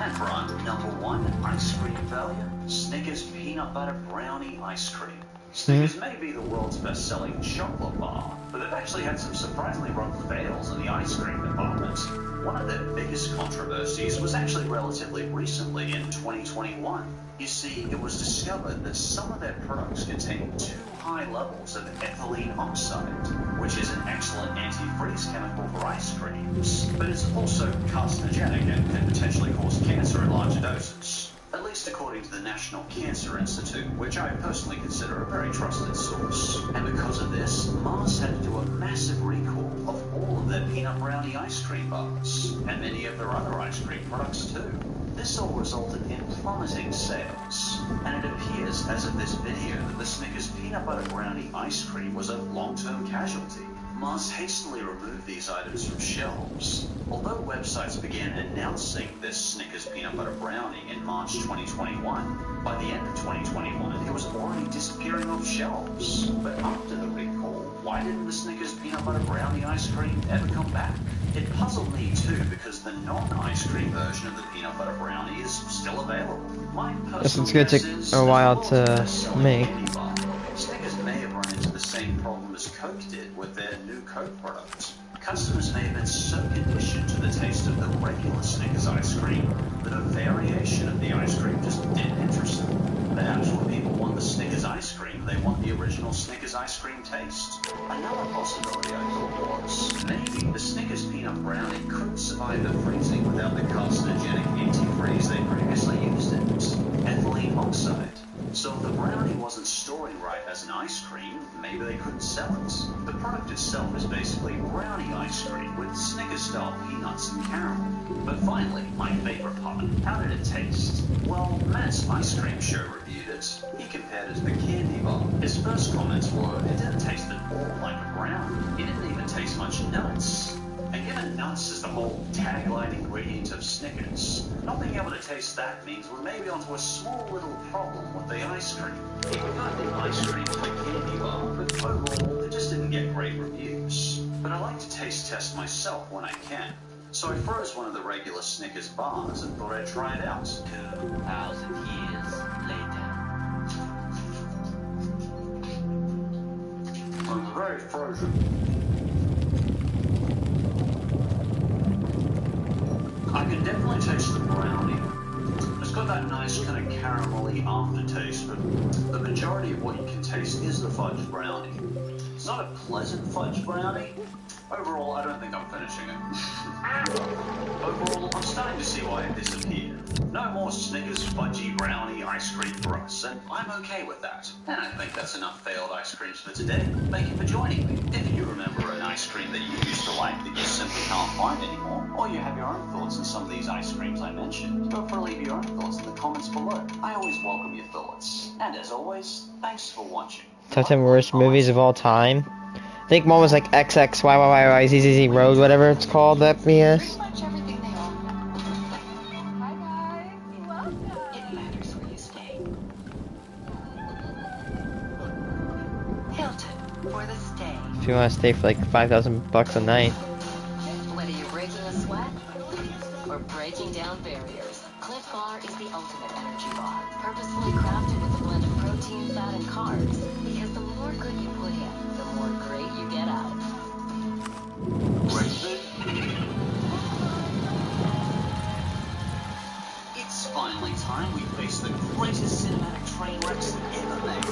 And for our number 1 ice cream failure, Snickers Peanut Butter Brownie Ice Cream. Snickers may be the world's best-selling chocolate bar, but they've actually had some surprisingly rough fails in the ice cream department. One of their biggest controversies was actually relatively recently in 2021. You see, it was discovered that some of their products contain too high levels of ethylene oxide, which is an excellent antifreeze chemical for ice creams, but it's also carcinogenic and can potentially cause cancer in larger doses. At least according to the National Cancer Institute, which I personally consider a very trusted source. And because of this, Mars had to do a massive recall of all of their peanut brownie ice cream bars, and many of their other ice cream products too. This all resulted in plummeting sales, and it appears as of this video that the Snickers peanut butter brownie ice cream was a long-term casualty. Mars hastily removed these items from shelves. Although websites began announcing this Snickers peanut butter brownie in March 2021, by the end of 2021, it was already disappearing off shelves. But after the recall, why didn't the Snickers peanut butter brownie ice cream ever come back? It puzzled me too, because the non-ice cream version of the peanut butter brownie is still available. My personal It's gonna guess take is a that while the world's to best-selling make. candy bar, Snickers may have run into the same problem as Coke did with their new Coke product. Customers may have been so conditioned to the taste of the regular Snickers ice cream that a variation of the ice cream just didn't interest them. Perhaps when people want the Snickers ice cream, they want the original Snickers ice cream taste. Another possibility I thought was maybe the Snickers peanut brownie couldn't survive the freezing without the carcinogenic antifreeze they previously used in it, ethylene oxide. So if the brownie wasn't storing right as an ice cream, maybe they couldn't sell it. The product itself is basically brownie ice cream with Snickers-style peanuts and caramel. But finally, my favorite part, how did it taste? Well, Matt's ice cream show reviewed it. He compared it to the candy bar. His first comments were, it didn't taste at all like a brownie. It didn't even taste much nuts. And given nuts is the whole tagline ingredient of Snickers, not being able to taste that means we're maybe onto a small little problem with the ice cream. He preferred the ice cream to the candy bar, but overall, it just didn't get great reviews. But I like to taste test myself when I can. So I froze one of the regular Snickers bars and thought I'd try it out. 2,000 years later. I'm very frozen. I can definitely taste the brownie. It's got that nice kind of caramelly aftertaste, but the majority of what you can taste is the fudge brownie. It's not a pleasant fudge brownie. Overall, I don't think I'm finishing it. Overall, I'm starting to see why it disappeared. No more Snickers fudgy brownie ice cream for us, and I'm okay with that. And I think that's enough failed ice creams for today. Thank you for joining me. If you remember an ice cream that you used to like that you simply can't find anymore, or you have your own thoughts on some of these ice creams I mentioned, feel free to leave your own thoughts in the comments below. I always welcome your thoughts. And as always, thanks for watching. Top 10 worst movies of all time. I think one was like XXYYYZZZ Road, whatever it's called, that BS. For the stay. If you want to stay for like $5,000 a night. Whether you're breaking a sweat or breaking down barriers, Cliff Bar is the ultimate energy bar. Purposefully crafted with a blend of protein, fat, and carbs. Because the more good you put in, the more great you get out. It's finally time we face the greatest cinematic train wrecks ever made.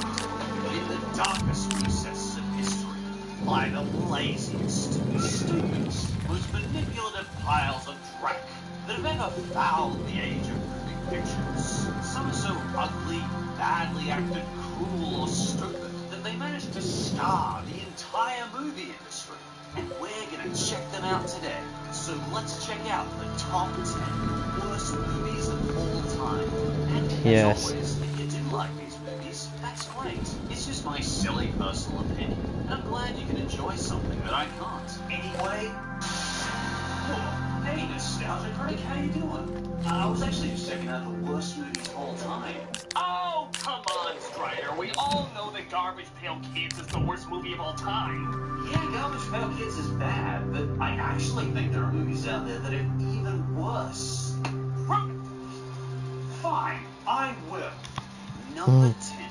In the darkest recesses of history, lie the laziest, stupidest, most manipulative piles of dreck that have ever fouled the age of moving pictures. Some are so ugly, badly acted, cruel, or stupid that they managed to scar the entire movie industry. And we're gonna check them out today. So let's check out the top 10 worst movies of all time. And Yes. as always, if you do like these movies, that's great. It's just my silly personal opinion. And I'm glad you can enjoy something that I can't. Anyway, oh, hey Nostalgia Critic, how you doing? I was actually just checking out the worst movies of all time. Oh, come on, Strider. We all know that Garbage Pail Kids is the worst movie of all time. Yeah, Garbage Pail Kids is bad, but I actually think there are movies out there that are even worse. Fine, I will. Number 10.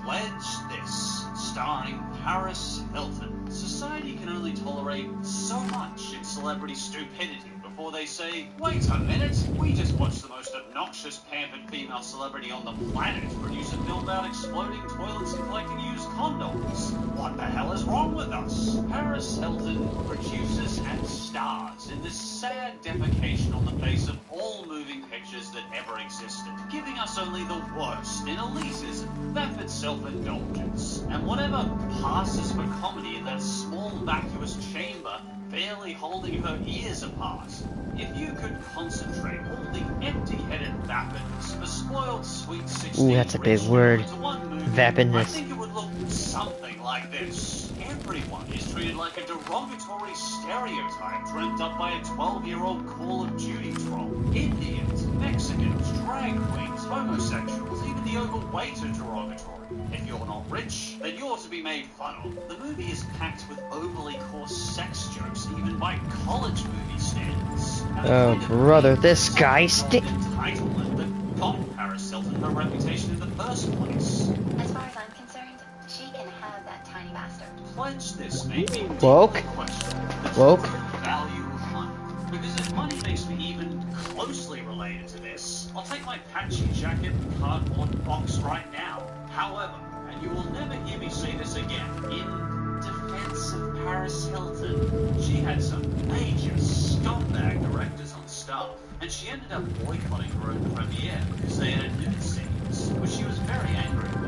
Pledge This, starring Paris Hilton. Society can only tolerate so much in celebrity stupidity before they say, wait a minute, we just watched the most obnoxious, pampered female celebrity on the planet produce a film about exploding toilets and collecting used condoms. What the hell is wrong with us? Paris Hilton produces and stars in this sad defecation on the face of all moving pictures that ever existed, giving us only the worst in elitism, vapid self-indulgence, and whatever passes for comedy in that small vacuous chamber barely holding her ears apart. If you could concentrate all the empty-headed vapidness of a spoiled sweet 16 Ooh, that's a big word. into one movie, Vapidness. I think it would look something like this. Everyone is treated like a derogatory stereotype dreamt up by a 12-year-old Call of Duty troll. Indians, Mexicans, drag queens, homosexuals, even the overweight are derogatory. If you're not rich, then you're to be made fun of. The movie is packed with overly coarse sex jokes, even by college movie standards. Oh, brother, this guy Entitlement that got Paris Hilton her reputation in the first place. As far as I'm concerned, she can have that tiny bastard. Pledge this made me Woke. question the Woke. value of money. Because if money makes me even closely related to this, I'll take my patchy jacket and cardboard box right now. However, and you will never hear me say this again, in defense of Paris Hilton, she had some major scumbag directors on staff, and she ended up boycotting her own premiere because they had nude scenes, which she was very angry about.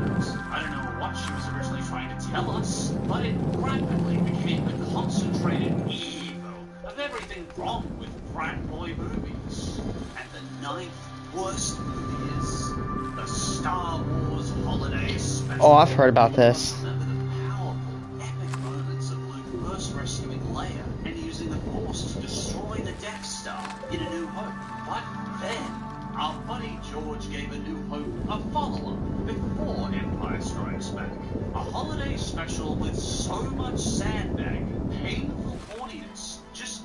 I don't know what she was originally trying to tell us, but it rapidly became the concentrated evil of everything wrong with frat boy movies. And the ninth worst movie is the Star Wars Holiday Special. Oh, I've heard about this. Remember the powerful, epic moments of Luke first rescuing Leia and using the Force to destroy the Death Star in A New Hope. But then, our buddy George gave A New Hope a follow-up before Empire Strikes Back. A holiday special with so much sandbagging, painful corniness, just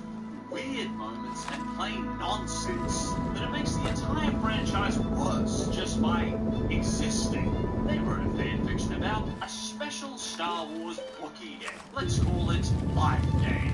weird moments and plain nonsense that it makes the entire franchise worse just by existing. They wrote a fanfiction about a special Star Wars Wookiee Day. Let's call it Life Day.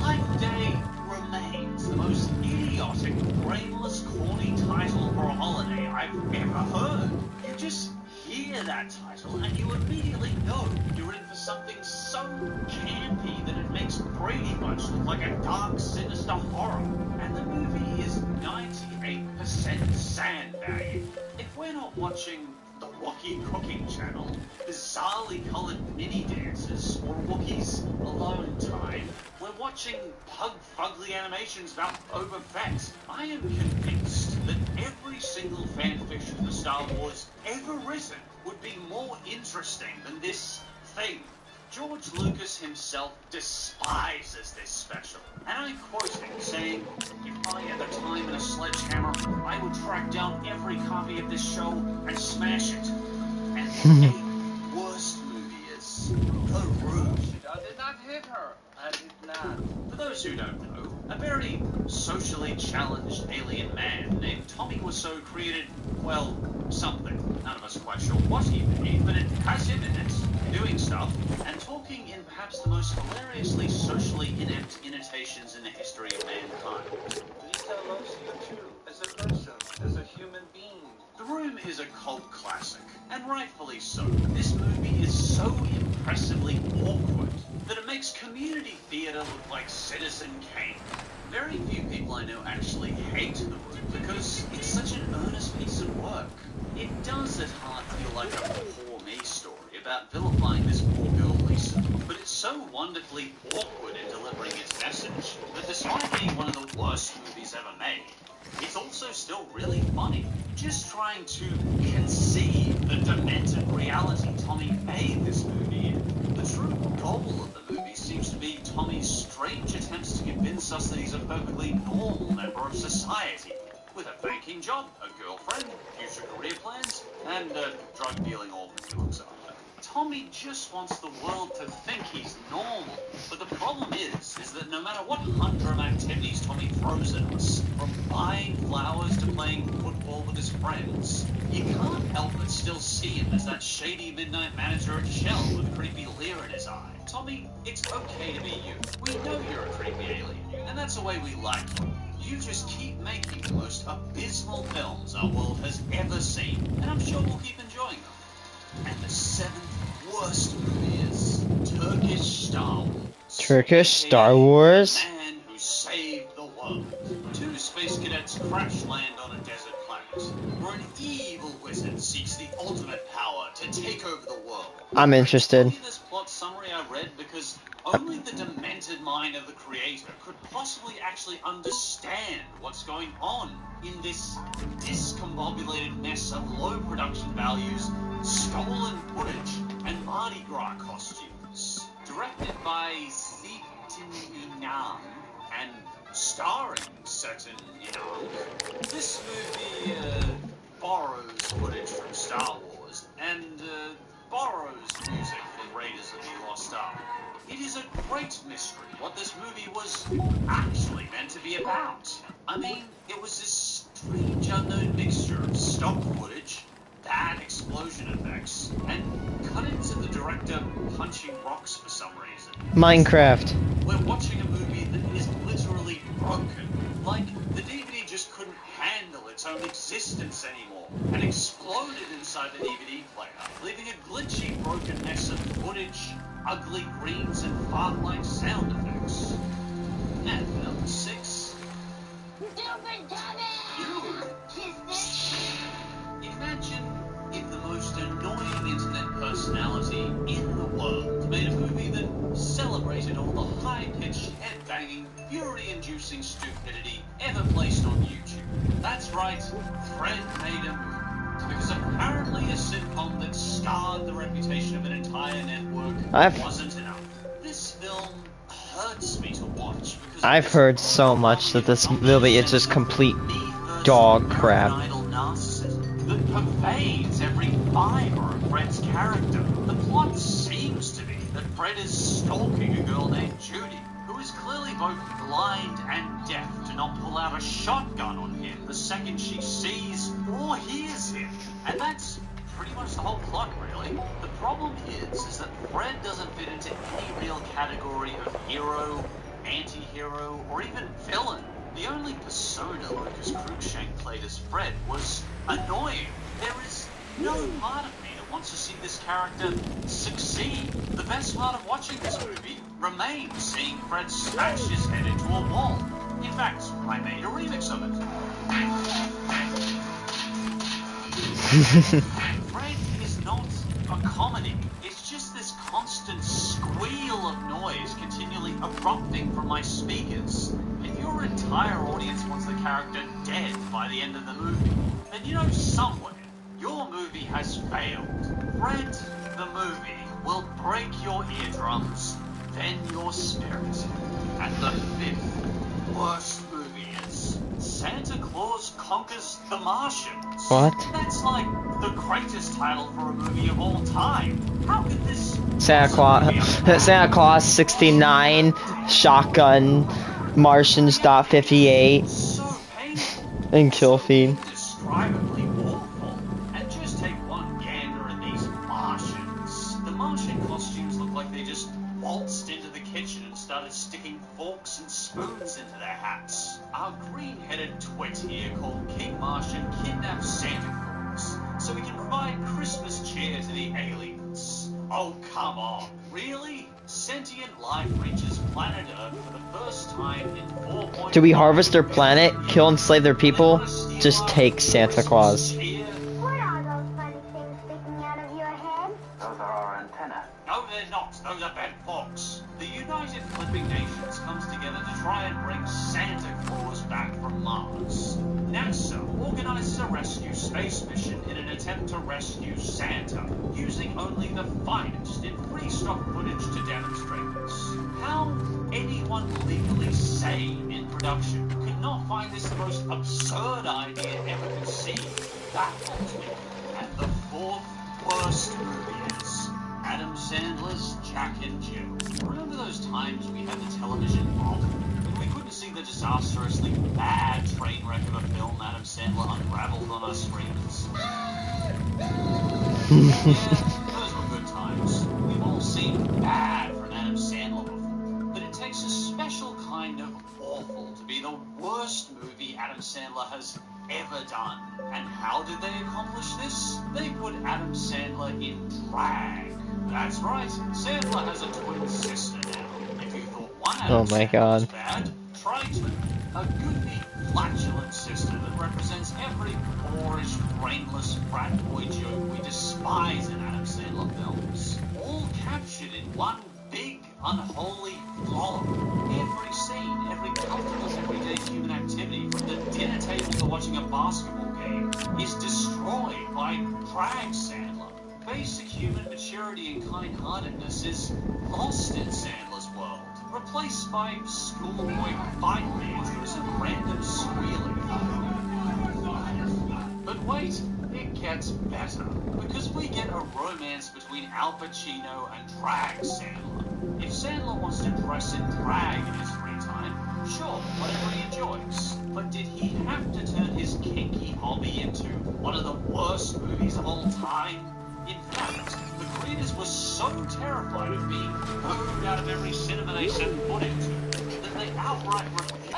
Life Day remains the most idiotic, brainless, corny title for a holiday I've ever heard. You just hear that title and you immediately know you're in for something so campy that it makes Brady Bunch look like a dark, sinister horror. And the movie is 98% sandbagging. If we're not watching the Wookiee Cooking Channel, bizarrely colored mini dances, or Wookiees alone time, we're watching pug-fugly animations about Boba Fett. I am convinced that every single fanfiction for Star Wars ever written would be more interesting than this thing. George Lucas himself despises this special, and I quote him saying, "If I had the time and a sledgehammer, I would track down every copy of this show and smash it." And the eighth worst movie is The Room. I did not hit her. I did not. For those who don't know, a very socially challenged alien man named Tommy Wiseau created, well, something. None of us are quite sure what he made, but it has him in it, doing stuff, and talking in perhaps the most hilariously socially inept innotations in the history of mankind. Lisa loves you too, as a person, as a human being. The Room is a cult classic, and rightfully so. This movie is so impressively awkward that it makes community theater look like Citizen Kane. Very few people I know actually hate The Room because it's such an earnest piece of work. It does at heart feel like a poor me story about vilifying this poor girl Lisa, but it's so wonderfully awkward in delivering its message that despite being one of the worst movies ever made, it's also still really funny. Just trying to conceive the demented reality Tommy made this movie in. The true goal of the movie seems to be Tommy's strange attempts to convince us that he's a perfectly normal member of society, with a banking job, a girlfriend, future career plans, and a drug-dealing orphan he looks after. Tommy just wants the world to think he's normal, but the problem is that no matter what humdrum activities Tommy throws at us, from buying flowers to playing football with his friends, you can't help but still see him as that shady midnight manager at Shell with a creepy leer in his eye. Tommy, it's okay to be you. We know you're a creepy alien, and that's the way we like you. You just keep making the most abysmal films our world has ever seen, and I'm sure we'll keep enjoying them. And the seventh worst movie is Turkish Star Wars. Turkish Star Wars? The man who saved the world. Two space cadets crash land on a desert planet, where an evil wizard seeks the ultimate power to take over the world. I'm interested. I tell you this plot summary I read because only the demented mind of the creator could possibly actually understand what's going on in this discombobulated mess of low production values, stolen footage, and Mardi Gras costumes. Directed by Seaton Inam and starring Seton Inam, this movie borrows footage from Star Wars and borrows music from Raiders of the Lost Ark. It is a great mystery what this movie was actually meant to be about. I mean, it was this strange unknown mixture of stock footage, bad explosion effects, and cut-ins of the director punching rocks for some reason. Minecraft. We're watching a movie that is literally broken. Like, the DVD just couldn't handle its own existence anymore, and exploded inside the DVD player, leaving a glitchy, broken mess of footage, ugly greens, and fart-like sound effects. And number 6. Imagine if the most annoying internet personality in the world made a movie that celebrated all the high-pitched, head-banging, fury-inducing stupidity ever placed on YouTube. That's right, Fred made a movie. Because apparently a sitcom that scarred the reputation of an entire network wasn't enough. This film hurts me to watch because I've heard so much that this movie is just complete dog crap. That pervades every fiber of Fred's character. The plot seems to be that Fred is stalking a girl named Judy, who is clearly both blind and deaf to not pull out a shotgun on him the second she sees or hears him. And that's pretty much the whole plot, really. The problem is that Fred doesn't fit into any real category of hero, anti-hero, or even villain. The only persona Lucas Cruikshank played as Fred was annoying. There is no part of me that wants to see this character succeed. The best part of watching this movie remains seeing Fred smash his head into a wall. In fact, I made a remix of it. Fred is not a comedy. It's just this constant squeal of noise continually erupting from my speakers. If your entire audience wants the character dead by the end of the movie, then you know somewhere your movie has failed. Fred, the movie, will break your eardrums, then your spirit. And the 5th worst movie is Santa Claus Conquers the Martians. What? That's like the greatest title for a movie of all time. How could this Santa Claus 69, Shotgun, Martians .58, and Kill Feed. Indescribably awful. And just take one gander at these Martians. The Martian costumes look like they just waltzed into the kitchen and started sticking forks and spoons into their hats. Our green-headed twit here called King Martian kidnaps Santa Claus so he can provide Christmas cheer to the aliens. Oh, come on. Really? Sentient life reaches planet Earth for the first time in 4.5 Do we harvest their planet, kill and slay their people? Just take Santa Claus. What are those funny things sticking out of your head? Those are our antennae. No, they're not. Those are bad forks. The United Flipping Nations comes together to try and bring Santa Claus back from Mars. NASA organizes a rescue space mission in an attempt to rescue Santa, using only the finest in free stock footage to demonstrate this. How anyone legally sane in production could not find this the most absurd idea ever conceived baffles me. And the 4th worst movie is Adam Sandler's Jack and Jill. Remember those times we had the television on and we couldn't see the disastrously bad train wreck of a film Adam Sandler unraveled on our screens? Those were good times. We've all seen bad from Adam Sandler before, but it takes a special kind of awful to be the worst movie Adam Sandler has ever done. And how did they accomplish this? They put Adam Sandler in drag. That's right, Sandler has a twin sister now. If you thought one Adam Sandler was bad, try two. A goofy, flatulent sister that represents every boorish, brainless frat boy joke we despise in Adam Sandler films. All captured in one big, unholy vlog. Every scene, every comfortable, everyday human activity, from the dinner table to watching a basketball game, is destroyed by drag Sandler. Basic human maturity charity and kind-heartedness is lost in Sandler's world, replaced by schoolboy fight banjos and random squealing. But wait, it gets better, because we get a romance between Al Pacino and drag Sandler. If Sandler wants to dress in drag in his free time, sure, whatever he enjoys. But did he have to turn his kinky hobby into one of the worst movies of all time? In fact, the creators were so terrified of being booed out of every cinema they set foot into that they outright refused.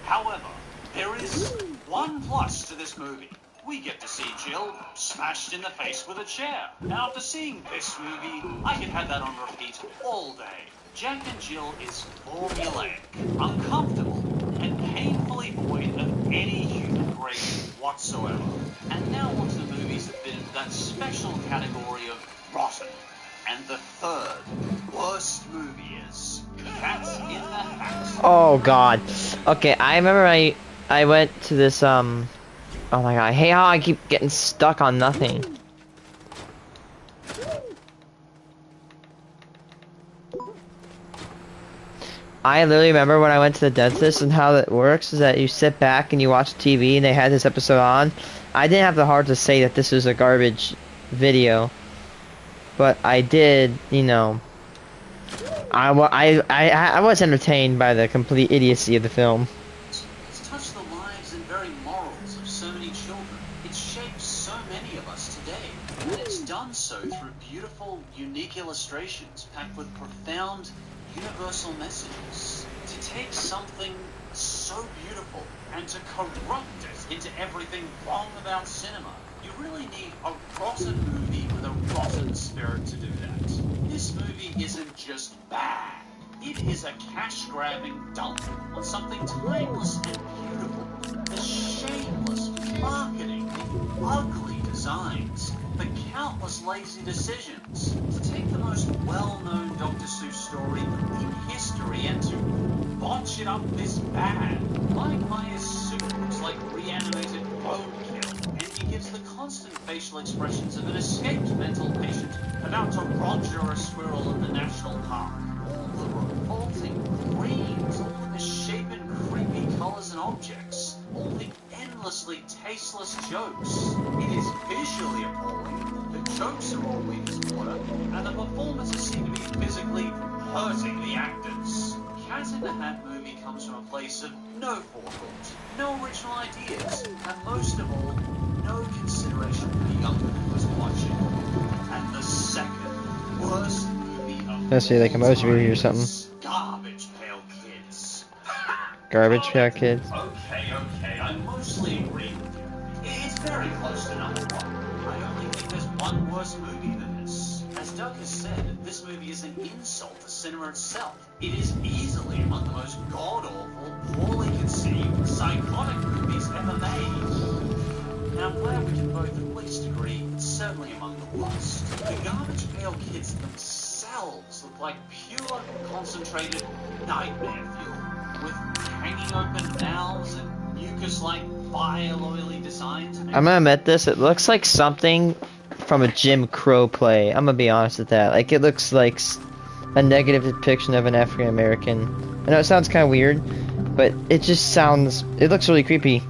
However, there is one plus to this movie. We get to see Jill smashed in the face with a chair. Now, after seeing this movie, I could have that on repeat all day. Jack and Jill is formulaic, uncomfortable, and painfully void of any human grace whatsoever. And now onto the movies that fit into that special category of rotten. And the third worst movie is Cat in the Hat. Oh god. Okay, I remember I went to this oh my god, I hate how I keep getting stuck on nothing. I literally remember when I went to the dentist, and how that works is that you sit back and you watch TV and they had this episode on. I didn't have the heart to say that this was a garbage video, but I did, you know. I was entertained by the complete idiocy of the film. It's touched the lives and very morals of so many children. It's shaped so many of us today. And it's done so through beautiful, unique illustrations packed with profound, universal messages. To take something so beautiful and to corrupt it into everything wrong about cinema, you really need a rotten movie with a rotten spirit to do that. This movie isn't just bad. It is a cash-grabbing dump on something timeless and beautiful. The shameless marketing, the ugly designs, the countless lazy decisions. To take the most well-known Dr. Seuss story in history and to botch it up this bad. Mike Myers' suit looks like reanimated roadkill, and he gives the constant facial expressions of an escaped mental patient about to roger a squirrel in the national park. All the revolting greens, all the misshapen, creepy colors and objects, all the endlessly tasteless jokes. It is visually appalling, the jokes are all weak as water, and the performances seem to be physically hurting the actors. Cat in the Hat movie comes from a place of no forethought, no original ideas, and most of all, no consideration for the younger viewers watching. And the second worst movie of Let's see, like a emoji movie or something. Garbage Pail Kids. Garbage Pail Kids. Okay, I mostly agree with you. It's very close to number one. I only think there's one worse movie than this. As Doug has said, this movie is an insult to cinema itself. It is easily among the most god-awful, poorly conceived, psychotic movies ever made. And I'm glad we can both at least agree it's certainly among the worst. The Garbage Pail Kids themselves look like pure, concentrated nightmare fuel, with hanging open mouths and mucus-like vile oily designs. I'm gonna admit this, it looks like something from a Jim Crow play. I'm gonna be honest with that. Like, it looks like a negative depiction of an African American. I know it sounds kind of weird, but it just sounds, it looks really creepy.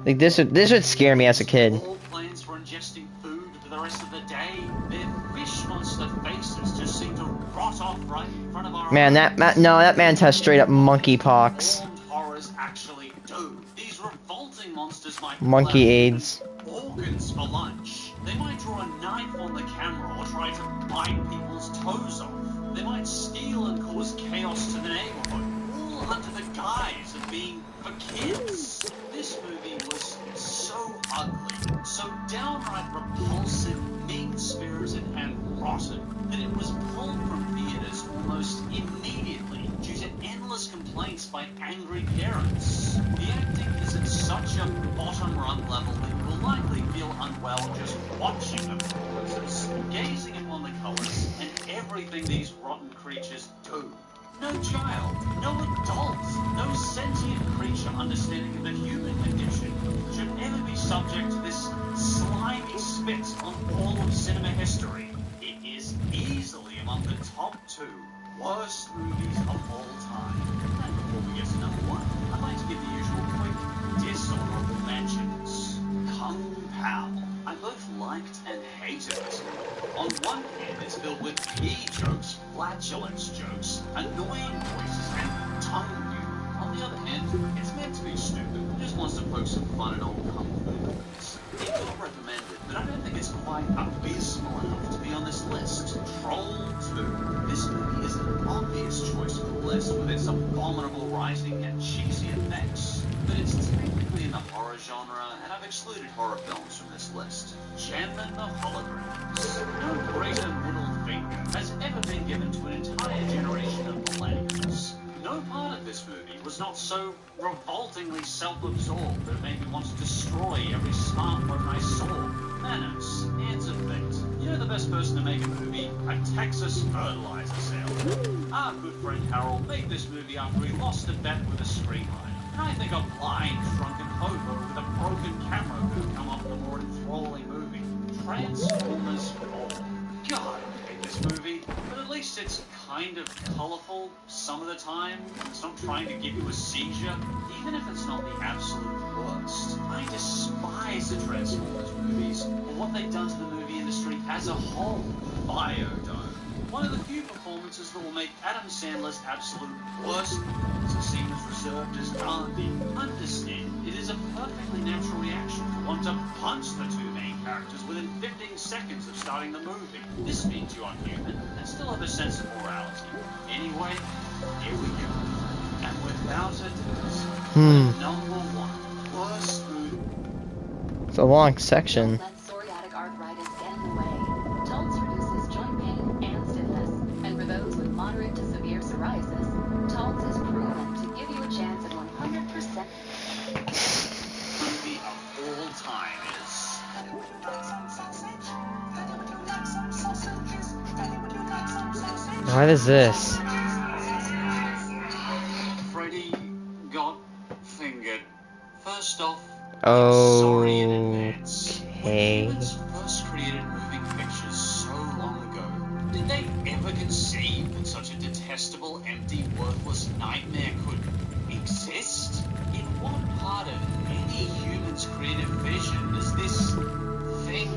Like, this would scare me as a kid. All plans for ingesting food for the rest of the day. Their fish monster faces just seem to rot off right in front of our Man, eyes. that man has straight up monkeypox. Horrors actually do. These revolting monsters might Monkey AIDS. organs for lunch. They might draw a knife on the camera or try to bite people's toes off. They might steal and cause chaos to the neighborhood, all under the guise of being for kids. This movie was so ugly, so downright repulsive, mean-spirited, and rotten that it was pulled from theaters almost immediately due to endless complaints by angry parents. The acting is at such a bottom-run level that you will likely feel unwell just watching the performances, gazing upon the colors, and everything these rotten creatures do. No child, no adult, no sentient creature understanding of the human condition should ever be subject to this slimy spit on all of cinema history. It 2. Worst movies of all time. And before we get to number 1, I'd like to give the usual quick dishonorable mentions. Kung Pao. I both liked and hated this movie. On one hand, it's filled with pee jokes, flatulence jokes, annoying voices, and tongue humor. On the other hand, it's meant to be stupid. It just wants to poke some fun at old kung fu movies. It got recommended, but I don't think it's quite abysmal enough to be on this list. Troll 2. This movie is an obvious choice for the list with its abominable writing and cheesy effects. But it's technically in the horror genre, and I've excluded horror films from this list. Gentlemen the Holograms. No greater middle finger has ever been given to an entire generation of millennials. No part of this movie was not so revoltingly self-absorbed that it made me want to destroy every smartphone I saw. Manners, hands of fate. You know the best person to make a movie? A Texas fertilizer salesman. Our good friend Harold made this movie after he lost a bet with a screenwriter. And I think a blind, drunken hobo with a broken camera could have come up with a more enthralling movie. Transformers 4. God, I hate this movie, but at least it's kind of colorful some of the time. It's not trying to give you a seizure, even if it's not the absolute worst. I despise the Transformers movies for what they've done to the movie industry as a whole. Biodome. One of the few performances that will make Adam Sandler's absolute worst performance seem as reserved as Gandhi. Understand, it is a perfectly natural reaction to want to punch the two main characters within 15 seconds of starting the movie. This means you are human and still have a sense of morality. Anyway, here we go. And without a doubt, the number 1 worst movie. It's a long section. Don't let psoriatic arthritis get in the way. Taltz reduces joint pain and stiffness. And for those with moderate to severe psoriasis, Taltz is proven to give you a chance at 100%. Movie of all time is... What is this? Freddy got fingered. First off, I'm sorry in advance. When humans first created moving pictures so long ago, did they ever conceive that such a detestable, empty, worthless nightmare could exist? In what part of any human's creative vision does this thing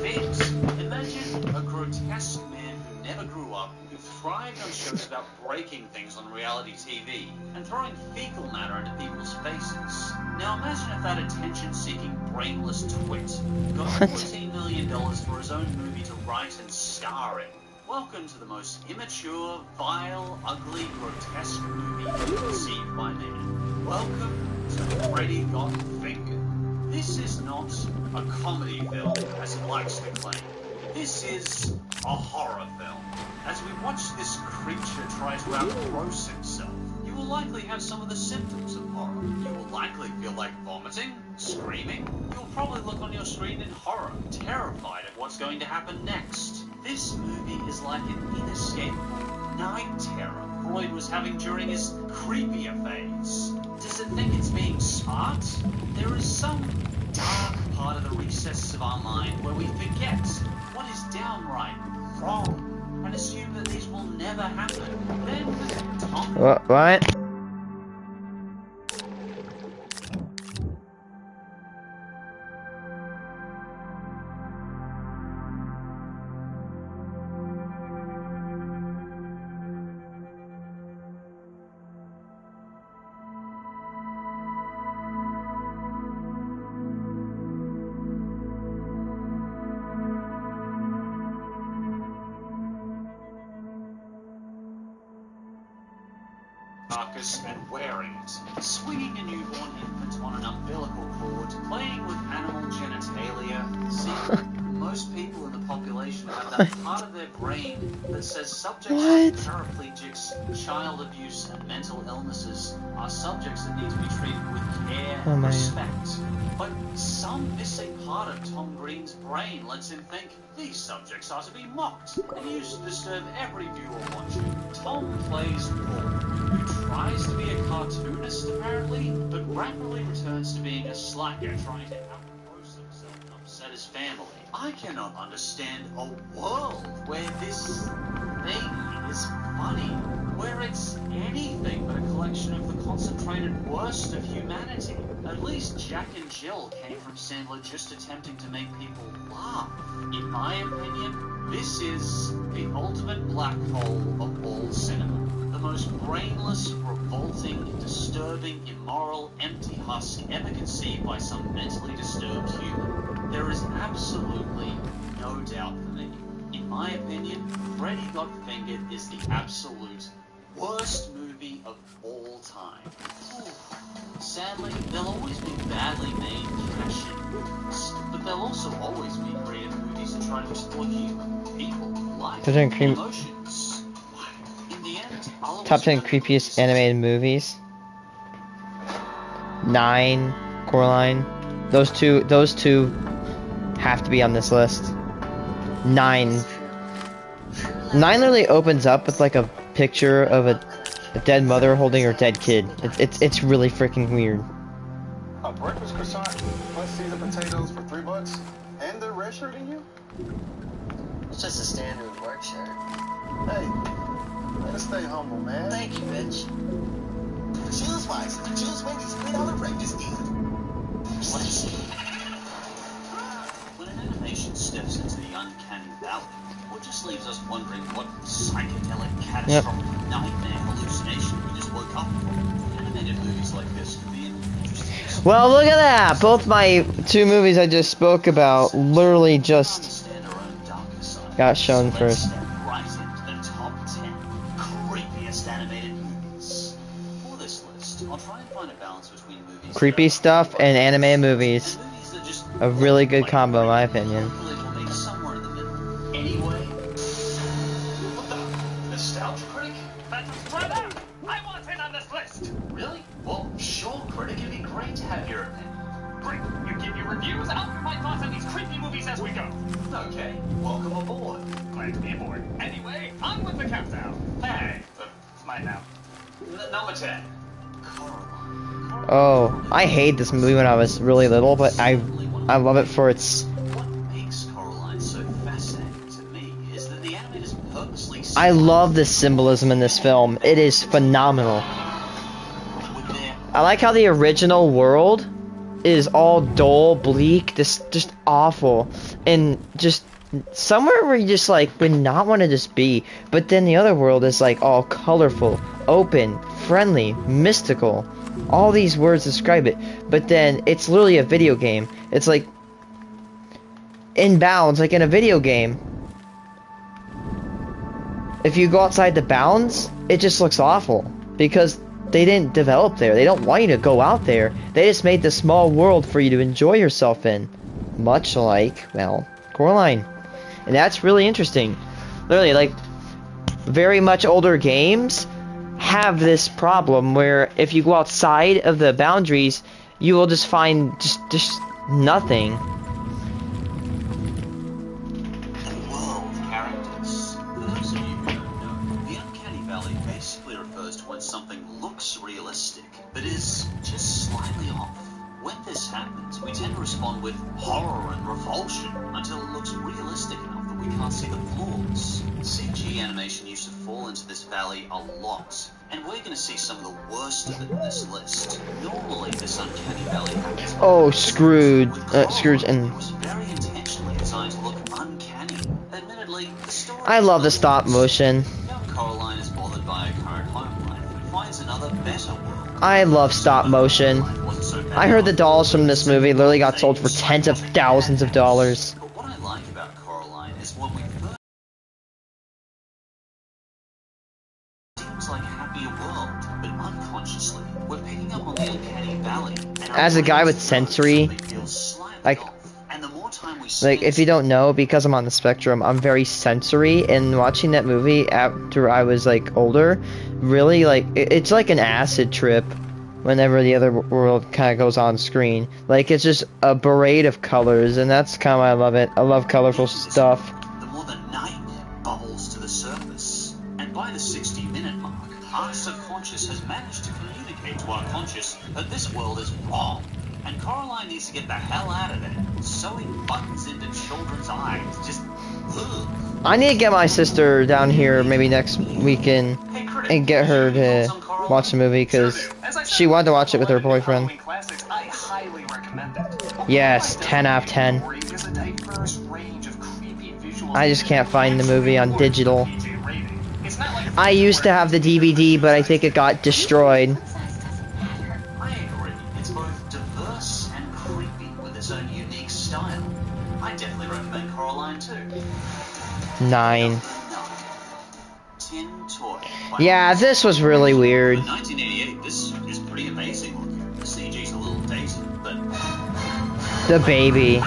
fit? Imagine a grotesque man who never grew up, who thrived on shows about breaking things on reality TV and throwing fecal matter into people's faces. Now imagine if that attention-seeking, brainless twit got $14 million for his own movie to write and star in. Welcome to the most immature, vile, ugly, grotesque movie conceived by man. Welcome to Freddy Got Fingered. This is not a comedy film, as it likes to claim. This is a horror film. As we watch this creature try to outgross himself, you will likely have some of the symptoms of horror. You will likely feel like vomiting, screaming. You'll probably look on your screen in horror, terrified of what's going to happen next. This movie is like an inescapable night terror Freud was having during his creepier phase. Does it think it's being smart? There is some dark part of the recesses of our mind where we forget what is downright wrong and assume that these will never happen. Then Tom... What? and wearing it, swinging a newborn infant on an umbilical cord, playing with animal genitalia. See, most people in the population have that part of their brain that says subjects like paraplegics, child abuse, and mental illnesses are subjects that need to be treated with care and respect. But some missing part of Tom Green's brain lets him think these subjects are to be mocked and used to disturb every viewer watching. Tom plays Paul, who tries to be a cartoonist apparently, but rapidly returns to being a slacker trying to outgross himself and upset his family. I cannot understand a world where this thing is funny, where it's anything but a collection of the concentrated worst of humanity. At least Jack and Jill came from Sandler just attempting to make people laugh. In my opinion, this is the ultimate black hole of all cinema. The most brainless, revolting, disturbing, immoral, empty husk ever conceived by some mentally disturbed human. There is absolutely no doubt for me. In my opinion, Freddy Got Fingered is the absolute worst movie of all time. Sadly, there'll always be badly made cash-in movies, but there'll also always be creative movies that try to explore human, people, life, and emotions. In the end, Top 10 creepiest animated movies. 9, Coraline. Those two have to be on this list. 9 literally opens up with like a picture of a dead mother holding her dead kid. It's really freaking weird. A breakfast croissant plus seasoned potatoes for $3, and they're red shirting you? It's just a standard work shirt. Hey, let's stay humble, man. Thank you, bitch. Choose wisely. Choose Wendy's $3 breakfast deal. When an animation steps into the uncanny valley, or just leaves us wondering what psychedelic, catastrophic nightmare hallucination we just woke up from, animated movies like this can be an interesting. Well, look at that! Both my 2 movies I just spoke about literally just got shown first. Right into the top 10 creepiest animated movies. For this list, I'll try and find a balance between movies. Creepy stuff and anime movies. A really good combo, in my opinion. Anyway, what the? Nostalgia critic? That's right out! I want in on this list! Really? Well, sure, critic. It'd be great to have your opinion. Great. You give your reviews, I'll give my thoughts on these creepy movies as we go. Okay. Welcome aboard. Glad to be aboard. Anyway, on with the countdown. Hey, it's mine now. Number 10. Oh, I hate this movie when I was really little, but I love it for its... I love the symbolism in this film. It is phenomenal. I like how the original world is all dull, bleak, just awful, and just somewhere where you just like would not want to just be. But then the other world is like all colorful, open, friendly, mystical. All these words describe it. But then it's literally a video game. It's like in bounds, like in a video game. If you go outside the bounds, it just looks awful because they didn't develop there. They don't want you to go out there. They just made this small world for you to enjoy yourself in. Much like, well, Coraline. And that's really interesting. Literally, like, very much older games have this problem where if you go outside of the boundaries, you will just find just nothing. Realistic, but is just slightly off. When this happens, we tend to respond with horror and revulsion until it looks realistic enough that we can't see the flaws. CG animation used to fall into this valley a lot, and we're going to see some of the worst of it in this list. Normally, this uncanny valley happens. Oh, Scrooge and... It was very intentionally designed to look uncanny. Admittedly, the story... I love the stop motion. Young Coraline is bothered by a current home life and finds another better world. I love stop motion. I heard the dolls from this movie literally got sold for tens of thousands of dollars. But what I like about Coraline is when we first... It seems like a happier world, but unconsciously, we're picking up on the uncanny valley. As a guy with sensory, like if you don't know, because I'm on the spectrum, I'm very sensory, and watching that movie after I was like older, really like it's like an acid trip whenever the other world kind of goes on screen. Like it's just a parade of colors, and that's kind of why I love it. I love colorful stuff. The more the nightmare bubbles to the surface, and by the 60-minute mark, our subconscious has managed to communicate to our conscious that this world is wrong. And Coraline needs to get the hell out of there. Sewing buttons into children's eyes, just ugh. I need to get my sister down here maybe next weekend and get her to watch the movie because she wanted to watch it with her boyfriend. Classics, I highly recommend it. Yes, 10 out of 10. Is a diverse range of creepy visuals. I just can't find the movie on digital. I used to have the DVD, but I think it got destroyed. I agree. It's both diverse and creepy with its own unique style. I definitely recommend Coraline too. 9. Tin Toy. Yeah, this was really weird. In 1988, this is pretty amazing looking. The CG's a little dated, but The baby.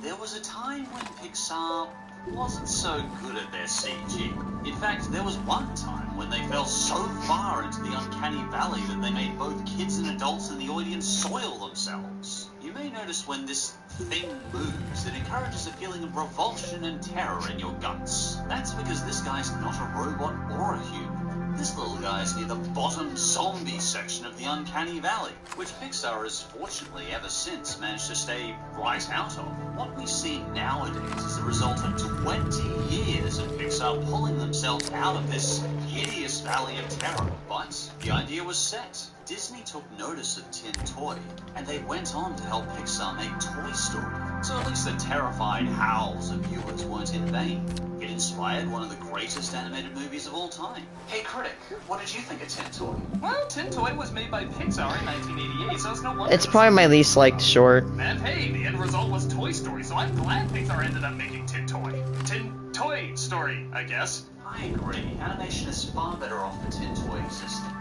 there was a time when Pixar wasn't so good at their CG. In fact, there was one time when they fell so far into the uncanny valley that they made both kids and adults in the audience soil themselves. You may notice when this thing moves, it encourages a feeling of revulsion and terror in your guts. That's because this guy's not a robot or a human. This little guy's near the bottom zombie section of the uncanny valley, which Pixar has fortunately ever since managed to stay right out of. What we see nowadays is the result of 20 years of Pixar pulling themselves out of this hideous valley of terror. But the idea was set. Disney took notice of Tin Toy, and they went on to help Pixar make Toy Story. So at least the terrified howls of viewers weren't in vain. It inspired one of the greatest animated movies of all time. Hey, critic, what did you think of Tin Toy? Well, Tin Toy was made by Pixar in 1988, so it's no wonder. It's probably my least liked short. And hey, the end result was Toy Story, so I'm glad Pixar ended up making Tin Toy. Tin Toy Story, I guess. I agree. Animation is far better off the Tin Toy existing.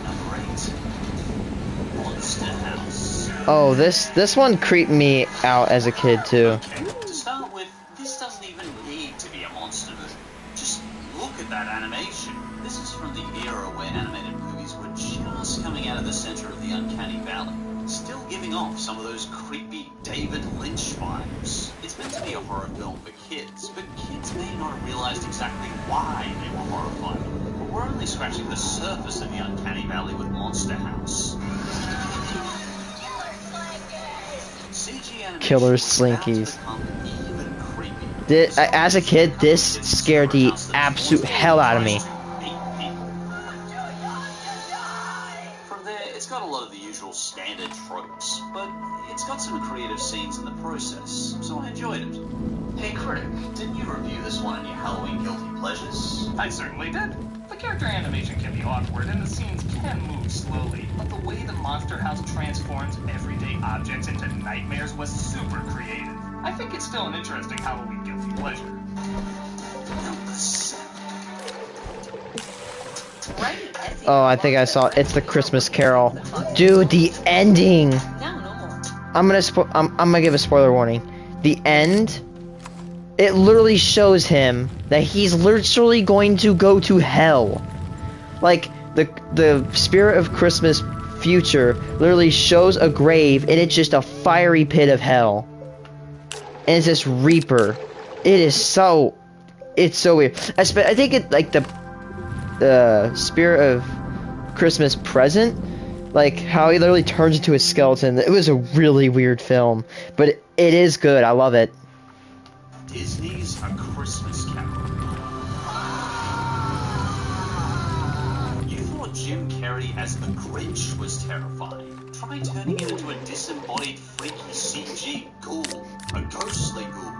Number 8. Monster House. Oh, this one creeped me out as a kid too. Okay, to start with, this doesn't even need to be a monster movie. Just look at that animation. This is from the era when animated movies were just coming out of the center of the uncanny valley, still giving off some of those creepy David Lynch vibes. It's meant to be a horror film for kids, but kids may not have realized exactly why they were horrified. But we're only scratching the surface of the uncanny valley with Monster House. CG animation Killer was about to Slinkies. become even creepy. As a kid, this scared the absolute hell out of me. From there, it's got a lot of the usual standard tropes, but it's got some creative scenes in the process, so I enjoyed it. Hey critic, didn't you review this one in your Halloween Guilty Pleasures? I certainly did. The character animation can be awkward and the scenes can move slowly, but the way the monster house transforms everyday objects into nightmares was super creative. I think it's still an interesting Halloween guilty pleasure. Number 7. Oh, I think I saw it. It's the Christmas Carol. Dude, the ending. I'm gonna give a spoiler warning. The end, it literally shows him that he's literally going to go to hell. Like the spirit of Christmas future literally shows a grave and it's just a fiery pit of hell. And it's this Reaper. It's so weird. I think it like the spirit of Christmas present, like how he literally turns into a skeleton. It was a really weird film, but it is good. I love it. Disney's A Christmas Carol. You thought Jim Carrey as the Grinch was terrifying. Try turning him into a disembodied, freaky CG ghoul. A ghostly ghoul.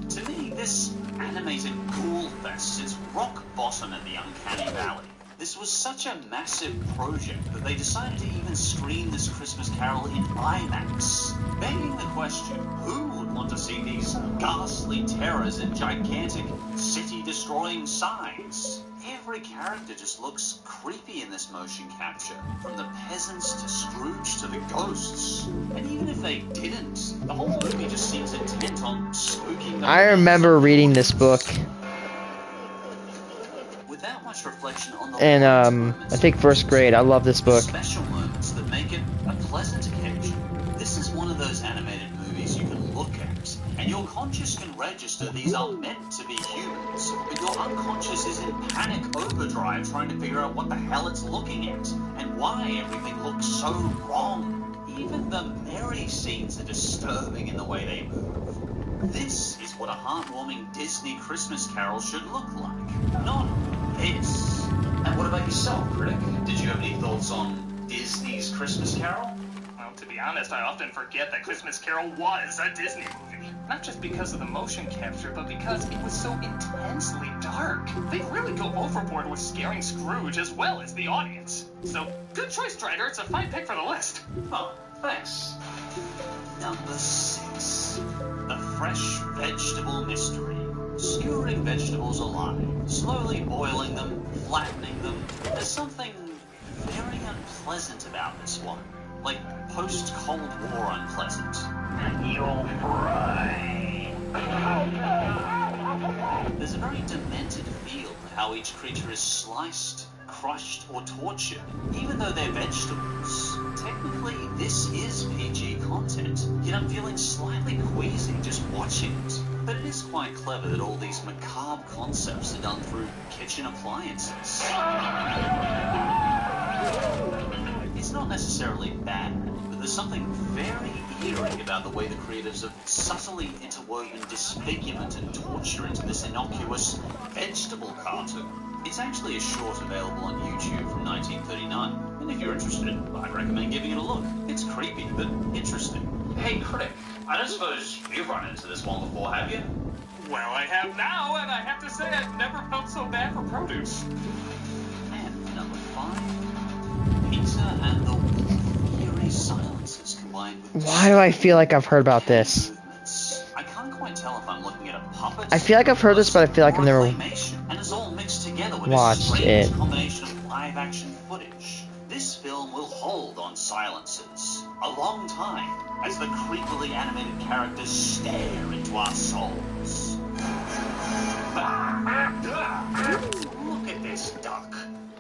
To me, this animated ghoul fest sits rock bottom in the uncanny valley. This was such a massive project that they decided to even screen this Christmas Carol in IMAX, begging the question, who would want to see these ghastly terrors in gigantic, city-destroying size? Every character just looks creepy in this motion capture, from the peasants to Scrooge to the ghosts. And even if they didn't, the whole movie just seems intent on spooking them. I remember reading this book. Without much reflection on the And I think first grade. I love this book. Special moments that make it a pleasant occasion. This is one of those animated movies you can look at and your conscious can register these are meant to be humans, but your unconscious is in panic overdrive trying to figure out what the hell it's looking at, and why everything looks so wrong. Even the merry scenes are disturbing in the way they move. This is what a heartwarming Disney Christmas Carol should look like, not this. And what about yourself, Critic? Did you have any thoughts on Disney's Christmas Carol? Well, to be honest, I often forget that Christmas Carol was a Disney movie. Not just because of the motion capture, but because it was so intensely dark. They really go overboard with scaring Scrooge as well as the audience. So, good choice, Strider. It's a fine pick for the list. Oh, thanks. Number 6. A fresh vegetable mystery. Skewering vegetables alive, slowly boiling them, flattening them. There's something very unpleasant about this one. Like post-Cold War unpleasant. You'll fry. There's a very demented feel to how each creature is sliced, crushed, or tortured, even though they're vegetables. Technically, this is PG content, yet I'm feeling slightly queasy just watching it. But it is quite clever that all these macabre concepts are done through kitchen appliances. It's not necessarily bad, but there's something very eerie about the way the creatives have subtly interwoven disfigurement and torture into this innocuous vegetable cartoon. It's actually a short available on YouTube from 1939, and if you're interested, I'd recommend giving it a look. It's creepy, but interesting. Hey, Critic, I don't suppose you've run into this one before, have you? Well, I have now, and I have to say I've never felt so bad for produce. And number 5, Peter and the Wolf. Eerie silences combined with... Why do I feel like I've heard about this? I can't quite tell if I'm looking at a puppet... I feel like I've heard this, but I feel like I've never and it's all mixed together with watched a strange it. combination of live-action footage. This film will hold on silences a long time as the creepily animated characters stare into our souls. Look at this duck.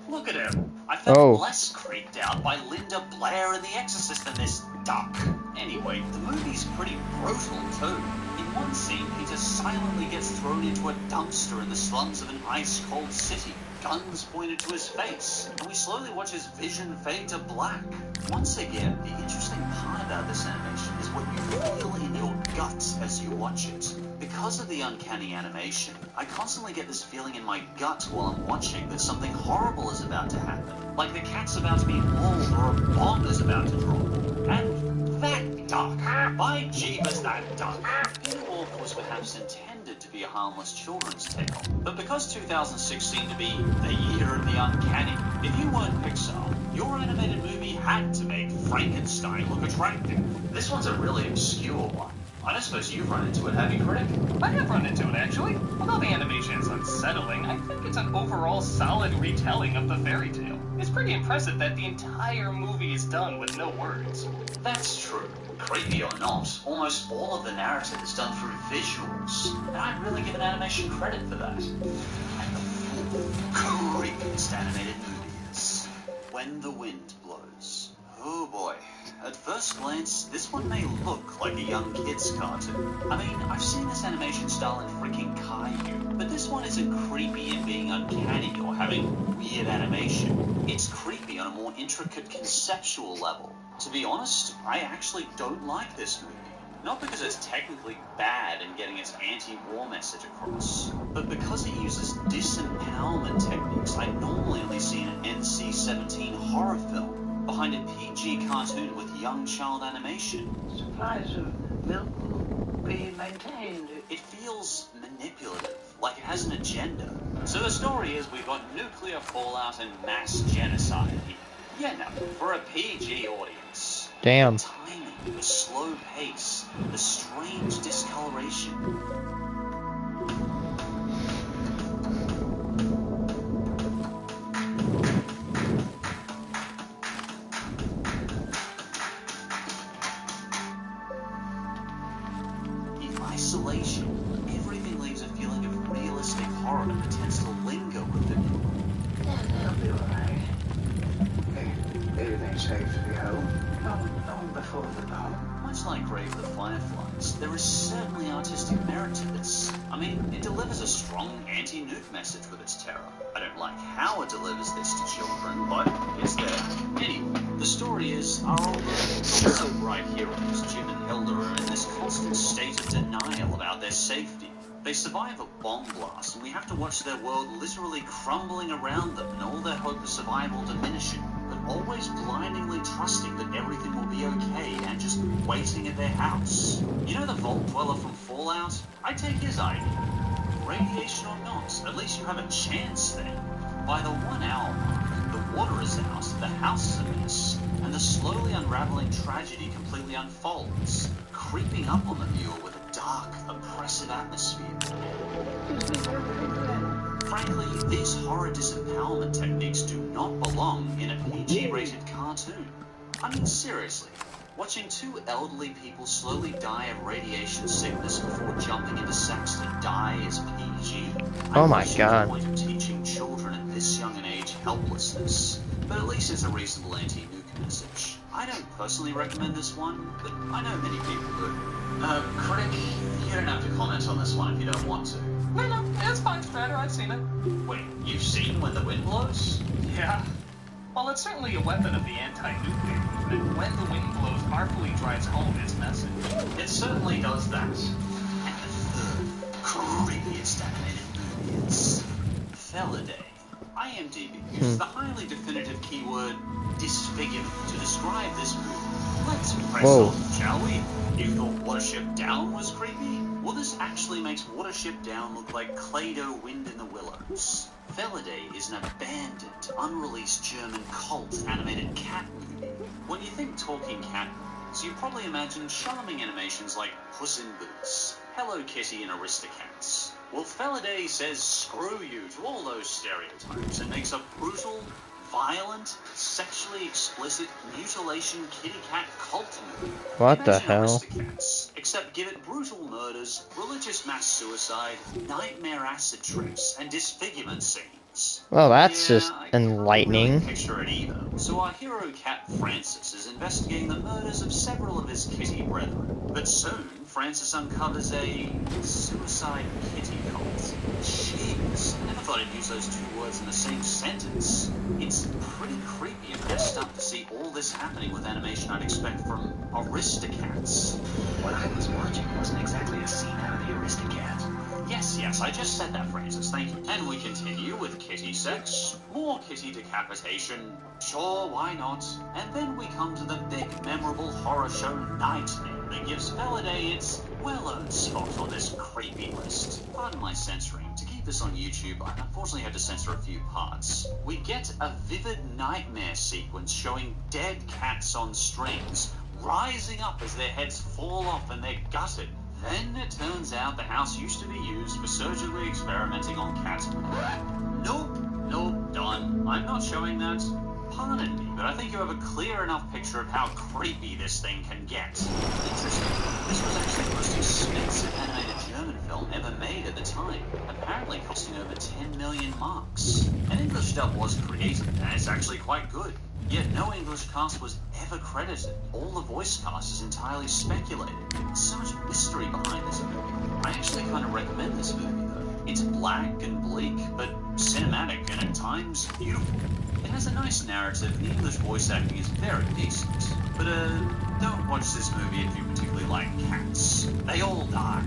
Look at him. I felt less creeped out by Linda Blair in The Exorcist than this duck. Anyway, the movie's pretty brutal too. In one scene, Peter silently gets thrown into a dumpster in the slums of an ice-cold city. Guns pointed to his face, and we slowly watch his vision fade to black. Once again, the interesting part about this animation is what you feel in your gut as you watch it. Because of the uncanny animation, I constantly get this feeling in my gut while I'm watching that something horrible is about to happen. Like the cat's about to be mauled or a bomb is about to drop. And that duck! By Jeebus, that duck! Peter Wolf was perhaps intended to be a harmless children's tale, but because 2006 seemed to be the year of the uncanny, if you weren't Pixar, your animated movie had to make Frankenstein look attractive. This one's a really obscure one. I don't suppose you've run into it, have you, Critic? I have run into it, actually. Although the animation is unsettling, I think it's an overall solid retelling of the fairy tale. It's pretty impressive that the entire movie is done with no words. That's true. Creepy or not, almost all of the narrative is done through visuals, and I'd really give an animation credit for that. And the creepiest animated movie is When the Wind Blows. Oh boy. At first glance, this one may look like a young kid's cartoon. I mean, I've seen this animation style in freaking Kaiju, but this one isn't creepy in being uncanny or having weird animation. It's creepy on a more intricate conceptual level. To be honest, I actually don't like this movie. Not because it's technically bad in getting its anti-war message across, but because it uses disempowerment techniques I normally only see in an NC-17 horror film, behind a PG cartoon with young child animation. Supplies of milk will be maintained. It feels manipulative, like it has an agenda. So the story is we've got nuclear fallout and mass genocide here. Yeah, no, for a PG audience. Damn. The timing, the slow pace, the strange discoloration. Isolation. Everything leaves a feeling of realistic horror that tends to linger with it. That'll be alright. Hey, anything made safely home. Long before the bomb. Much like Grave of the Fireflies, there is certainly artistic merit to this. I mean, it delivers a strong anti-nuke message with its terror. I don't like how it delivers this to children, but it's there. Anyway, the story is our older, not-so-bright heroes, Jim and Hilda, are in this constant state of denial about their safety. They survive a bomb blast, and we have to watch their world literally crumbling around them and all their hope of survival diminishing, but always blindingly trusting that everything will be okay and just waiting at their house. You know the Vault Dweller from Fallout? I take his idea. Radiation or not, at least you have a chance then. By the 1 hour mark, the water is out, the house is a mess, and the slowly unraveling tragedy completely unfolds, creeping up on the viewer with a dark, oppressive atmosphere. Frankly, these horror disempowerment techniques do not belong in a PG-rated cartoon. I mean, seriously, watching two elderly people slowly die of radiation sickness before jumping into sex to die is PG. Oh my God. The point of teaching children at this young an age helplessness, but at least it's a reasonable anti-nuke message. I don't personally recommend this one, but I know many people do. Critic, you don't have to comment on this one if you don't want to. No, it's fine, Stratter. I've seen it. Wait, you've seen When the Wind Blows? Yeah. Well, it's certainly a weapon of the anti-nuclear movement. When the Wind Blows artfully drives home its message. It certainly does that. And the third, creepiest animated movie is Felidae. IMDb uses the highly definitive keyword disfigurement to describe this movie. Let's press on, shall we? You thought Watership Down was creepy? Well, this actually makes Watership Down look like Clay-Doh Wind in the Willows. Felidae is an abandoned, unreleased German cult animated cat movie. When you think talking cat movies, you probably imagine charming animations like Puss in Boots, Hello Kitty and Aristocats. Well, Felidae says screw you to all those stereotypes and makes a brutal, violent, sexually explicit mutilation kitty cat cult movie. What the Imagine hell? Aristocats, except give it brutal murders, religious mass suicide, nightmare acid trips, and disfigurement scenes. Well, that's Yeah, just I can't enlightening. really picture it either. So our hero cat Francis is investigating the murders of several of his kitty brethren. But soon, Francis uncovers a suicide kitty cult. Jeez, I never thought I'd use those two words in the same sentence. It's pretty creepy and messed up to see all this happening with animation I'd expect from Aristocats. What I was watching wasn't exactly a scene out of the Aristocats. Yes, I just said that, Francis, thank you. And we continue with kitty sex, more kitty decapitation, sure, why not? And then we come to the big, memorable horror show Nightmare that gives Felidae its well-earned spot on this creepy list. Pardon my censoring. To keep this on YouTube, I unfortunately had to censor a few parts. We get a vivid nightmare sequence showing dead cats on strings, rising up as their heads fall off and they're gutted. Then it turns out the house used to be used for surgically experimenting on cats. Nope, done. I'm not showing that. Pardon me, but I think you have a clear enough picture of how creepy this thing can get. Interesting. This was actually the most expensive animated German film ever made at the time, apparently costing over 10 million marks. An English dub was created, and it's actually quite good. Yet no English cast was ever credited. All the voice cast is entirely speculated. There's so much mystery behind this movie. I actually kind of recommend this movie, though. It's black and bleak, but cinematic and at times beautiful. It has a nice narrative, and the English voice acting is very decent. But, don't watch this movie if you particularly like cats. They all die.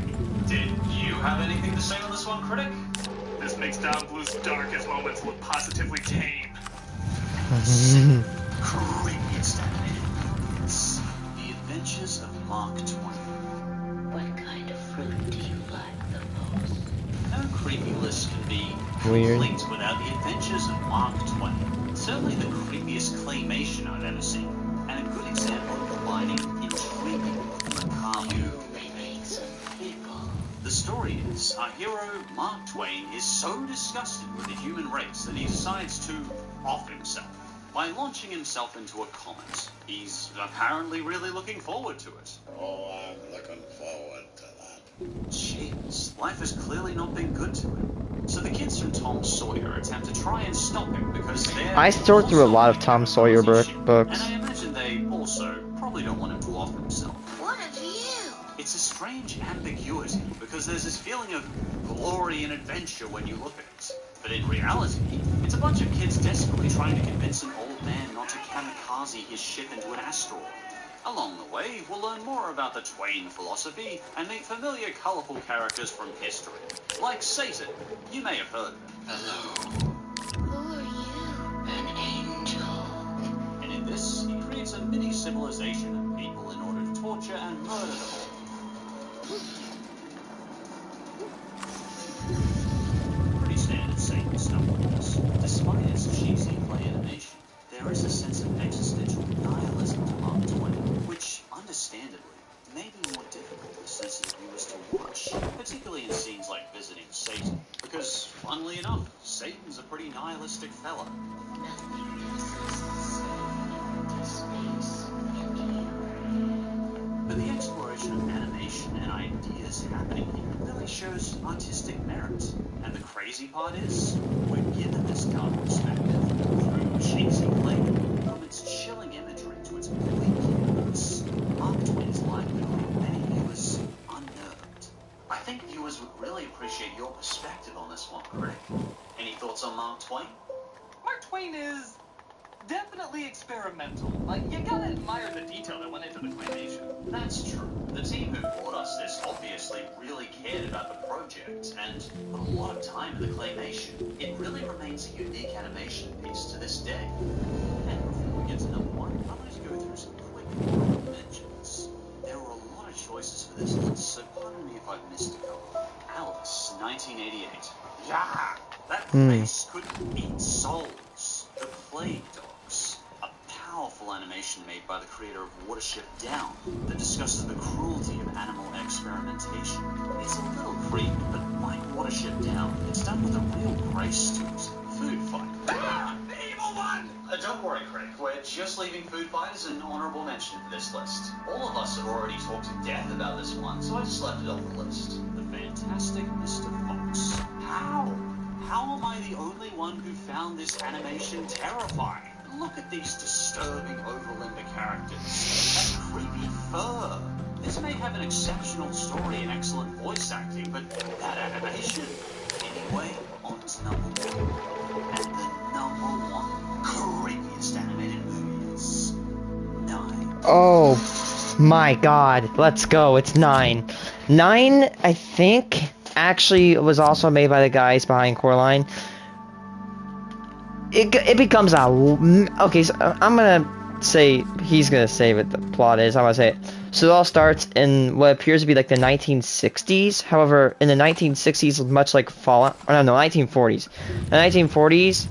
Did you have anything to say on this one, critic? This makes Don Bluth's darkest moments look positively tame. Creepiest animated movie is The Adventures of Mark Twain. What kind of fruit do you like the most? No creepy list can be Weird. complete without The Adventures of Mark Twain. Certainly the creepiest claymation I've ever seen, and a good example of combining intriguing with macabre. You may some people. The story is, our hero, Mark Twain, is so disgusted with the human race that he decides to off himself by launching himself into a comet. He's apparently really looking forward to it. Oh, I'm looking forward to that. Jeez, life has clearly not been good to him. So the kids from Tom Sawyer attempt to try and stop him because they're I sort through a lot of Tom Sawyer and books. I imagine they also probably don't want him to off himself. What a view! It's a strange ambiguity because there's this feeling of glory and adventure when you look at it. But in reality, it's a bunch of kids desperately trying to convince an old man not to kamikaze his ship into an asteroid. Along the way, we'll learn more about the Twain philosophy and meet familiar, colorful characters from history. Like Satan. You may have heard of him. Hello. Who are you? An angel. And in this, he creates a mini civilization of people in order to torture and murder them all. Pretty standard Satan stuff like this. Despite its cheesy play animation, there is a sense of existential nihilism to Mark Twain, which, understandably, may be more difficult for sensitive viewers to watch, particularly in scenes like visiting Satan, because, funnily enough, Satan's a pretty nihilistic fella. But the exploration of animation and ideas happening here really shows artistic merit. And the crazy part is, we're given this dark perspective through cheesy play, from its chilling imagery to its bleak humors. Mark Twain's life could leave many viewers unnerved. I think viewers would really appreciate your perspective on this one, Craig. Any thoughts on Mark Twain? Mark Twain is definitely experimental. Like, you gotta admire the detail that went into the claymation. That's true. The team who brought us this obviously really cared about the project and put a lot of time in the claymation. It really remains a unique animation piece to this day. And before we get to number one, I'm going to go through some quick honorable mentions. There were a lot of choices for this list, so pardon me if I've missed a couple. Alice, 1988. Yeah! That place could eat souls. The Plague Dogs. A powerful animation made by the creator of Watership Down that discusses the cruelty of animal experimentation. It's a little creepy, but like Watership Down, it's done with a real grace to it. Food Fight. Ah, the evil one! Don't worry, Craig. We're just leaving Food Fight as an honorable mention for this list. All of us have already talked to death about this one, so I just left it off the list. The Fantastic Mr. Fox. How? How am I the only one who found this animation terrifying? Look at these disturbing overlimber characters. That creepy fur. This may have an exceptional story and excellent voice acting, but that animation? Anyway, on to number one. And the number one creepiest animated movie is 9. Oh my god, let's go, it's 9. 9, I think, actually was also made by the guys behind Coraline. It becomes a... Okay, so I'm gonna say... He's gonna say what the plot is, I'm gonna say it. So it all starts in what appears to be like the 1960s. However, in the 1960s, much like Fallout... Or no, 1940s. In the 1940s,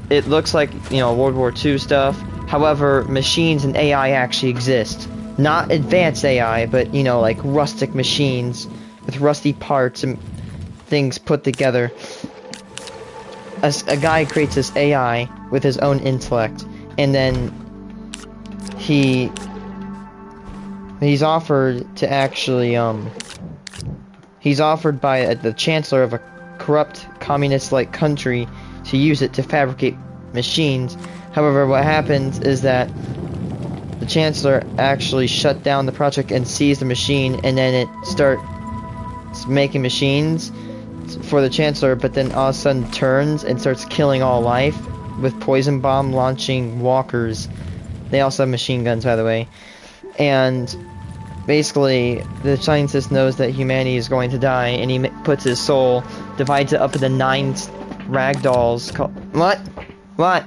it looks like, you know, World War II stuff. However, machines and AI actually exist. Not advanced AI, but, you know, like rustic machines with rusty parts and things put together. A guy creates this AI with his own intellect, and then he's offered to actually, he's offered by the chancellor of a corrupt communist-like country to use it to fabricate machines. However, what happens is that the chancellor actually shut down the project and seized the machine, and then it starts making machines for the chancellor, but then all of a sudden turns and starts killing all life with poison bomb launching walkers. They also have machine guns, by the way. And basically, the scientist knows that humanity is going to die, and he puts his soul, divides it up into 9 ragdolls. What? What?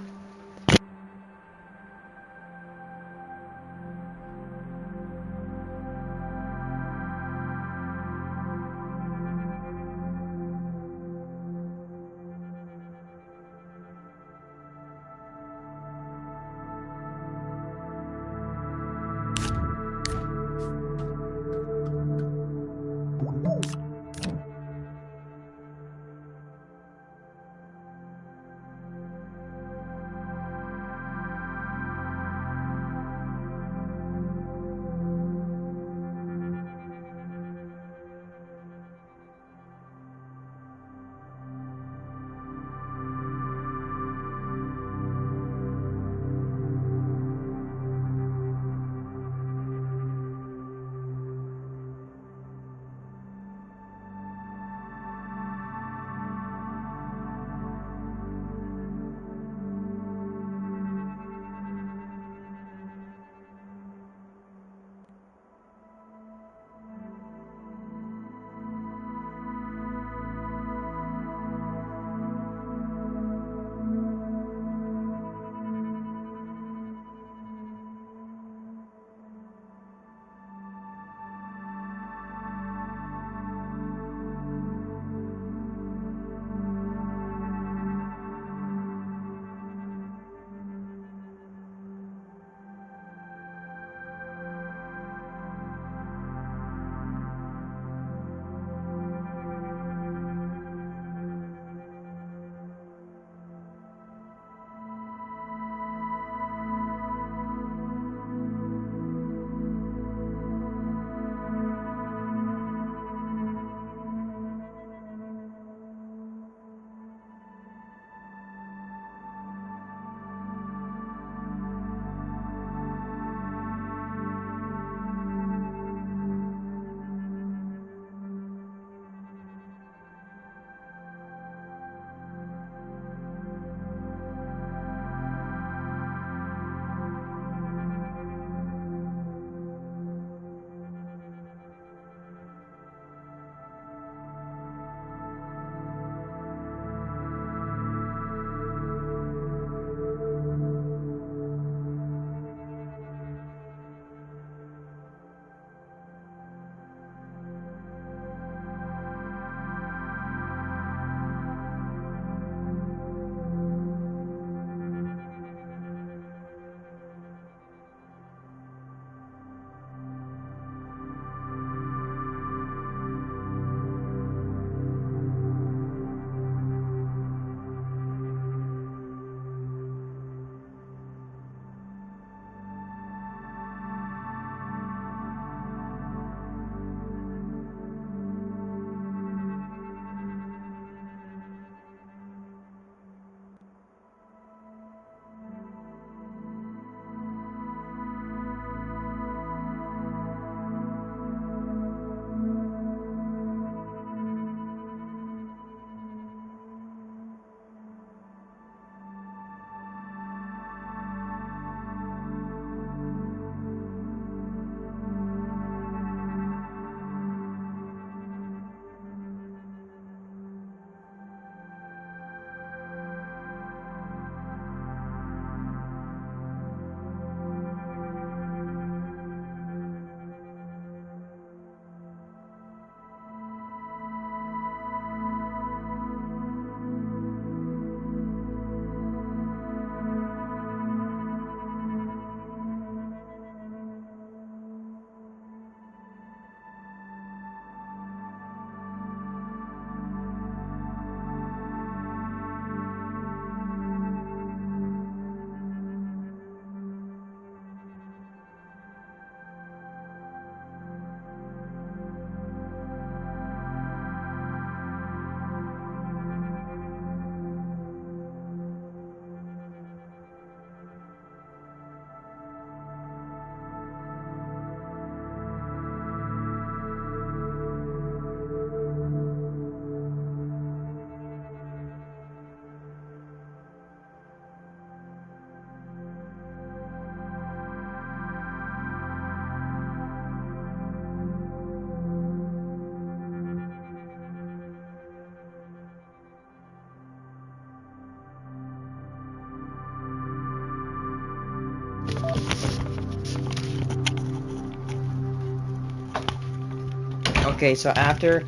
Okay, so after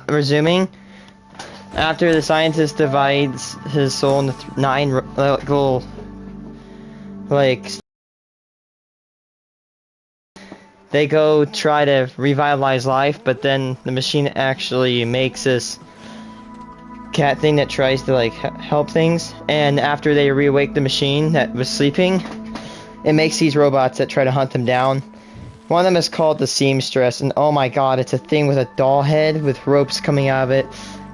resuming, after the scientist divides his soul into 9 little, like, they go try to revitalize life, but then the machine actually makes this cat thing that tries to like help things, and after they reawake the machine that was sleeping, it makes these robots that try to hunt them down. One of them is called the seamstress, and oh my god, it's a thing with a doll head with ropes coming out of it,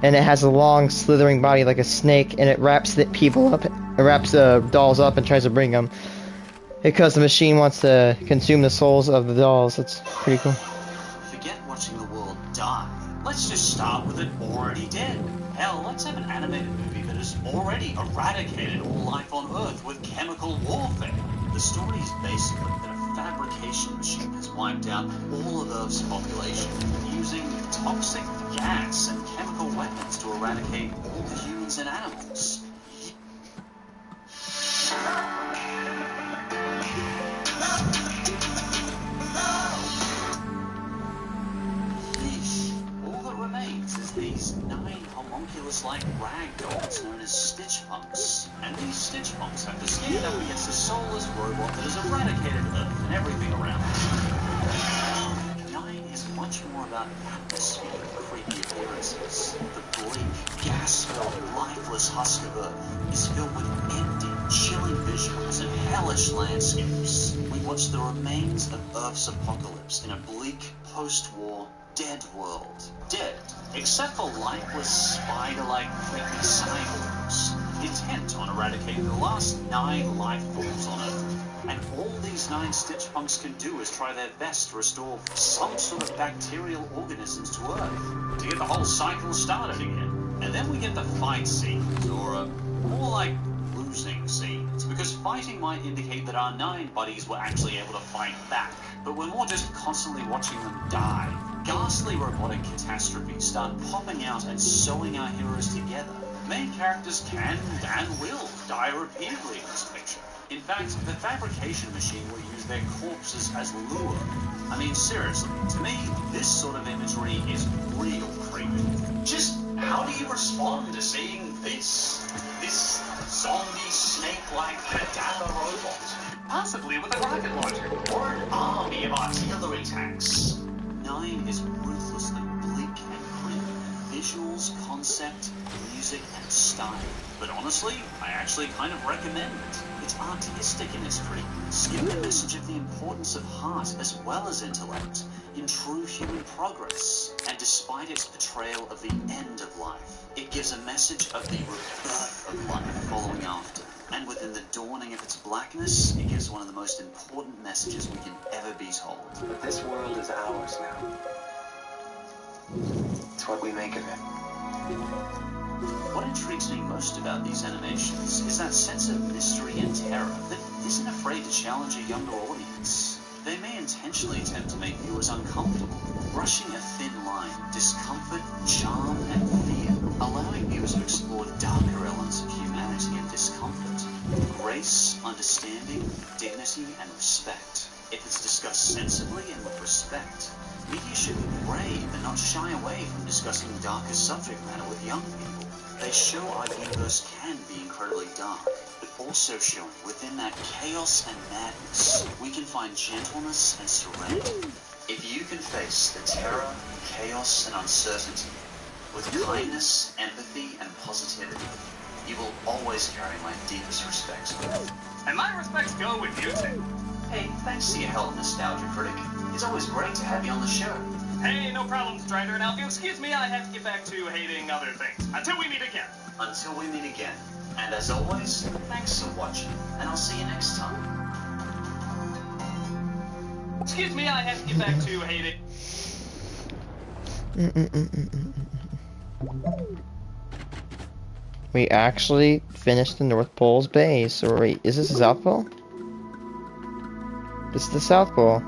and it has a long slithering body like a snake, and it wraps the people up, it wraps the dolls up and tries to bring them, because the machine wants to consume the souls of the dolls. It's pretty cool. Forget watching the world die. Let's just start with it already dead. Hell, let's have an animated movie that has already eradicated all life on Earth with chemical warfare. The story is basically that a fabrication machine has wiped out all of Earth's population using toxic gas and chemical weapons to eradicate all the humans and animals. All that remains is these 9 homunculus-like rag dolls known as stitch punks. And these stitch punks have to stand up against a soulless robot that has eradicated Earth and everything around it. 9 is much more about atmosphere than creepy appearances. The bleak, gas-filled, lifeless husk of Earth is filled with empty, chilling visuals and hellish landscapes. We watch the remains of Earth's apocalypse in a bleak, post-war, dead world. Dead, except for lifeless, spider-like, creepy cyborgs, intent on eradicating the last 9 life forms on Earth. And all these 9 stitch punks can do is try their best to restore some sort of bacterial organisms to Earth, to get the whole cycle started again. And then we get the fight scenes, or more like losing scenes, because fighting might indicate that our 9 buddies were actually able to fight back, but we're more just constantly watching them die. Ghastly robotic catastrophes start popping out and sewing our heroes together. Main characters can and will die repeatedly in this picture. In fact, the fabrication machine will use their corpses as lure. I mean, seriously, to me, this sort of imagery is real creepy. Just how do you respond to seeing this zombie snake-like cadaver robot? Possibly with a rocket launcher, or an army of artillery tanks. 9 is ruthlessly bleak and grim. Visuals, concept, music, and style. But honestly, I actually kind of recommend it. It's artistic in its treatments, giving a message of the importance of heart as well as intellect in true human progress. And despite its portrayal of the end of life, it gives a message of the rebirth of life following after. And within the dawning of its blackness, it gives one of the most important messages we can ever be told. But this world is ours now. It's what we make of it. What intrigues me most about these animations is that sense of mystery and terror that isn't afraid to challenge a younger audience. They may intentionally attempt to make viewers uncomfortable, brushing a thin line, discomfort, charm, and fear, allowing viewers to explore darker elements of humanity and discomfort. Grace, understanding, dignity, and respect. If it's discussed sensibly and with respect, media should be brave and not shy away from discussing darker subject matter with young people. They show our universe can be incredibly dark, but also showing within that chaos and madness, we can find gentleness and serenity. If you can face the terror, chaos, and uncertainty with kindness, empathy, and positivity, you will always carry my deepest respects. And my respects go with you too. Hey, thanks to your help, Nostalgia Critic. It's always great to have you on the show. Hey, no problem, Strider. Now, if you excuse me, I have to get back to hating other things. Until we meet again. Until we meet again. And as always, thanks for watching, and I'll see you next time. Excuse me, I have to get back to hating. We actually finished the North Pole's base. So wait, is this the South Pole? This is the South Pole.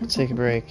Let's take a break.